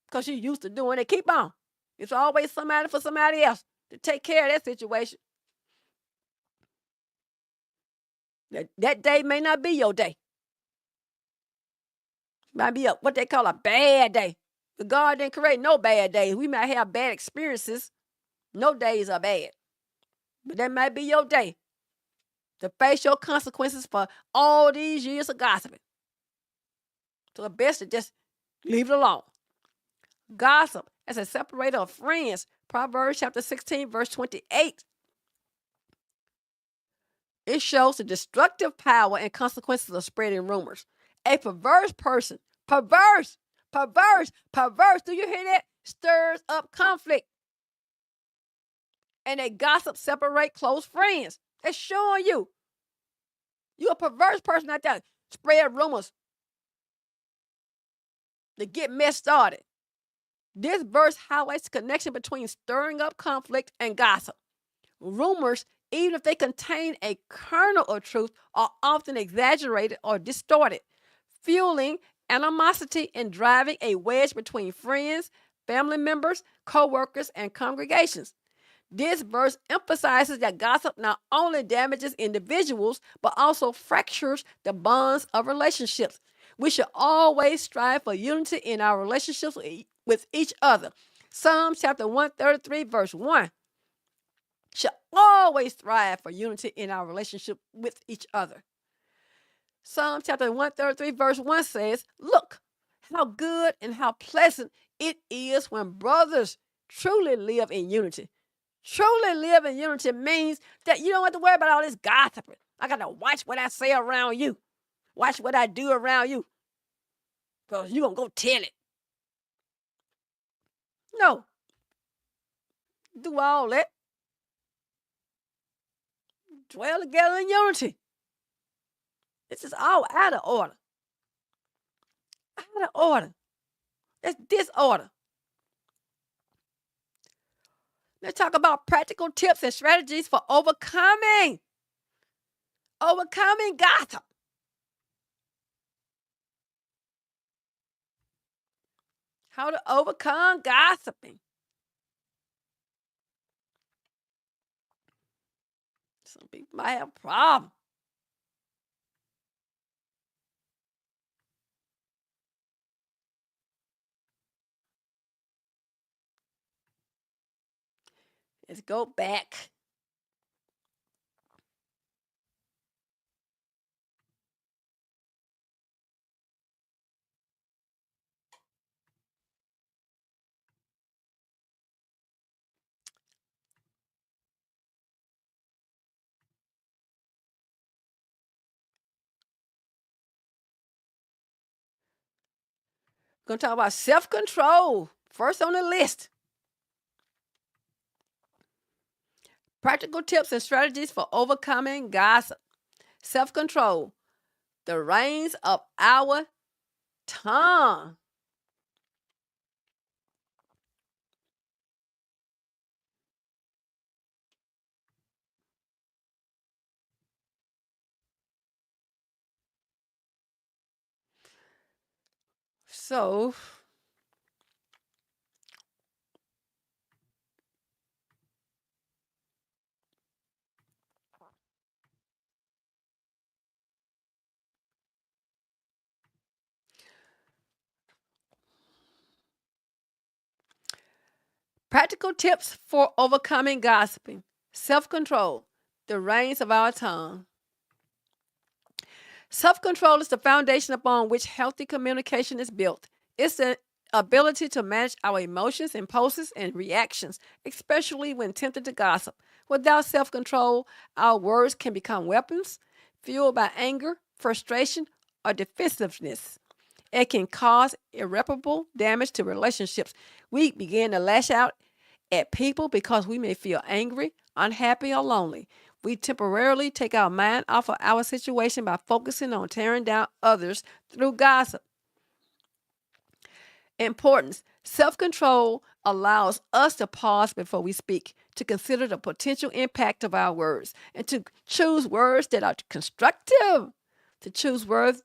B: because you're used to doing it. Keep on. It's always somebody for somebody else to take care of that situation. That day may not be your day. It might be what they call a bad day. But God didn't create no bad days. We might have bad experiences. No days are bad. But that might be your day to face your consequences for all these years of gossiping. So it's best to just leave it alone. Gossip as a separator of friends. Proverbs chapter 16, verse 28. It shows the destructive power and consequences of spreading rumors. A perverse person, perverse, do you hear that? Stirs up conflict. And a gossip separate close friends. It's showing you. You're a perverse person out there. Spread rumors to get mess started. This verse highlights the connection between stirring up conflict and gossip. Rumors, even if they contain a kernel of truth, are often exaggerated or distorted, fueling animosity and driving a wedge between friends, family members, co-workers, and congregations. This verse emphasizes that gossip not only damages individuals, but also fractures the bonds of relationships. We should always strive for unity in our relationships with each other. Psalms chapter 133, verse 1. Should always strive for unity in our relationship with each other. Psalm chapter 133, verse 1 says, look how good and how pleasant it is when brothers truly live in unity. Truly live in unity means that you don't have to worry about all this gossiping. I got to watch what I say around you. Watch what I do around you. Because you're going to go tell it. No. Do all that. Dwell together in unity. This is all out of order. Out of order. It's disorder. Let's talk about practical tips and strategies for overcoming gossip. How to overcome gossiping. Some people might have a problem. Let's go back. We're going to talk about self-control. First on the list. Practical tips and strategies for overcoming gossip. Self-control. The reins of our tongue. So, practical tips for overcoming gossiping. Self-control, the reins of our tongue. Self-control is the foundation upon which healthy communication is built. It's the ability to manage our emotions, impulses, and reactions, especially when tempted to gossip. Without self-control, our words can become weapons fueled by anger, frustration, or defensiveness. It can cause irreparable damage to relationships. We begin to lash out at people because we may feel angry, unhappy, or lonely. We temporarily take our mind off of our situation by focusing on tearing down others through gossip. Importance. Self-control allows us to pause before we speak, to consider the potential impact of our words, and to choose words that are constructive. To choose words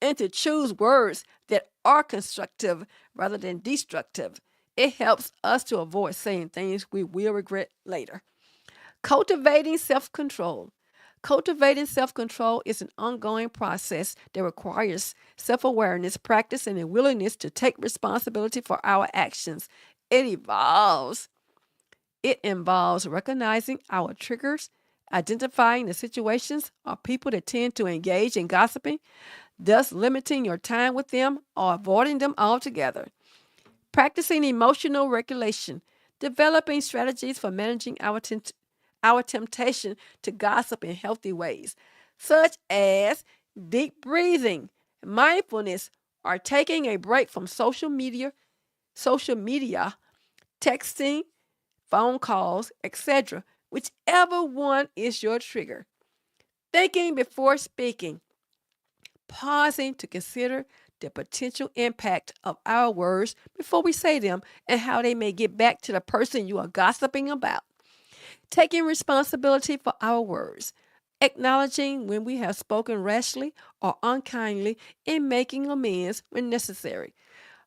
B: that are constructive rather than destructive. It helps us to avoid saying things we will regret later. Cultivating self-control. Cultivating self-control is an ongoing process that requires self-awareness, practice, and a willingness to take responsibility for our actions. It involves recognizing our triggers, identifying the situations or people that tend to engage in gossiping, thus limiting your time with them or avoiding them altogether. Practicing emotional regulation, developing strategies for managing our temptation to gossip in healthy ways, such as deep breathing, mindfulness, or taking a break from social media, texting, phone calls, etc., whichever one is your trigger. Thinking before speaking, pausing to consider the potential impact of our words before we say them and how they may get back to the person you are gossiping about. Taking responsibility for our words, acknowledging when we have spoken rashly or unkindly, and making amends when necessary.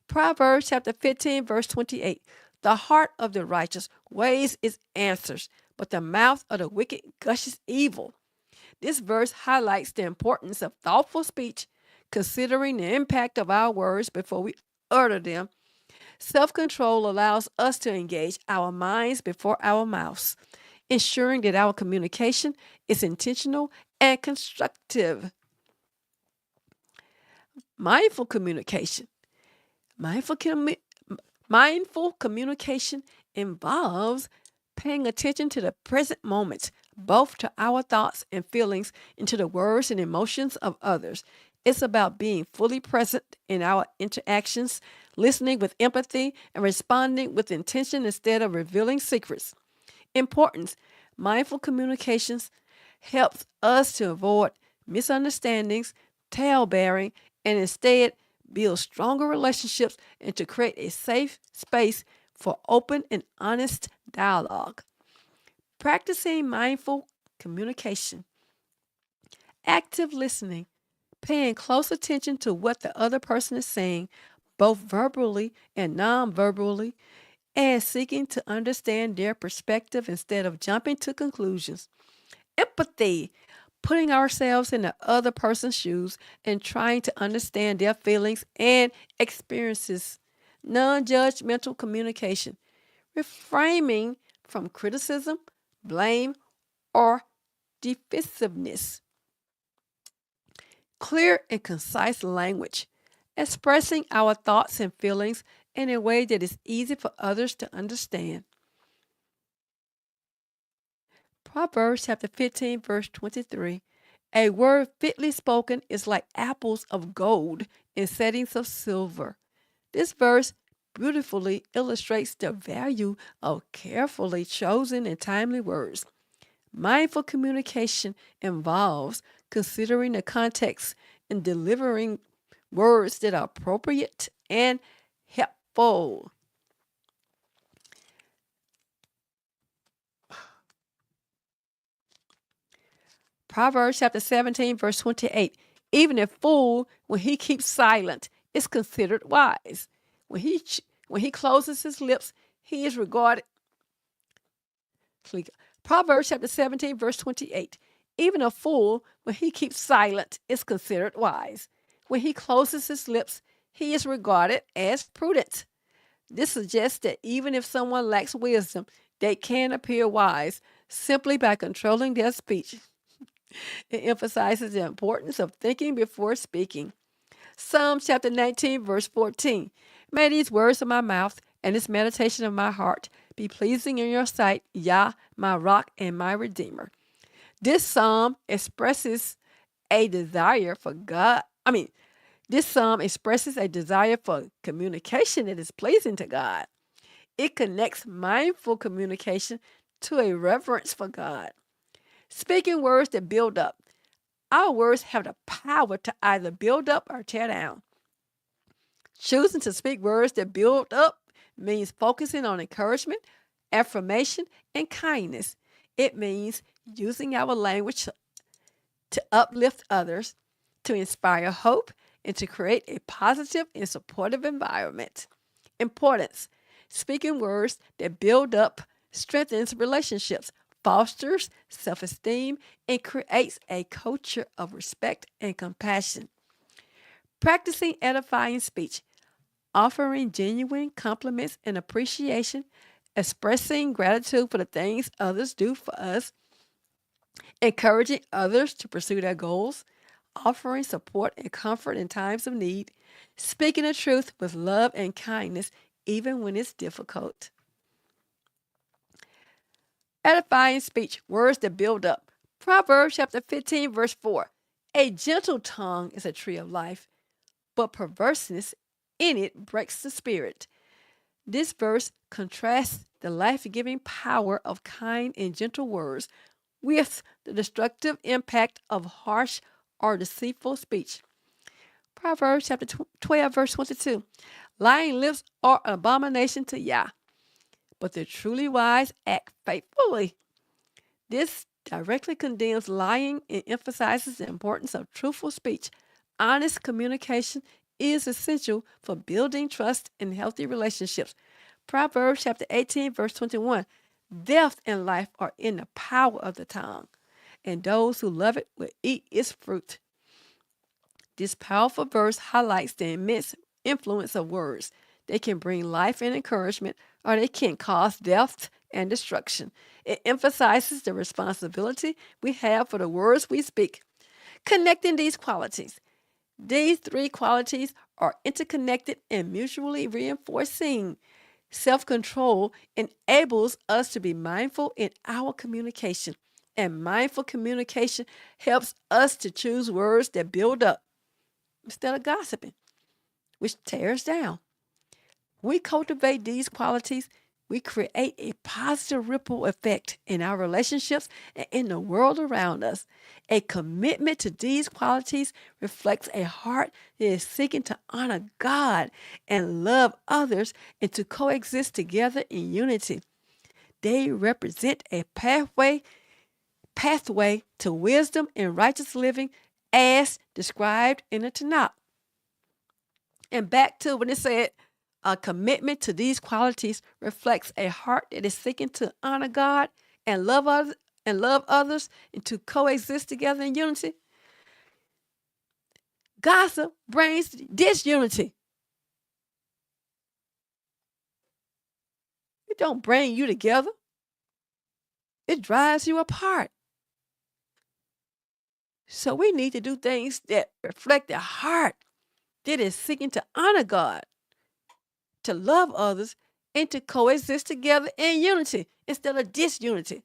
B: Proverbs chapter 15, verse 28. The heart of the righteous weighs its answers, but the mouth of the wicked gushes evil. This verse highlights the importance of thoughtful speech, considering the impact of our words before we utter them. Self-control allows us to engage our minds before our mouths, ensuring that our communication is intentional and constructive. Mindful communication. Mindful, commu- Mindful communication involves paying attention to the present moment, both to our thoughts and feelings and to the words and emotions of others. It's about being fully present in our interactions, listening with empathy, and responding with intention instead of revealing secrets. Importance. Mindful communications helps us to avoid misunderstandings, talebearing, and instead build stronger relationships and to create a safe space for open and honest dialogue. Practicing mindful communication, active listening, paying close attention to what the other person is saying, both verbally and non verbally, and seeking to understand their perspective instead of jumping to conclusions. Empathy, putting ourselves in the other person's shoes and trying to understand their feelings and experiences. Non judgmental communication, refraining from criticism, blame, or defensiveness. Clear and concise language, expressing our thoughts and feelings in a way that is easy for others to understand. Proverbs chapter 15, verse 23. A word fitly spoken is like apples of gold in settings of silver. This verse beautifully illustrates the value of carefully chosen and timely words. Mindful communication involves considering the context and delivering words that are appropriate and helpful. Proverbs chapter 17, verse 28. Even a fool, when he keeps silent, is considered wise. When he closes his lips, he is regarded. Proverbs chapter 17, verse 28. Even a fool, when he keeps silent, is considered wise. When he closes his lips, he is regarded as prudent. This suggests that even if someone lacks wisdom, they can appear wise simply by controlling their speech. It emphasizes the importance of thinking before speaking. Psalm chapter 19, verse 14. May these words of my mouth and this meditation of my heart be pleasing in your sight, Yah, my rock and my redeemer. This psalm expresses a desire for God. This psalm expresses a desire for communication that is pleasing to God. It connects mindful communication to a reverence for God. Speaking words that build up. Our words have the power to either build up or tear down. Choosing to speak words that build up means focusing on encouragement, affirmation, and kindness. It means using our language to uplift others, to inspire hope, and to create a positive and supportive environment. Importance. Speaking words that build up strengthens relationships, fosters self-esteem, and creates a culture of respect and compassion. Practicing edifying speech. Offering genuine compliments and appreciation, expressing gratitude for the things others do for us, encouraging others to pursue their goals, offering support and comfort in times of need, speaking the truth with love and kindness, even when it's difficult. Edifying speech, words that build up. Proverbs chapter 15, verse 4. A gentle tongue is a tree of life, but perverseness in it breaks the spirit. This verse contrasts the life-giving power of kind and gentle words with the destructive impact of harsh or deceitful speech. Proverbs chapter 12, verse 22. Lying lips are an abomination to Yah, but the truly wise act faithfully. This directly condemns lying and emphasizes the importance of truthful speech. Honest communication is essential for building trust and healthy relationships. Proverbs chapter 18, verse 21. Death and life are in the power of the tongue, and those who love it will eat its fruit. This powerful verse highlights the immense influence of words. They can bring life and encouragement, or they can cause death and destruction. It emphasizes the responsibility we have for the words we speak. Connecting these qualities. These three qualities are interconnected and mutually reinforcing. Self-control enables us to be mindful in our communication, and mindful communication helps us to choose words that build up instead of gossiping, which tears down. We cultivate these qualities, we create a positive ripple effect in our relationships and in the world around us. A commitment to these qualities reflects a heart that is seeking to honor God and love others and to coexist together in unity. They represent a pathway to wisdom and righteous living as described in the Tanakh. And back to when it said, a commitment to these qualities reflects a heart that is seeking to honor God and love others and to coexist together in unity. Gossip brings disunity. It don't bring you together. It drives you apart. So we need to do things that reflect the heart that is seeking to honor God, to love others, and to coexist together in unity instead of disunity.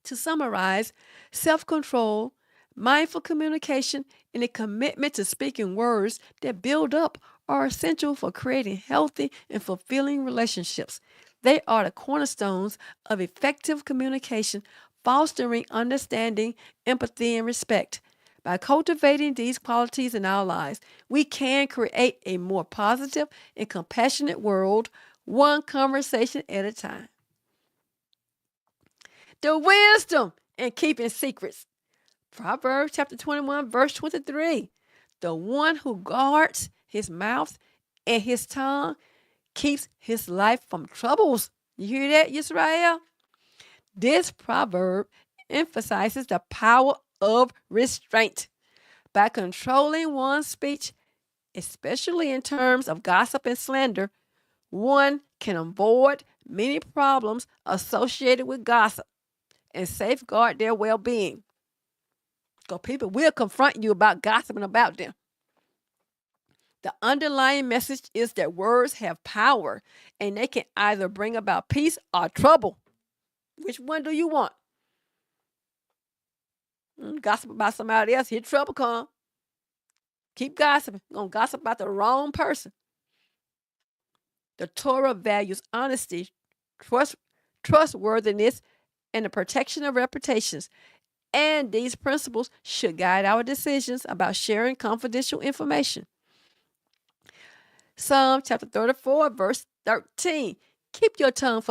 B: To summarize, self-control, mindful communication, and a commitment to speaking words that build up are essential for creating healthy and fulfilling relationships. They are the cornerstones of effective communication, fostering understanding, empathy, and respect. By cultivating these qualities in our lives, we can create a more positive and compassionate world, one conversation at a time. The wisdom in keeping secrets. Proverbs chapter 21, verse 23. The one who guards his mouth and his tongue keeps his life from troubles. You hear that, Israel? This proverb emphasizes the power of restraint. By controlling one's speech, especially in terms of gossip and slander, one can avoid many problems associated with gossip and safeguard their well-being. Because people will confront you about gossiping about them. The underlying message is that words have power and they can either bring about peace or trouble. Which one do you want? Gossip about somebody else, here trouble come. Keep gossiping. You're going to gossip about the wrong person. The Torah values honesty, trustworthiness, and the protection of reputations. And these principles should guide our decisions about sharing confidential information. Psalm chapter 34, verse 13. Keep your tongue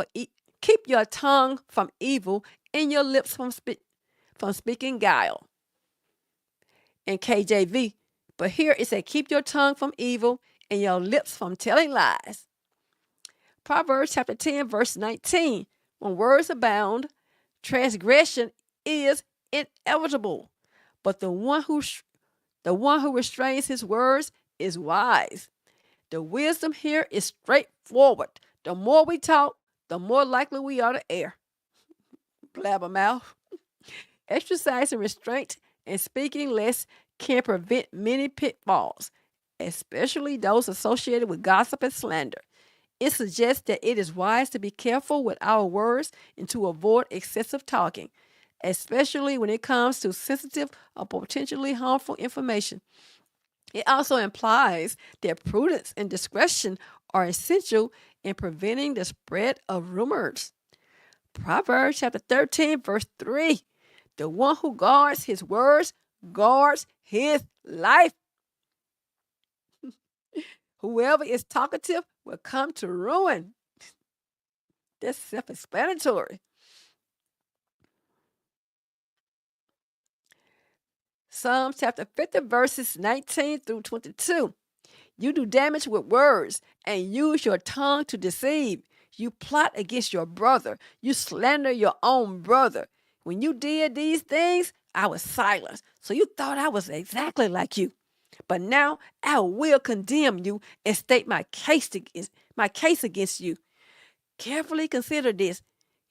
B: from evil and your lips from speaking guile. In KJV. But here it says, keep your tongue from evil and your lips from telling lies. Proverbs chapter 10, verse 19. When words abound, transgression is inevitable. But the one who restrains his words is wise. The wisdom here is straightforward. The more we talk, the more likely we are to err. Blabbermouth. Exercising restraint and speaking less can prevent many pitfalls, especially those associated with gossip and slander. It suggests that it is wise to be careful with our words and to avoid excessive talking, especially when it comes to sensitive or potentially harmful information. It also implies that prudence and discretion are essential in preventing the spread of rumors. Proverbs chapter 13, verse 3. The one who guards his words guards his life. Whoever is talkative will come to ruin. That's self-explanatory. Psalm chapter 50, verses 19 through 22. You do damage with words and use your tongue to deceive. You plot against your brother. You slander your own brother. When you did these things, I was silent. So you thought I was exactly like you. But now I will condemn you and state my case against you. Carefully consider this,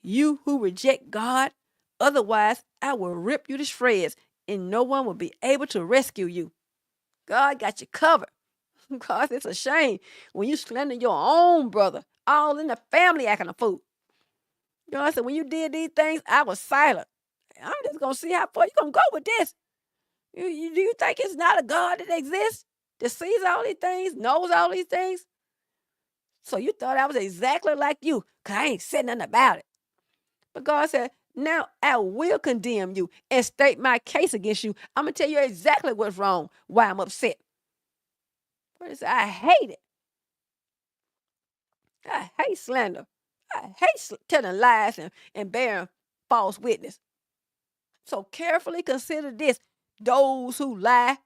B: you who reject God. Otherwise, I will rip you to shreds and no one will be able to rescue you. God got you covered. Because it's a shame when you slander your own brother, all in the family acting a fool. God said, when you did these things, I was silent. I'm just going to see how far you're going to go with this. Do you think it's not a God that exists, that sees all these things, knows all these things? So you thought I was exactly like you, because I ain't said nothing about it. But God said, now I will condemn you and state my case against you. I'm going to tell you exactly what's wrong, why I'm upset. I hate it. I hate slander. I hate telling lies and bearing false witness. So carefully consider this. Those who lie,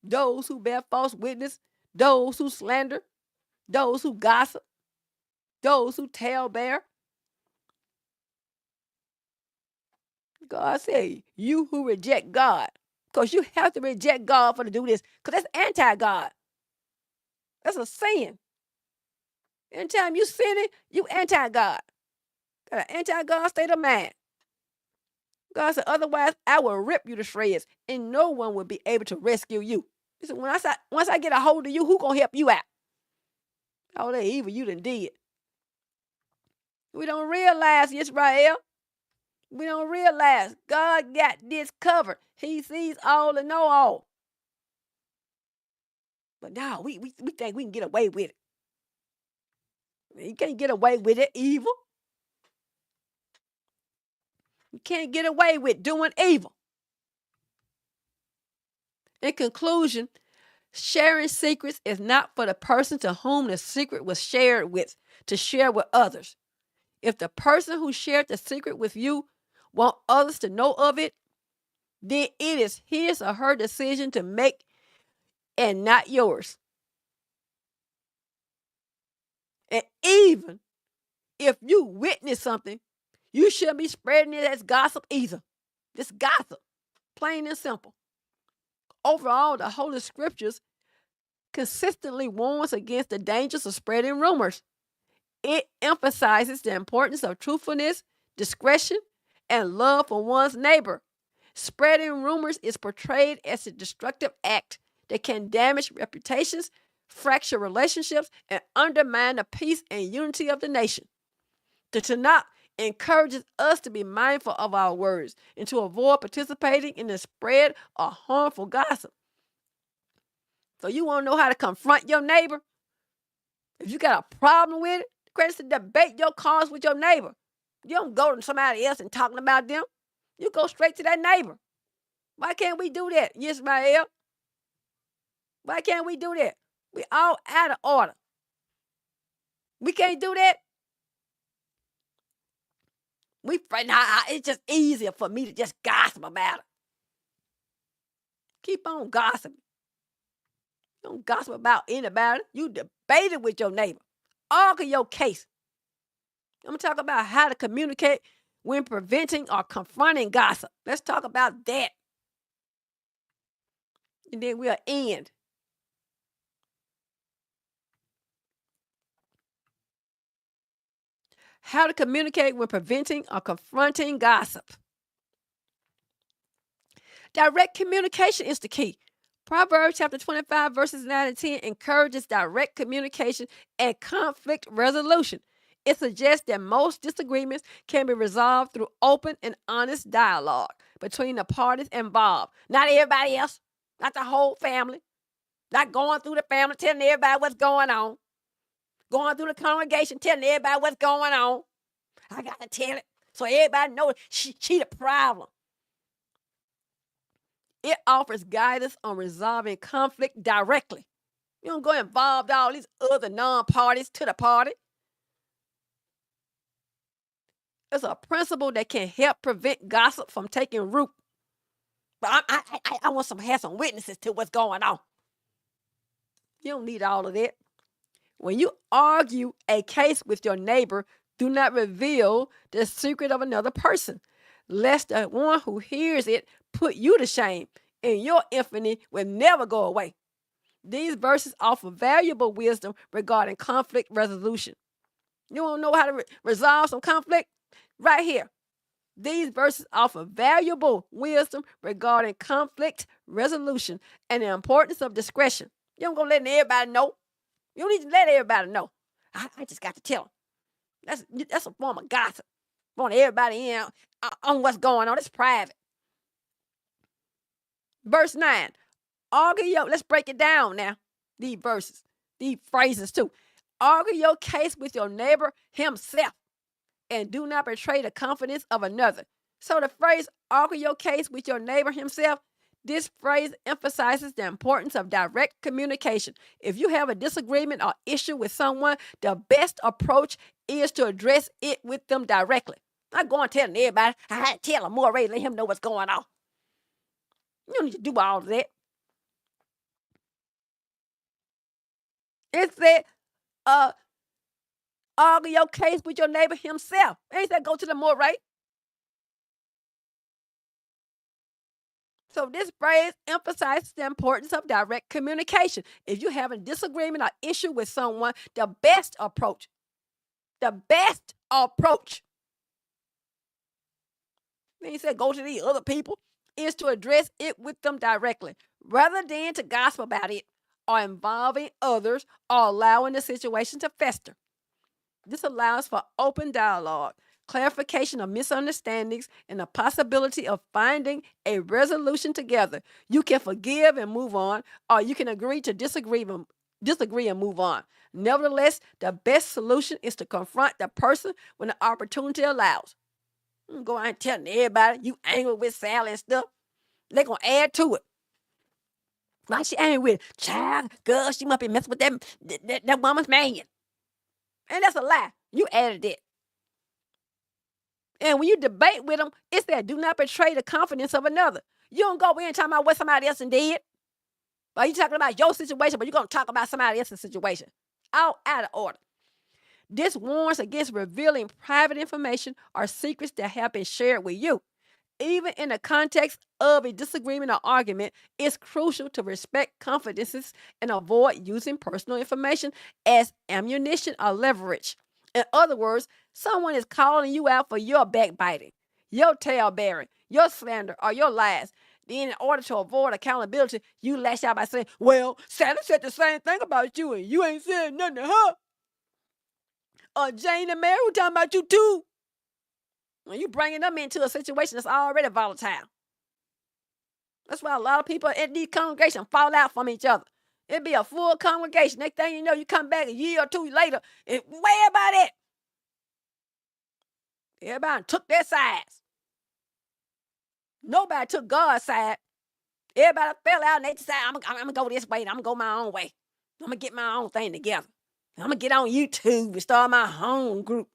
B: those who bear false witness, those who slander, those who gossip, those who talebear. God said, you who reject God, because you have to reject God to do this, because that's anti-God. That's a sin. Anytime you sinning, you anti-God. Got an anti-God state of mind. God said, otherwise, I will rip you to shreds, and no one will be able to rescue you. He said, once I get a hold of you, who gonna help you out? All that evil you done did. We don't realize, Israel. We don't realize God got this covered. He sees all and know all. But now we think we can get away with it. You can't get away with it, evil. You can't get away with doing evil. In conclusion, sharing secrets is not for the person to whom the secret was shared with, to share with others. If the person who shared the secret with you want others to know of it, then it is his or her decision to make and not yours. And even if you witness something, you shouldn't be spreading it as gossip either. Just gossip, plain and simple. Overall, the Holy Scriptures consistently warns against the dangers of spreading rumors. It emphasizes the importance of truthfulness, discretion, and love for one's neighbor. Spreading rumors is portrayed as a destructive act that can damage reputations, fracture relationships, and undermine the peace and unity of the nation. The Tanakh encourages us to be mindful of our words and to avoid participating in the spread of harmful gossip. So you want to know how to confront your neighbor? If you got a problem with it, credits to debate your cause with your neighbor. You don't go to somebody else and talking about them. You go straight to that neighbor. Why can't we do that, Israel? Why can't we do that? We all out of order. We can't do that. It's just easier for me to just gossip about it. Keep on gossiping. Don't gossip about anybody. You debate it with your neighbor. Argue your case. I'm going to talk about how to communicate when preventing or confronting gossip. Let's talk about that. And then we'll end. How to communicate when preventing or confronting gossip. Direct communication is the key. Proverbs chapter 25, verses 9 and 10 encourages direct communication and conflict resolution. It suggests that most disagreements can be resolved through open and honest dialogue between the parties involved. Not everybody else, not the whole family, not going through the family telling everybody what's going on, going through the congregation telling everybody what's going on. I got to tell it so everybody knows she the problem. It offers guidance on resolving conflict directly. You don't go involve all these other non-parties to the party. It's a principle that can help prevent gossip from taking root. But I want to have some witnesses to what's going on. You don't need all of that. When you argue a case with your neighbor, do not reveal the secret of another person, lest the one who hears it put you to shame, and your infamy will never go away. These verses offer valuable wisdom regarding conflict resolution. You want to know how to resolve some conflict? Right here. These verses offer valuable wisdom regarding conflict resolution and the importance of discretion. You don't go letting everybody know. You don't need to let everybody know. I just got to tell them. That's a form of gossip. Want everybody in on what's going on. It's private. Verse 9. Let's break it down now. These verses, these phrases too. Argue your case with your neighbor himself, and do not betray the confidence of another. So the phrase, argue your case with your neighbor himself, this phrase emphasizes the importance of direct communication. If you have a disagreement or issue with someone, the best approach is to address it with them directly. Not going telling everybody, I had to tell him more, let him know what's going on. You don't need to do all of that. It said, argue your case with your neighbor himself. Ain't that go to the more, right? So this phrase emphasizes the importance of direct communication. If you have a disagreement or issue with someone, the best approach then he said go to these other people, is to address it with them directly, rather than to gossip about it or involving others or allowing the situation to fester. This allows for open dialogue, clarification of misunderstandings, and the possibility of finding a resolution together. You can forgive and move on, or you can agree to disagree and move on. Nevertheless, the best solution is to confront the person when the opportunity allows. You go out and telling everybody you angry with Sally and stuff. They're going to add to it. Why she angry with it? Child, girl, she must be messing with that woman's man. And that's a lie. You added it. And when you debate with them, it's that do not betray the confidence of another. You don't go in and talk about what somebody else did. Are you talking about your situation, but you're going to talk about somebody else's situation? All out of order. This warns against revealing private information or secrets that have been shared with you. Even in the context of a disagreement or argument, it's crucial to respect confidences and avoid using personal information as ammunition or leverage. In other words, someone is calling you out for your backbiting, your talebearing, your slander, or your lies. Then, in order to avoid accountability, you lash out by saying, well, Sally said the same thing about you, and you ain't said nothing to her. Or Jane and Mary were talking about you too. When you bringing them into a situation that's already volatile. That's why a lot of people at these congregations fall out from each other. It'd be a full congregation. Next thing you know, you come back a year or two later, and where about it? Everybody took their sides. Nobody took God's side. Everybody fell out and they decided, I'm going to go this way and I'm going to go my own way. I'm going to get my own thing together. I'm going to get on YouTube and start my own group.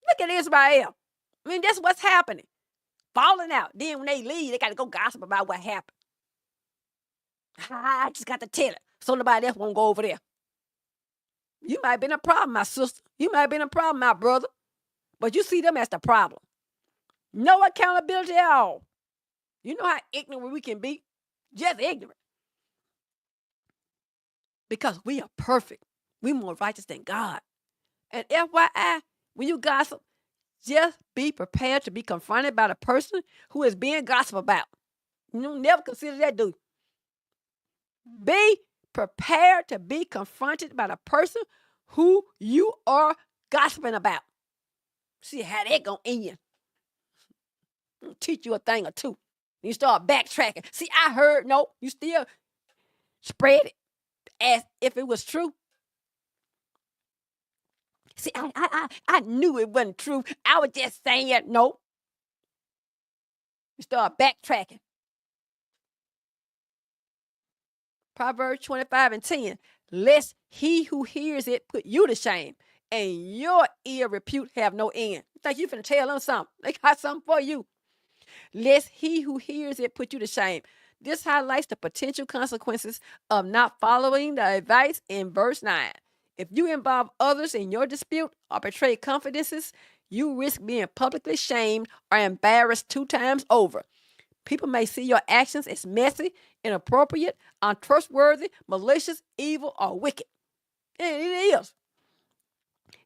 B: Look at Israel. I mean, that's what's happening. Falling out. Then when they leave, they got to go gossip about what happened. I just got to tell it so nobody else won't go over there. You might have been a problem, my sister. You might have been a problem, my brother. But you see them as the problem. No accountability at all. You know how ignorant we can be? Just ignorant. Because we are perfect. We're more righteous than God. And FYI, when you gossip, just be prepared to be confronted by the person who is being gossiped about. You don't never consider that, do you? Be prepared to be confronted by the person who you are gossiping about. See how that gonna end. I'll teach you a thing or two. You start backtracking. See, I heard, no, you still spread it as if it was true. See, I knew it wasn't true. I was just saying no. You start backtracking. Proverbs 25:10. Lest he who hears it put you to shame, and your ill repute have no end. You think you finna tell them something? They got something for you. Lest he who hears it put you to shame. This highlights the potential consequences of not following the advice in verse 9. If you involve others in your dispute or betray confidences, you risk being publicly shamed or embarrassed 2 times over. People may see your actions as messy, inappropriate, untrustworthy, malicious, evil, or wicked. And it is.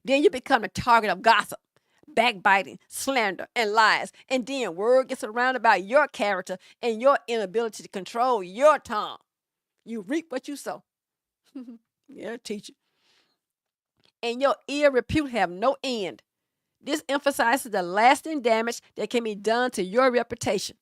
B: Then you become the target of gossip, backbiting, slander, and lies. And then word gets around about your character and your inability to control your tongue. You reap what you sow. Yeah, teacher. And your ill repute have no end. This emphasizes the lasting damage that can be done to your reputation.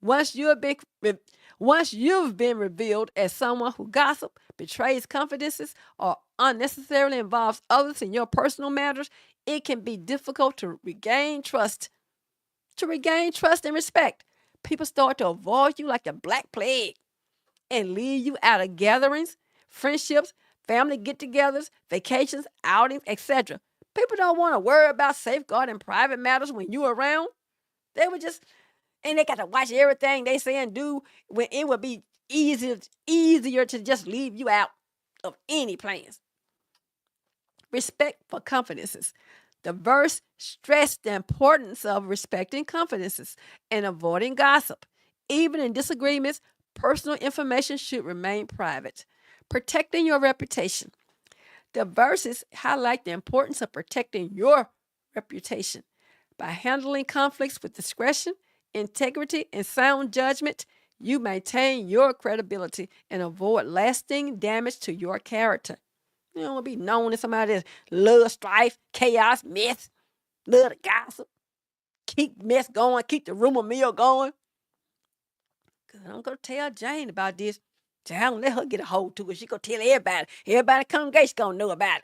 B: Once you've been revealed as someone who gossips, betrays confidences, or unnecessarily involves others in your personal matters, it can be difficult to regain trust. And respect. People start to avoid you like the Black Plague and leave you out of gatherings, friendships, family get-togethers, vacations, outings, etc. People don't want to worry about safeguarding private matters when you're around. They would just, and they got to watch everything they say and do when it would be easier to just leave you out of any plans. Respect for confidences. The verse stressed the importance of respecting confidences and avoiding gossip. Even in disagreements, personal information should remain private. Protecting your reputation. The verses highlight the importance of protecting your reputation. By handling conflicts with discretion, integrity, and sound judgment, you maintain your credibility and avoid lasting damage to your character. You don't want to be known as somebody that loves strife, chaos, mess, love to gossip, keep mess going, keep the rumor mill going. Because I'm going to tell Jane about this. I don't let her get a hold to it. She going to tell everybody. Everybody in the congregation going to know about it.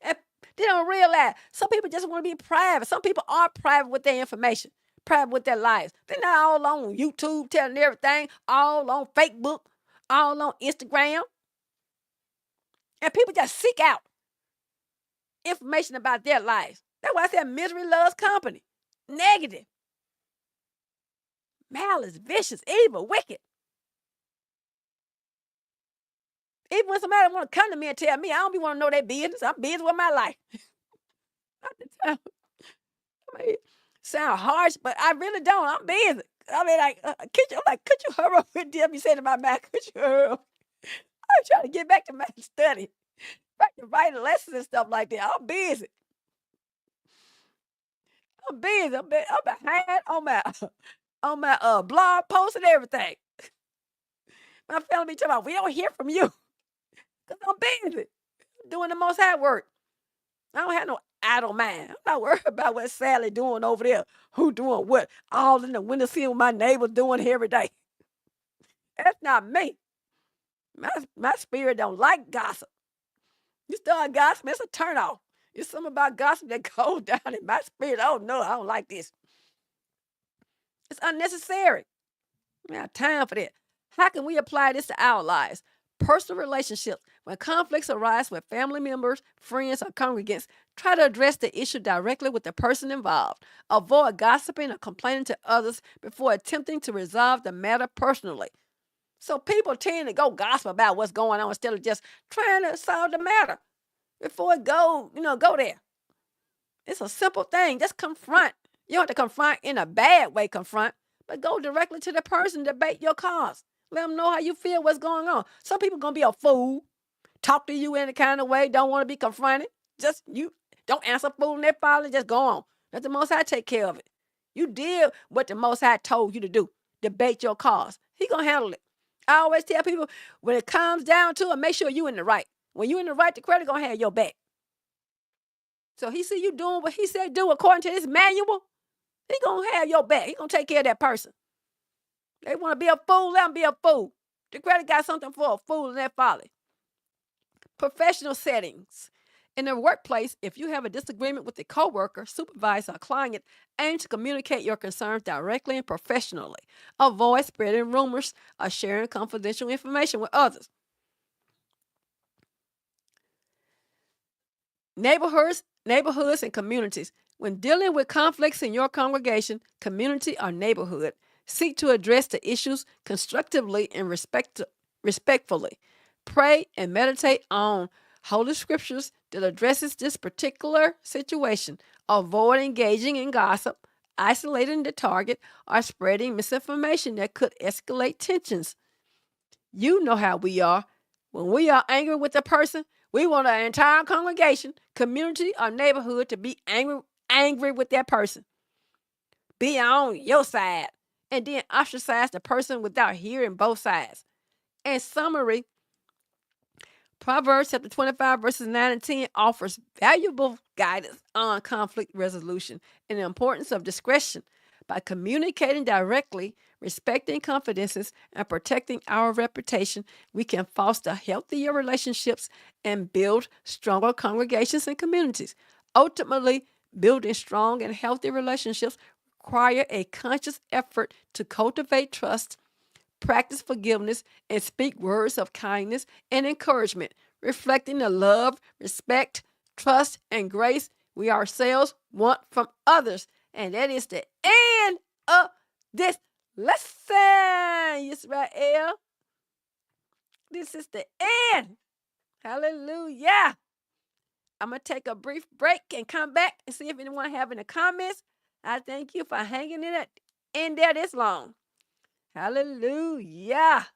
B: And they don't realize some people just want to be private. Some people are private with their information, private with their lives. They're not all on YouTube telling everything, all on Facebook, all on Instagram. And people just seek out information about their lives. That's why I said misery loves company. Negative. malice, vicious, evil, wicked. Even when somebody want to come to me and tell me, I don't be want to know their business. I'm busy with my life. I mean, sound harsh, but I really don't. I'm busy. I mean, like, could you hurry up with them? You said to my man, could you hurry up? I'm trying to get back to my study, back to writing lessons and stuff like that. I'm busy. I'm behind on my blog posts and everything. My family be talking about, we don't hear from you. Because I'm busy doing the most hard work. I don't have no idle mind. I'm not worried about what Sally doing over there. Who doing what? All in the window seeing what my neighbors doing every day. That's not me. My spirit don't like gossip. You start gossiping, it's a turnoff. It's something about gossip that goes down in my spirit. Oh no, I don't like this. It's unnecessary. We don't have time for that. How can we apply this to our lives? Personal relationships. When conflicts arise with family members, friends, or congregants, try to address the issue directly with the person involved. Avoid gossiping or complaining to others before attempting to resolve the matter personally. So people tend to go gossip about what's going on instead of just trying to solve the matter before it go there. It's a simple thing. Just confront. You don't have to confront in a bad way, but go directly to the person, debate your cause. Let them know how you feel, what's going on. Some people going to be a fool, talk to you in a kind of way, don't want to be confronted. Just you don't answer fool and they're following, just go on. Let the Most High take care of it. You did what the Most High told you to do. Debate your cause. He going to handle it. I always tell people, when it comes down to it, make sure you in the right. When you in the right, the credit going to have your back. So he see you doing what he said do according to this manual, he going to have your back. He going to take care of that person. They want to be a fool, let them be a fool. The credit got something for a fool and their folly. Professional settings. In the workplace, if you have a disagreement with a coworker, supervisor, or client, aim to communicate your concerns directly and professionally. Avoid spreading rumors or sharing confidential information with others. Neighborhoods and communities. When dealing with conflicts in your congregation, community, or neighborhood, seek to address the issues constructively and respectfully. Pray and meditate on Holy Scriptures that addresses this particular situation. Avoid engaging in gossip, isolating the target, or spreading misinformation that could escalate tensions. You know how we are. When we are angry with a person, we want our entire congregation, community, or neighborhood to be angry with that person. Be on your side. And then ostracize the person without hearing both sides. In summary, Proverbs chapter 25, verses 9 and 10 offers valuable guidance on conflict resolution and the importance of discretion. By communicating directly, respecting confidences, and protecting our reputation, we can foster healthier relationships and build stronger congregations and communities. Ultimately, building strong and healthy relationships require a conscious effort to cultivate trust, practice forgiveness, and speak words of kindness and encouragement, reflecting the love, respect, trust, and grace we ourselves want from others. And that is the end of this lesson, Israel. This is the end. Hallelujah. I'm going to take a brief break and come back and see if anyone have any comments. I thank you for hanging in there this long. Hallelujah.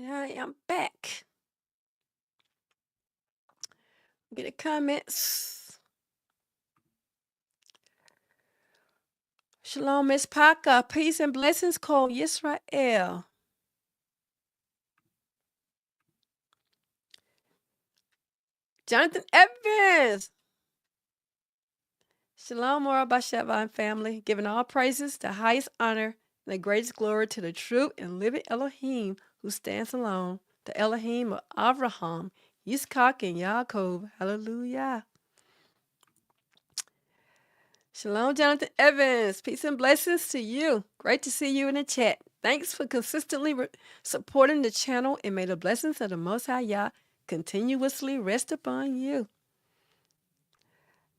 B: And I am back. Get the comments. Shalom, Miss Parker. Peace and blessings, call Yisrael. Jonathan Evans. Shalom, Mora Bashevan family. Giving all praises, the highest honor, and the greatest glory to the true and living Elohim who stands alone, the Elohim of Avraham, Yitzchak, and Yaakov. Hallelujah. Shalom, Jonathan Evans. Peace and blessings to you. Great to see you in the chat. Thanks for consistently supporting the channel, and may the blessings of the Most High Yah continuously rest upon you.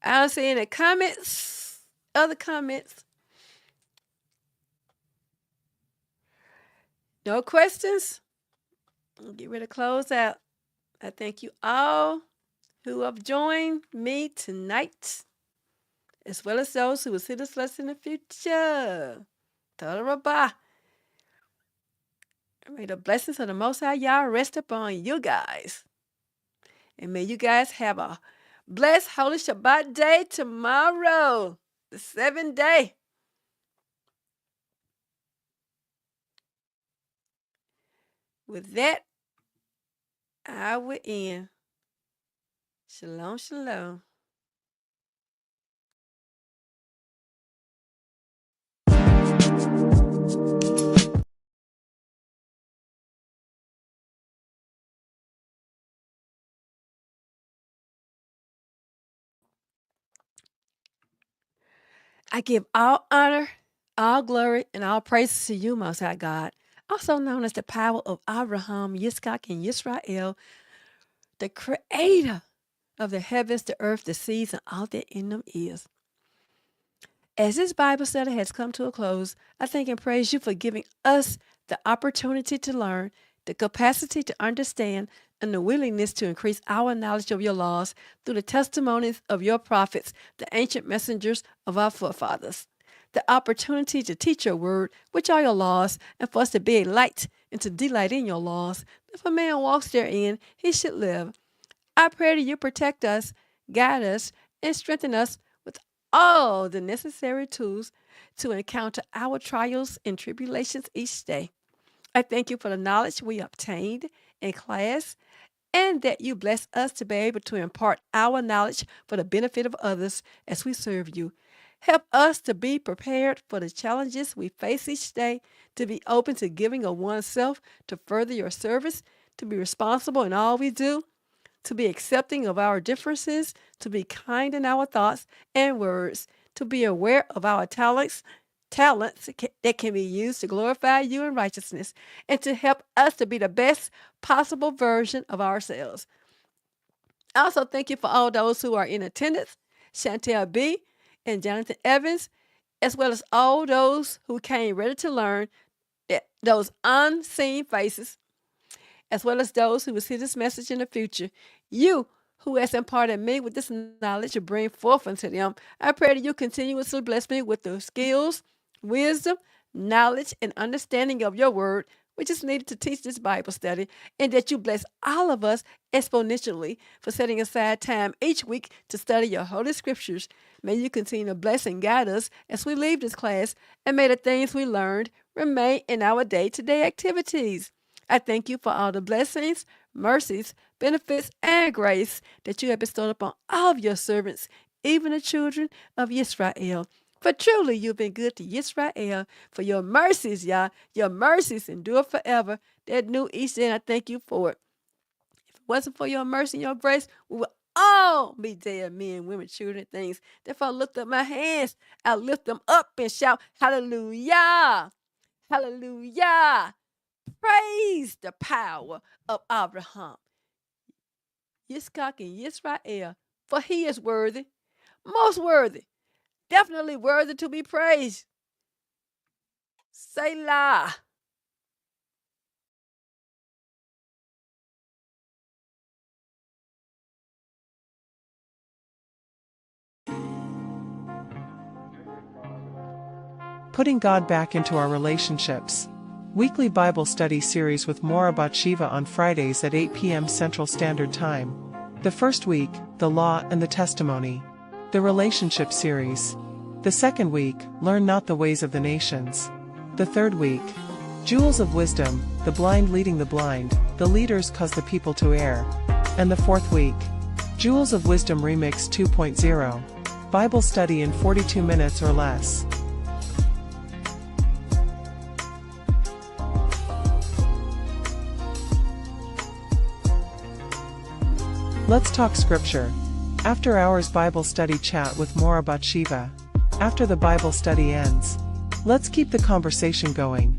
B: I don't see any comments, other comments. No questions? I'll get ready to close out. I thank you all who have joined me tonight, as well as those who will see this lesson in the future. Talebearing. May the blessings of the Most High Yah rest upon you guys. And may you guys have a blessed Holy Shabbat day tomorrow, the 7th day. With that, I will end. Shalom, shalom. I give all honor, all glory, and all praises to you, Most High God, also known as the power of Abraham, Yitzchak, and Yisrael, the creator of the heavens, the earth, the seas, and all that in them is. As this Bible study has come to a close, I thank and praise you for giving us the opportunity to learn, the capacity to understand, and the willingness to increase our knowledge of your laws through the testimonies of your prophets, the ancient messengers of our forefathers. The opportunity to teach your word, which are your laws, and for us to be a light and to delight in your laws. If a man walks therein, he should live. I pray that you protect us, guide us, and strengthen us with all the necessary tools to encounter our trials and tribulations each day. I thank you for the knowledge we obtained in class and that you bless us to be able to impart our knowledge for the benefit of others as we serve you. Help us to be prepared for the challenges we face each day, to be open to giving of oneself to further your service, to be responsible in all we do, to be accepting of our differences, to be kind in our thoughts and words, to be aware of our talents that can be used to glorify you in righteousness, and to help us to be the best possible version of ourselves. I also thank you for all those who are in attendance, Chantel B. and Jonathan Evans, as well as all those who came ready to learn, that those unseen faces, as well as those who will see this message in the future. You who has imparted me with this knowledge to bring forth unto them, I pray that you continuously bless me with the skills, wisdom, knowledge, and understanding of your word, which is needed to teach this Bible study, and that you bless all of us exponentially for setting aside time each week to study your holy scriptures. May you continue to bless and guide us as we leave this class, and may the things we learned remain in our day-to-day activities. I thank you for all the blessings, mercies, benefits, and grace that you have bestowed upon all of your servants, even the children of Israel. For truly you've been good to Israel. For your mercies, Yah, your mercies endure forever. They're new each day, and I thank you for it. If it wasn't for your mercy and your grace, we would all be dead men, women, children, things. Therefore, I lift up my hands. I lift them up and shout, hallelujah, hallelujah. Praise the power of Abraham, Yitzchak, and Yisrael, for he is worthy, most worthy, definitely worthy to be praised. Selah.
A: Putting God back into our relationships. Weekly Bible study series with Maura Bathsheba on Fridays at 8 p.m. Central Standard Time. The first week, the law and the testimony. The relationship series. The second week, learn not the ways of the nations. The third week, jewels of wisdom, the blind leading the blind, the leaders cause the people to err. And the fourth week, Jewels of Wisdom Remix 2.0. Bible study in 42 minutes or less. Let's talk scripture. After hours Bible study chat with Maura Bathsheba. After the Bible study ends, let's keep the conversation going.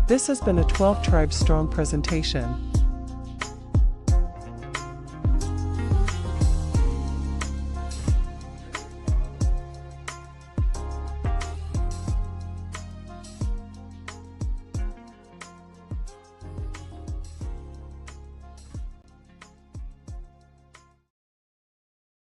A: This has been a 12 Tribes Strong presentation.